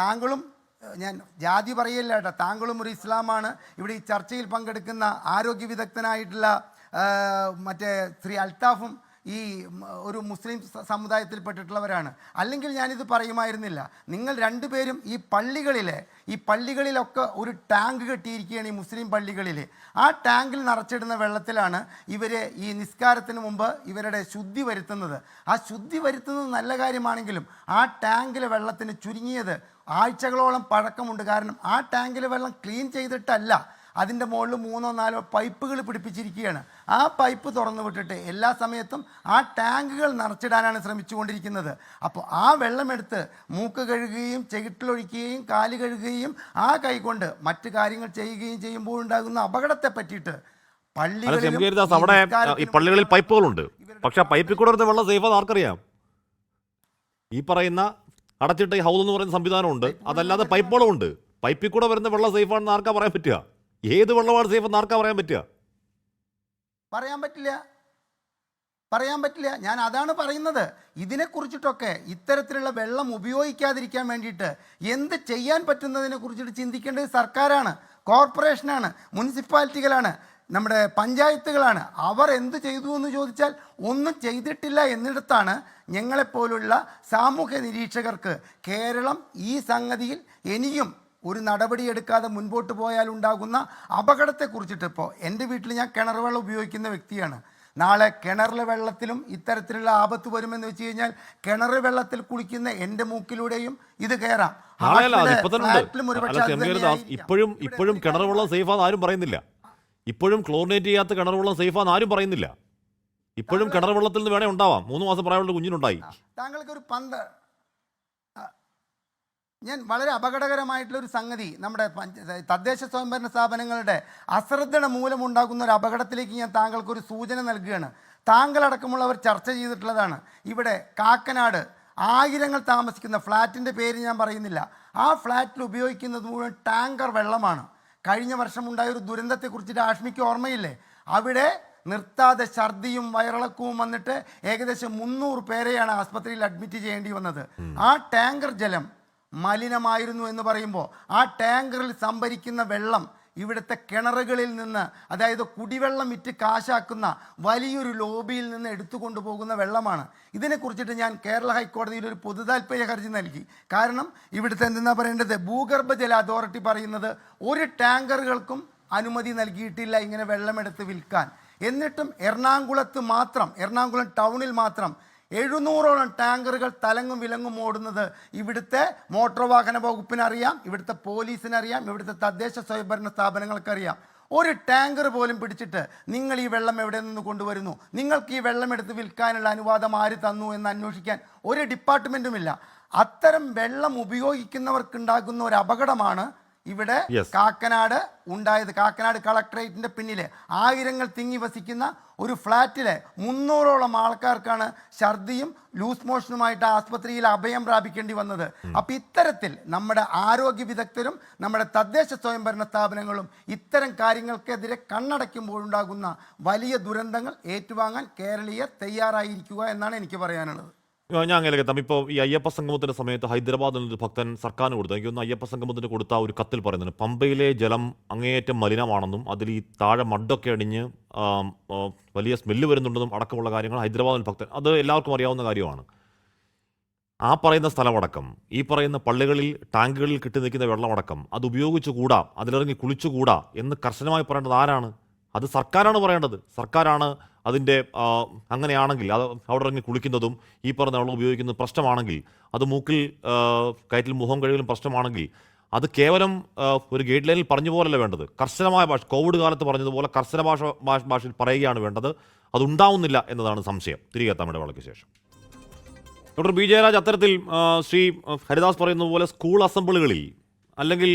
താങ്കളും, ഞാൻ ജാതി പറയില്ല കേട്ടോ, താങ്കളും ഒരു ഇസ്ലാമാണ്, ഇവിടെ ഈ ചർച്ചയിൽ പങ്കെടുക്കുന്ന ആരോഗ്യ വിദഗ്ധനായിട്ടുള്ള മറ്റേ ശ്രീ അൽത്താഫും ഈ ഒരു മുസ്ലിം സമുദായത്തിൽപ്പെട്ടിട്ടുള്ളവരാണ്. അല്ലെങ്കിൽ ഞാനിത് പറയുമായിരുന്നില്ല. നിങ്ങൾ രണ്ടുപേരും ഈ പള്ളികളിലൊക്കെ ഒരു ടാങ്ക് കെട്ടിയിരിക്കുകയാണ് ഈ മുസ്ലിം പള്ളികളിൽ. ആ ടാങ്കിൽ നിറച്ചിടുന്ന വെള്ളത്തിലാണ് ഇവർ ഈ നിസ്കാരത്തിന് മുമ്പ് ഇവരുടെ ശുദ്ധി വരുത്തുന്നത്. ആ ശുദ്ധി വരുത്തുന്നത് നല്ല കാര്യമാണെങ്കിലും ആ ടാങ്കിലെ വെള്ളത്തിന് ചുരുങ്ങിയത് ആഴ്ചകളോളം പഴക്കമുണ്ട്. കാരണം ആ ടാങ്കിലെ വെള്ളം ക്ലീൻ ചെയ്തിട്ടല്ല, അതിൻ്റെ മുകളിൽ 3-4 പൈപ്പുകൾ പിടിപ്പിച്ചിരിക്കുകയാണ്. ആ പൈപ്പ് തുറന്നു വിട്ടിട്ട് എല്ലാ സമയത്തും ആ ടാങ്കുകൾ നിറച്ചിടാനാണ് ശ്രമിച്ചുകൊണ്ടിരിക്കുന്നത്. അപ്പോൾ ആ വെള്ളമെടുത്ത് മൂക്ക് കഴുകുകയും ചെകിട്ടിലൊഴിക്കുകയും കാല് കഴുകുകയും ആ കൈകൊണ്ട് മറ്റു കാര്യങ്ങൾ ചെയ്യുകയും ചെയ്യുമ്പോൾ ഉണ്ടാകുന്ന അപകടത്തെ പറ്റിയിട്ട് അവിടെ ഈ പള്ളികളിൽ പൈപ്പുകളുണ്ട്. പക്ഷെ ആ പൈപ്പിൽ കൂടെ വരുന്ന വെള്ളം സേഫ് ആർക്കറിയാം? ഈ പറയുന്ന അടച്ചിട്ട ഈ ഹൗസ് എന്ന് പറയുന്ന സംവിധാനമുണ്ട്, അതല്ലാതെ പൈപ്പുകളും ഉണ്ട്. പൈപ്പിൽ കൂടെ വരുന്ന വെള്ളം സേഫാണെന്ന് ആർക്കാ പറയാൻ പറ്റുക? ഏത് വെള്ളമാണ് സേഫ് എന്ന് ആർക്കാ പറയാൻ പറ്റുക? പറയാൻ പറ്റില്ല. ഞാൻ അതാണ് പറയുന്നത്. ഇതിനെക്കുറിച്ചിട്ടൊക്കെ ഇത്തരത്തിലുള്ള വെള്ളം ഉപയോഗിക്കാതിരിക്കാൻ വേണ്ടിയിട്ട് എന്ത് ചെയ്യാൻ പറ്റുന്നതിനെ കുറിച്ചിട്ട് ചിന്തിക്കേണ്ടത് സർക്കാരാണ്, കോർപ്പറേഷനാണ്, മുനിസിപ്പാലിറ്റികളാണ്, നമ്മുടെ പഞ്ചായത്തുകളാണ്. അവർ എന്ത് ചെയ്തു എന്ന് ചോദിച്ചാൽ ഒന്നും ചെയ്തിട്ടില്ല എന്നിടത്താണ് ഞങ്ങളെപ്പോലുള്ള സാമൂഹ്യ നിരീക്ഷകർക്ക് കേരളം ഈ സംഗതിയിൽ ഇനിയും ഒരു നടപടിയെടുക്കാതെ മുൻപോട്ട് പോയാൽ ഉണ്ടാകുന്ന അപകടത്തെക്കുറിച്ചിട്ട്, ഇപ്പോൾ എൻ്റെ വീട്ടിൽ ഞാൻ കിണർ വെള്ളം ഉപയോഗിക്കുന്ന വ്യക്തിയാണ്. നാളെ കിണറിലെ വെള്ളത്തിലും ഇത്തരത്തിലുള്ള ആപത്ത് വരുമെന്ന് വെച്ച് കഴിഞ്ഞാൽ കിണർ വെള്ളത്തിൽ കുളിക്കുന്ന എൻ്റെ മൂക്കിലൂടെയും ഇത് കയറാം. നാളെയല്ല, അത് ഇപ്പൊ തന്നെ ഫ്ലാറ്റിലും ഉണ്ട്. ഒരുപക്ഷെ അല്ല, അത് എം.കെ. തന്നെയായിരിക്കാം. ദാസ്, ഇപ്പോഴും കിണർ വെള്ളം സേഫാന്ന് ആരും പറയുന്നില്ല. ഇപ്പോഴും ക്ലോറിനേറ്റ് ചെയ്യാത്ത കിണർ വെള്ളം സേഫാന്ന് ആരും പറയുന്നില്ല. ഇപ്പോഴും കിണർ വെള്ളത്തിൽ നിന്ന് വേണേ ഉണ്ടാവാം. 3 മാസം പ്രായമുള്ള കുഞ്ഞിനുണ്ടായി. താങ്കൾക്ക് ഒരു ഞാൻ വളരെ അപകടകരമായിട്ടുള്ളൊരു സംഗതി നമ്മുടെ തദ്ദേശ സ്വയംഭരണ സ്ഥാപനങ്ങളുടെ അശ്രദ്ധയുടെ മൂലമുണ്ടാകുന്ന ഒരു അപകടത്തിലേക്ക് ഞാൻ താങ്കൾക്കൊരു സൂചന നൽകുകയാണ്. താങ്കളടക്കമുള്ളവർ ചർച്ച ചെയ്തിട്ടുള്ളതാണ്. ഇവിടെ കാക്കനാട് ആയിരങ്ങൾ താമസിക്കുന്ന ഫ്ലാറ്റിൻ്റെ പേര് ഞാൻ പറയുന്നില്ല. ആ ഫ്ലാറ്റിൽ ഉപയോഗിക്കുന്നത് മുഴുവൻ ടാങ്കർ വെള്ളമാണ്. കഴിഞ്ഞ വർഷം ഉണ്ടായ ഒരു ദുരന്തത്തെക്കുറിച്ചിട്ട് ആഷ്മിക്ക് ഓർമ്മയില്ലേ? അവിടെ നിർത്താതെ ഛർദിയും വയറിളക്കവും വന്നിട്ട് ഏകദേശം 300 പേരെയാണ് ആസ്പത്രിയിൽ അഡ്മിറ്റ് ചെയ്യേണ്ടി വന്നത്. ആ ടാങ്കർ ജലം മലിനമായിരുന്നു എന്ന് പറയുമ്പോൾ ആ ടാങ്കറിൽ സംഭരിക്കുന്ന വെള്ളം ഇവിടുത്തെ കിണറുകളിൽ നിന്ന്, അതായത് കുടിവെള്ളം വിറ്റ് കാശാക്കുന്ന വലിയൊരു ലോബിയിൽ നിന്ന് എടുത്തുകൊണ്ടു പോകുന്ന വെള്ളമാണ്. ഇതിനെക്കുറിച്ചിട്ട് ഞാൻ കേരള ഹൈക്കോടതിയിൽ ഒരു പൊതുതാൽപര്യ ഹർജി നൽകി. കാരണം ഇവിടുത്തെ എന്തെന്നാ പറയേണ്ടത്, ഭൂഗർഭജല അതോറിറ്റി പറയുന്നത് ഒരു ടാങ്കറുകൾക്കും അനുമതി നൽകിയിട്ടില്ല ഇങ്ങനെ വെള്ളമെടുത്ത് വിൽക്കാൻ. എന്നിട്ടും എറണാകുളം ടൗണിൽ മാത്രം 700ഓളം ടാങ്കറുകൾ തലങ്ങും വിലങ്ങും ഓടുന്നത് ഇവിടുത്തെ മോട്ടോർ വാഹന വകുപ്പിനറിയാം, ഇവിടുത്തെ പോലീസിനറിയാം, ഇവിടുത്തെ തദ്ദേശ സ്വയംഭരണ സ്ഥാപനങ്ങൾക്കറിയാം. ഒരു ടാങ്കർ പോലും പിടിച്ചിട്ട് നിങ്ങൾ ഈ വെള്ളം എവിടെ നിന്ന് കൊണ്ടുവരുന്നു, നിങ്ങൾക്ക് ഈ വെള്ളം എടുത്ത് വിൽക്കാനുള്ള അനുവാദം ആര് തന്നു എന്ന് അന്വേഷിക്കാൻ ഒരു ഡിപ്പാർട്ട്മെൻറ്റുമില്ല. അത്തരം വെള്ളം ഉപയോഗിക്കുന്നവർക്കുണ്ടാകുന്ന ഒരു അപകടമാണ് ഇവിടെ കാക്കനാട് ഉണ്ടായത്. കാക്കനാട് കളക്ടറേറ്റിന്റെ പിന്നിലെ ആയിരങ്ങൾ തിങ്ങി വസിക്കുന്ന ഒരു ഫ്ലാറ്റിലെ 300ഓളം ആൾക്കാർക്കാണ് ഛർദിയും ലൂസ് മോഷനുമായിട്ട് ആസ്പത്രിയിൽ അഭയം പ്രാപിക്കേണ്ടി വന്നത്. അപ്പം ഇത്തരത്തിൽ നമ്മുടെ ആരോഗ്യ വിദഗ്ധരും നമ്മുടെ തദ്ദേശ സ്വയംഭരണ സ്ഥാപനങ്ങളും ഇത്തരം കാര്യങ്ങൾക്കെതിരെ കണ്ണടയ്ക്കുമ്പോഴുണ്ടാകുന്ന വലിയ ദുരന്തങ്ങൾ ഏറ്റുവാങ്ങാൻ കേരളീയർ തയ്യാറായിരിക്കുക എന്നാണ് എനിക്ക് പറയാനുള്ളത്. ഞാൻ അങ്ങനെ എത്താം. ഇപ്പോൾ ഈ അയ്യപ്പ സംഗമത്തിന്റെ സമയത്ത് ഹൈദരാബാദിൽ നിന്നൊരു ഭക്തൻ സർക്കാരിന് കൊടുത്തു, എനിക്കൊന്ന് അയ്യപ്പ സംഗമത്തിന് കൊടുത്ത ഒരു കത്തിൽ പറയുന്നുണ്ട് പമ്പയിലെ ജലം അങ്ങേയറ്റം മലിനമാണെന്നും അതിൽ ഈ താഴെ മഡൊക്കെ അടിഞ്ഞ് വലിയ സ്മെല്ല് വരുന്നുണ്ടെന്നും അടക്കമുള്ള കാര്യങ്ങൾ ഹൈദരാബാദിൽ ഭക്തൻ, അത് എല്ലാവർക്കും അറിയാവുന്ന കാര്യമാണ്. ആ പറയുന്ന സ്ഥലമടക്കം ഈ പറയുന്ന പള്ളികളിൽ ടാങ്കുകളിൽ കിട്ടി നിൽക്കുന്ന വെള്ളമടക്കം അത് ഉപയോഗിച്ചുകൂടാ, അതിലിറങ്ങി കുളിച്ചുകൂടാ എന്ന് കർശനമായി പറയേണ്ടത് ആരാണ്? അത് സർക്കാരാണ് പറയേണ്ടത്. സർക്കാരാണ് അതിൻ്റെ അങ്ങനെയാണെങ്കിൽ അത് അവിടെ ഇറങ്ങി കുളിക്കുന്നതും ഈ പറഞ്ഞ വെള്ളം ഉപയോഗിക്കുന്നത് പ്രശ്നമാണെങ്കിൽ, അത് മൂക്കിൽ കയറ്റിൽ മുഖം കഴുകലും പ്രശ്നമാണെങ്കിൽ, അത് കേവലം ഒരു ഗൈഡ് ലൈനിൽ പറഞ്ഞ പോലല്ല വേണ്ടത്. കർശനമായ ഭാഷ, കോവിഡ് കാലത്ത് പറഞ്ഞതുപോലെ കർശന ഭാഷയിൽ പറയുകയാണ് വേണ്ടത്. അതുണ്ടാവുന്നില്ല എന്നതാണ് സംശയം. തിരികെ എത്താം ഇടവേളയ്ക്ക് ശേഷം. ഡോക്ടർ ബി ജയരാജ്, അത്തരത്തിൽ ശ്രീ ഹരിദാസ് പറയുന്നത് പോലെ സ്കൂൾ അസംബ്ലികളിൽ അല്ലെങ്കിൽ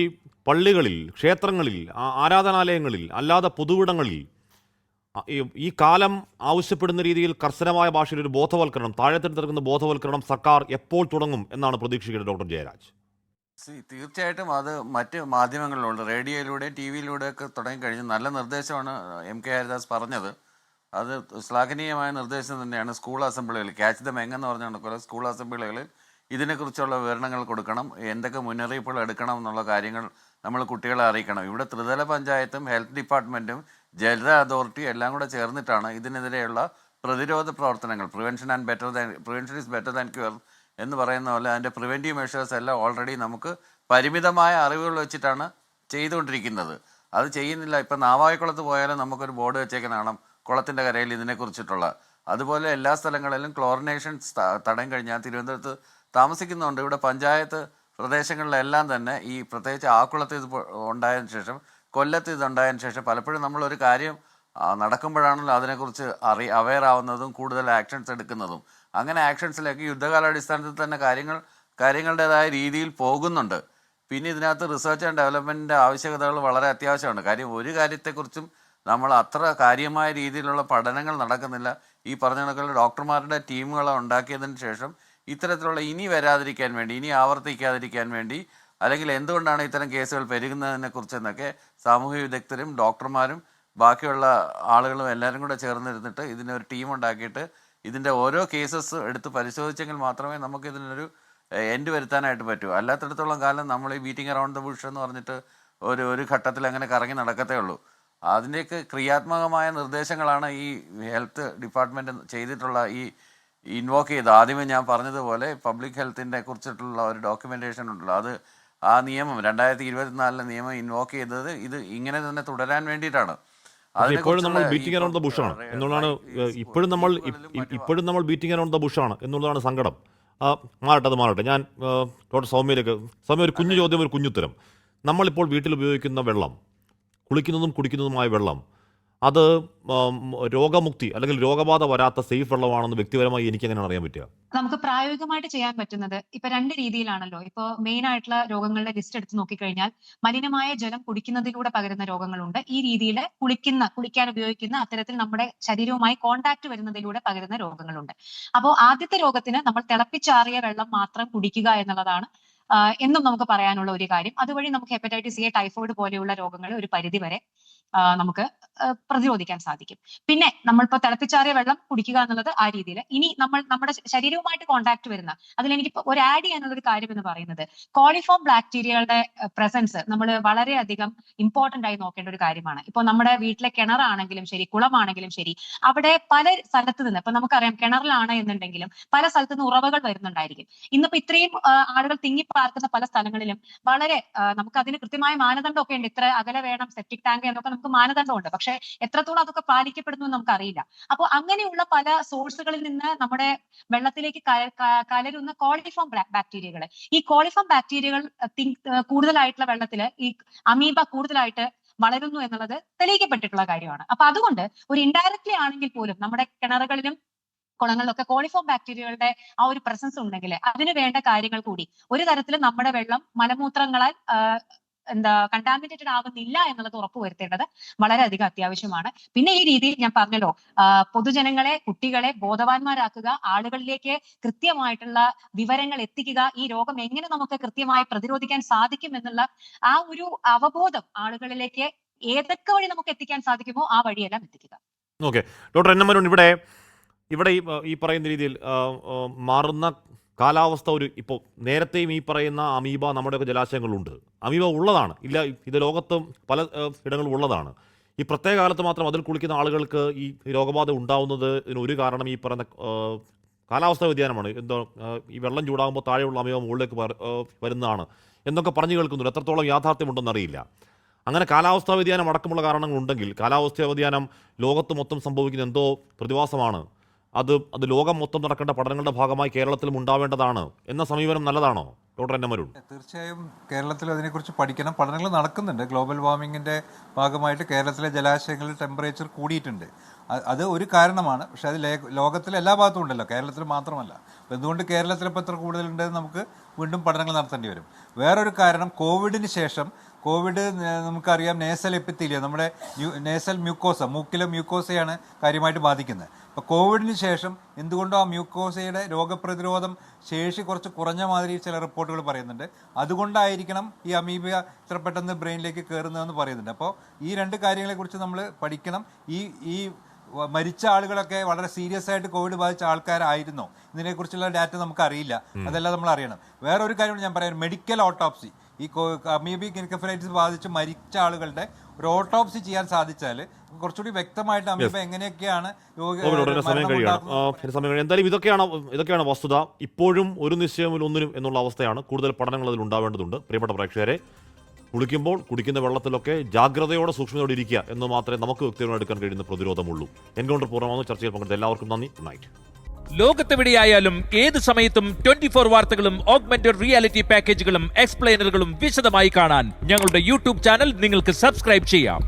പള്ളികളിൽ, ക്ഷേത്രങ്ങളിൽ, ആരാധനാലയങ്ങളിൽ, അല്ലാതെ പൊതുവിടങ്ങളിൽ ഈ കാലം ആവശ്യപ്പെടുന്ന രീതിയിൽ കർശനമായ ഭാഷയിൽ ഒരു ബോധവൽക്കരണം, താഴെത്തെടുത്തിറക്കുന്ന ബോധവൽക്കരണം സർക്കാർ എപ്പോൾ തുടങ്ങും എന്നാണ് പ്രതീക്ഷിക്കുന്നത് ഡോക്ടർ ജയരാജ്? തീർച്ചയായിട്ടും അത് മറ്റ് മാധ്യമങ്ങളിലുണ്ട്, റേഡിയോയിലൂടെയും ടി വിയിലൂടെയൊക്കെ തുടങ്ങിക്കഴിഞ്ഞു. നല്ല നിർദ്ദേശമാണ് എം.കെ. ഹരിദാസ് പറഞ്ഞത്. അത് ശ്ലാഘനീയമായ നിർദ്ദേശം തന്നെയാണ്. സ്കൂൾ അസംബ്ലികളിൽ ക്യാച്ച് ദ മെങ് എന്ന് പറഞ്ഞുകൊണ്ട് സ്കൂൾ അസംബ്ലികളിൽ ഇതിനെക്കുറിച്ചുള്ള വിവരണങ്ങൾ കൊടുക്കണം, എന്തൊക്കെ മുന്നറിയിപ്പുകൾ എടുക്കണം എന്നുള്ള കാര്യങ്ങൾ നമ്മൾ കുട്ടികളെ അറിയിക്കണം. ഇവിടെ ത്രിതല പഞ്ചായത്തും ഹെൽത്ത് ഡിപ്പാർട്ട്മെൻറ്റും ജല അതോറിറ്റി എല്ലാം കൂടെ ചേർന്നിട്ടാണ് ഇതിനെതിരെയുള്ള പ്രതിരോധ പ്രവർത്തനങ്ങൾ, prevention is better than cure എന്ന് പറയുന്ന പോലെ അതിൻ്റെ പ്രിവെൻറ്റീവ് മെഷേഴ്സ് എല്ലാം ഓൾറെഡി നമുക്ക് പരിമിതമായ അറിവുകൾ വെച്ചിട്ടാണ് ചെയ്തുകൊണ്ടിരിക്കുന്നത്. അത് ചെയ്യുന്നില്ല. ഇപ്പം നാവായിക്കുളത്ത് പോയാലും നമുക്കൊരു ബോർഡ് വെച്ചേക്കാൻ കാണാം കുളത്തിൻ്റെ കരയിൽ ഇതിനെക്കുറിച്ചിട്ടുള്ള. അതുപോലെ എല്ലാ സ്ഥലങ്ങളിലും ക്ലോറിനേഷൻ തടയം കഴിഞ്ഞാൽ തിരുവനന്തപുരത്ത് താമസിക്കുന്നുണ്ട്. ഇവിടെ പഞ്ചായത്ത് പ്രദേശങ്ങളിലെല്ലാം തന്നെ ഈ പ്രത്യേകിച്ച് ആക്കുളത്ത് ഇത് ഉണ്ടായതിനു ശേഷം, കൊല്ലത്ത് ഇതുണ്ടായതിനു ശേഷം പലപ്പോഴും നമ്മളൊരു കാര്യം നടക്കുമ്പോഴാണല്ലോ അതിനെക്കുറിച്ച് അവെയർ ആവുന്നതും കൂടുതൽ ആക്ഷൻസ് എടുക്കുന്നതും. അങ്ങനെ ആക്ഷൻസിലേക്ക് യുദ്ധകാലാടിസ്ഥാനത്തിൽ തന്നെ കാര്യങ്ങളുടേതായ രീതിയിൽ പോകുന്നുണ്ട്. പിന്നെ ഇതിനകത്ത് റിസർച്ച് ആൻഡ് ഡെവലപ്മെൻറ്റിൻ്റെ ആവശ്യകതകൾ വളരെ അത്യാവശ്യമാണ്. കാര്യം ഒരു കാര്യത്തെക്കുറിച്ചും നമ്മൾ അത്ര കാര്യമായ രീതിയിലുള്ള പഠനങ്ങൾ നടക്കുന്നില്ല. ഈ പറഞ്ഞ കണക്കുള്ള ഡോക്ടർമാരുടെ ടീമുകളെ ഉണ്ടാക്കിയതിന് ശേഷം ഇത്തരത്തിലുള്ള ഇനി വരാതിരിക്കാൻ വേണ്ടി, ഇനി ആവർത്തിക്കാതിരിക്കാൻ വേണ്ടി, അല്ലെങ്കിൽ എന്തുകൊണ്ടാണ് ഇത്തരം കേസുകൾ പെരുകുന്നതിനെ കുറിച്ചെന്നൊക്കെ സാമൂഹ്യ വിദഗ്ധരും ഡോക്ടർമാരും ബാക്കിയുള്ള ആളുകളും എല്ലാവരും കൂടെ ചേർന്നിരുന്നിട്ട് ഇതിനൊരു ടീം ഉണ്ടാക്കിയിട്ട് ഇതിൻ്റെ ഓരോ കേസസ് എടുത്ത് പരിശോധിച്ചെങ്കിൽ മാത്രമേ നമുക്ക് ഇതിനൊരു എൻഡ് വരുത്താനായിട്ട് പറ്റൂ. അല്ലാത്തിടത്തോളം കാലം നമ്മൾ ഈ ബീറ്റിംഗ് അറൗണ്ട് ദ ബുഷ് എന്ന് പറഞ്ഞിട്ട് ഒരു ഘട്ടത്തിൽ അങ്ങനെ കറങ്ങി നടക്കത്തേ ഉള്ളൂ. അതിൻ്റെയൊക്കെ ക്രിയാത്മകമായ നിർദ്ദേശങ്ങളാണ് ഈ ഹെൽത്ത് ഡിപ്പാർട്ട്മെൻറ്റ് ചെയ്തിട്ടുള്ള ഈ ഇൻവോക്ക് ചെയ്ത് ആദ്യമേ ഞാൻ പറഞ്ഞതുപോലെ പബ്ലിക് ഹെൽത്തിൻ്റെ കുറിച്ചിട്ടുള്ള ഒരു ഡോക്യുമെൻറ്റേഷൻ ഉണ്ടല്ലോ, അത് ആ നിയമം 2024 നിയമം ഇൻവോക്ക് ചെയ്തത് ഇത് ഇങ്ങനെ തന്നെ തുടരാൻ വേണ്ടിയിട്ടാണ്. പക്ഷേ ഇപ്പോഴും നമ്മൾ ബീറ്റിംഗ് അറൗണ്ട് ദ ബുഷാണ് എന്നുള്ളതാണ്. ഇപ്പോഴും നമ്മൾ ബീറ്റിംഗ് അറൗണ്ട് ദ ബുഷാണ് എന്നുള്ളതാണ് സങ്കടം. മാറട്ടെ. ഞാൻ ഡോക്ടർ സൗമ്യയിലേക്ക്. സൗമ്യ, ഒരു കുഞ്ഞു ചോദ്യം, ഒരു കുഞ്ഞുത്തരം. നമ്മളിപ്പോൾ വീട്ടിൽ ഉപയോഗിക്കുന്ന വെള്ളം, കുളിക്കുന്നതും കുടിക്കുന്നതുമായ വെള്ളം, അത് രോഗമുക്തി അല്ലെങ്കിൽ രോഗബാധ വരാത്ത സേഫ് വെള്ളമാണെന്ന് വ്യക്തിപരമായി എനിക്ക് എങ്ങനെയാണ് അറിയാൻ പറ്റുക? നമുക്ക് പ്രായോഗികമായിട്ട് ചെയ്യാൻ പറ്റുന്നത് ഇപ്പൊ 2 രീതിയിലാണല്ലോ. ഇപ്പൊ മെയിൻ ആയിട്ടുള്ള രോഗങ്ങളുടെ ലിസ്റ്റ് എടുത്ത് നോക്കിക്കഴിഞ്ഞാൽ മലിനമായ ജലം കുടിക്കുന്നതിലൂടെ പകരുന്ന രോഗങ്ങളുണ്ട്. ഈ രീതിയിൽ കുളിക്കാൻ ഉപയോഗിക്കുന്ന അത്തരത്തിൽ നമ്മുടെ ശരീരവുമായി കോണ്ടാക്ട് വരുന്നതിലൂടെ പകരുന്ന രോഗങ്ങളുണ്ട്. അപ്പോൾ ആദ്യത്തെ രോഗത്തിന് നമ്മൾ തിളപ്പിച്ചാറിയ വെള്ളം മാത്രം കുടിക്കുക എന്നുള്ളതാണ് എന്നും നമുക്ക് പറയാനുള്ള ഒരു കാര്യം. അതുവഴി നമുക്ക് ഹെപ്പറ്റൈറ്റിസ് എ, ടൈഫോയിഡ് പോലെയുള്ള രോഗങ്ങളെ ഒരു പരിധിവരെ നമുക്ക് പ്രതിരോധിക്കാൻ സാധിക്കും. പിന്നെ നമ്മളിപ്പോ തിളപ്പിച്ചാറിയ വെള്ളം കുടിക്കുക എന്നുള്ളത് ആ രീതിയിൽ. ഇനി നമ്മൾ നമ്മുടെ ശരീരവുമായിട്ട് കോണ്ടാക്ട് വരുന്ന, അതിലെനിക്ക് ഒരു ആഡ് ചെയ്യാനുള്ള ഒരു കാര്യം എന്ന് പറയുന്നത് കോളിഫോം ബാക്ടീരിയകളുടെ പ്രസൻസ് നമ്മൾ വളരെയധികം ഇമ്പോർട്ടന്റ് ആയി നോക്കേണ്ട ഒരു കാര്യമാണ്. ഇപ്പൊ നമ്മുടെ വീട്ടിലെ കിണറാണെങ്കിലും ശരി, കുളമാണെങ്കിലും ശരി, അവിടെ പല സ്ഥലത്ത് നിന്ന്, ഇപ്പൊ നമുക്കറിയാം കിണറിലാണ് എന്നുണ്ടെങ്കിലും പല സ്ഥലത്ത് നിന്ന് ഉറവകൾ വരുന്നുണ്ടായിരിക്കും. ഇന്നിപ്പോ ഇത്രയും ആളുകൾ തിങ്ങിപ്പാർക്കുന്ന പല സ്ഥലങ്ങളിലും വളരെ നമുക്ക് അതിന് കൃത്യമായ മാനദണ്ഡമൊക്കെ ഉണ്ട്. ഇത്ര അകലെ വേണം സെപ്റ്റിക് ടാങ്ക് എന്നൊക്കെ നമുക്ക് മാനദണ്ഡമുണ്ട്. പക്ഷെ എത്രത്തോളം അതൊക്കെ പാലിക്കപ്പെടുന്നു എന്ന് നമുക്കറിയില്ല. അപ്പോൾ അങ്ങനെയുള്ള പല സോഴ്സുകളിൽ നിന്ന് നമ്മുടെ വെള്ളത്തിലേക്ക് കലരുന്ന കോളിഫോം ബാക്ടീരിയകൾ, ഈ കോളിഫോം ബാക്ടീരിയകൾ കൂടുതലായിട്ടുള്ള വെള്ളത്തിൽ ഈ അമീബ കൂടുതലായിട്ട് വളരുന്നു എന്നുള്ളത് തെളിയിക്കപ്പെട്ടിട്ടുള്ള കാര്യമാണ്. അപ്പൊ അതുകൊണ്ട് ഒരു ഇൻഡയറക്ട്ലി ആണെങ്കിൽ പോലും നമ്മുടെ കിണറുകളിലും കുളങ്ങളിലൊക്കെ കോളിഫോം ബാക്ടീരിയകളുടെ ആ ഒരു പ്രസൻസ് ഉണ്ടെങ്കിൽ അതിന് വേണ്ട കാര്യങ്ങൾ കൂടി ഒരു തരത്തിൽ നമ്മുടെ വെള്ളം മലമൂത്രങ്ങളാൽ കണ്ടാമിനേറ്റഡ് ആകുന്നില്ല എന്നുള്ളത് ഉറപ്പുവരുത്തേണ്ടത് വളരെയധികം അത്യാവശ്യമാണ്. പിന്നെ ഈ രീതിയിൽ ഞാൻ പറഞ്ഞല്ലോ, പൊതുജനങ്ങളെ, കുട്ടികളെ ബോധവാന്മാരാക്കുക, ആളുകളിലേക്ക് കൃത്യമായിട്ടുള്ള വിവരങ്ങൾ എത്തിക്കുക, ഈ രോഗം എങ്ങനെ നമുക്ക് കൃത്യമായി പ്രതിരോധിക്കാൻ സാധിക്കും എന്നുള്ള ആ ഒരു അവബോധം ആളുകളിലേക്ക് ഏതൊക്കെ വഴി നമുക്ക് എത്തിക്കാൻ സാധിക്കുമോ ആ വഴിയെല്ലാം എത്തിക്കുക. Okay, doctor N M Arun, ഇവിടെ ഈ പറയുന്ന രീതിയിൽ മാറുന്ന കാലാവസ്ഥ ഇപ്പോൾ നേരത്തെയും ഈ പറയുന്ന അമീബ നമ്മുടെയൊക്കെ ജലാശയങ്ങളുണ്ട്. അമീബ ഉള്ളതാണ്, ഇല്ല, ഇത് ലോകത്ത് പല ഇടങ്ങളും ഉള്ളതാണ്. ഈ പ്രത്യേക കാലത്ത് മാത്രം അതിൽ കുളിക്കുന്ന ആളുകൾക്ക് ഈ രോഗബാധ ഉണ്ടാവുന്നതിന് ഒരു കാരണം ഈ പറയുന്ന കാലാവസ്ഥാ വ്യതിയാനമാണ്. ഈ വെള്ളം ചൂടാകുമ്പോൾ താഴെയുള്ള അമീബ മുകളിലേക്ക് വരുന്നതാണ് എന്നൊക്കെ പറഞ്ഞു കേൾക്കുന്നുണ്ട്. എത്രത്തോളം യാഥാർത്ഥ്യമുണ്ടെന്ന് അറിയില്ല. അങ്ങനെ കാലാവസ്ഥാ വ്യതിയാനം അടക്കമുള്ള കാരണങ്ങളുണ്ടെങ്കിൽ, കാലാവസ്ഥാ വ്യതിയാനം ലോകത്ത് മൊത്തം സംഭവിക്കുന്ന എന്തോ പ്രതിഭാസമാണ്, അത് ലോകം മൊത്തം നടക്കേണ്ട പഠനങ്ങളുടെ ഭാഗമായി കേരളത്തിലും ഉണ്ടാവേണ്ടതാണ് എന്ന സമീപനം നല്ലതാണോ ഡോക്ടർ എൻ എം അരുൺ? തീർച്ചയായും കേരളത്തിൽ അതിനെക്കുറിച്ച് പഠിക്കണം. പഠനങ്ങൾ നടക്കുന്നുണ്ട്. ഗ്ലോബൽ വാർമിങ്ങിൻ്റെ ഭാഗമായിട്ട് കേരളത്തിലെ ജലാശയങ്ങളിൽ ടെമ്പറേച്ചർ കൂടിയിട്ടുണ്ട്. അത് ഒരു കാരണമാണ്. പക്ഷെ അത് ലോകത്തിലെ എല്ലാ ഭാഗത്തും ഉണ്ടല്ലോ, കേരളത്തിൽ മാത്രമല്ല. അപ്പോൾ എന്തുകൊണ്ട് കേരളത്തിൽ ഇപ്പോൾ എത്ര കൂടുതലുണ്ടെന്ന് നമുക്ക് വീണ്ടും പഠനങ്ങൾ നടത്തേണ്ടി വരും. വേറൊരു കാരണം, കോവിഡിന് ശേഷം നമുക്കറിയാം നേസൽ എപ്പിത്തീലിയം, നമ്മുടെ നേസൽ മ്യൂക്കോസ, മൂക്കിലെ മ്യൂക്കോസയാണ് കാര്യമായിട്ട് ബാധിക്കുന്നത്. അപ്പോൾ കോവിഡിന് ശേഷം എന്തുകൊണ്ടോ ആ മ്യൂക്കോസയുടെ രോഗപ്രതിരോധം ശേഷി കുറച്ച് കുറഞ്ഞ മാതിരി ചില റിപ്പോർട്ടുകൾ പറയുന്നുണ്ട്. അതുകൊണ്ടായിരിക്കണം ഈ അമീബ ഇത്ര പെട്ടെന്ന് ബ്രെയിനിലേക്ക് കയറുന്നതെന്ന് പറയുന്നുണ്ട്. അപ്പോൾ ഈ 2 കാര്യങ്ങളെക്കുറിച്ച് നമ്മൾ പഠിക്കണം. ഈ മരിച്ച ആളുകളൊക്കെ വളരെ സീരിയസ് ആയിട്ട് കോവിഡ് ബാധിച്ച ആൾക്കാരായിരുന്നോ, ഇതിനെക്കുറിച്ചുള്ള ഡാറ്റ നമുക്ക് അറിയില്ല. അതെല്ലാം നമ്മൾ അറിയണം. വേറൊരു കാര്യം ഞാൻ പറയാം, മെഡിക്കൽ ഓട്ടോപ്സി. ഈ അമീബിക് എൻകെഫലൈറ്റിസ് ബാധിച്ച് മരിച്ച ആളുകളുടെ ഒരു ഓട്ടോപ്സി ചെയ്യാൻ സാധിച്ചാൽ കുറച്ചുകൂടി വ്യക്തമായിട്ട് അമീബ എങ്ങനെയൊക്കെയാണ് എന്തായാലും ഇതൊക്കെയാണ് വസ്തുത. ഇപ്പോഴും ഒരു നിശ്ചയമില്ല ഒന്നിനും എന്നുള്ള അവസ്ഥയാണ്. കൂടുതൽ പഠനങ്ങൾ അതിൽ ഉണ്ടാവേണ്ടതുണ്ട്. പ്രിയപ്പെട്ട പ്രേക്ഷകരെ, കുടിക്കുന്ന വെള്ളത്തിലൊക്കെ ജാഗ്രതയോടെ സൂക്ഷ്മതയോടെ ഇരിക്കുക എന്ന് മാത്രമേ നമുക്ക് വ്യക്തിപരമായി എടുക്കാൻ കഴിയുന്ന പ്രതിരോധമുള്ളൂ. എൻകൗണ്ടർ പൂർണ്ണമാകുന്നു. ചർച്ചയിൽ പങ്കെടുത്ത എല്ലാവർക്കും നന്ദി. Good night. ലോകത്തെവിടെയായാലും ഏത് സമയത്തും 24 വാർത്തകളും ഓഗ്മെന്റഡ് റിയാലിറ്റി പാക്കേജുകളും എക്സ്പ്ലെയിനറുകളും വിശദമായി കാണാൻ ഞങ്ങളുടെ യൂട്യൂബ് ചാനൽ നിങ്ങൾക്ക് സബ്സ്ക്രൈബ് ചെയ്യാം.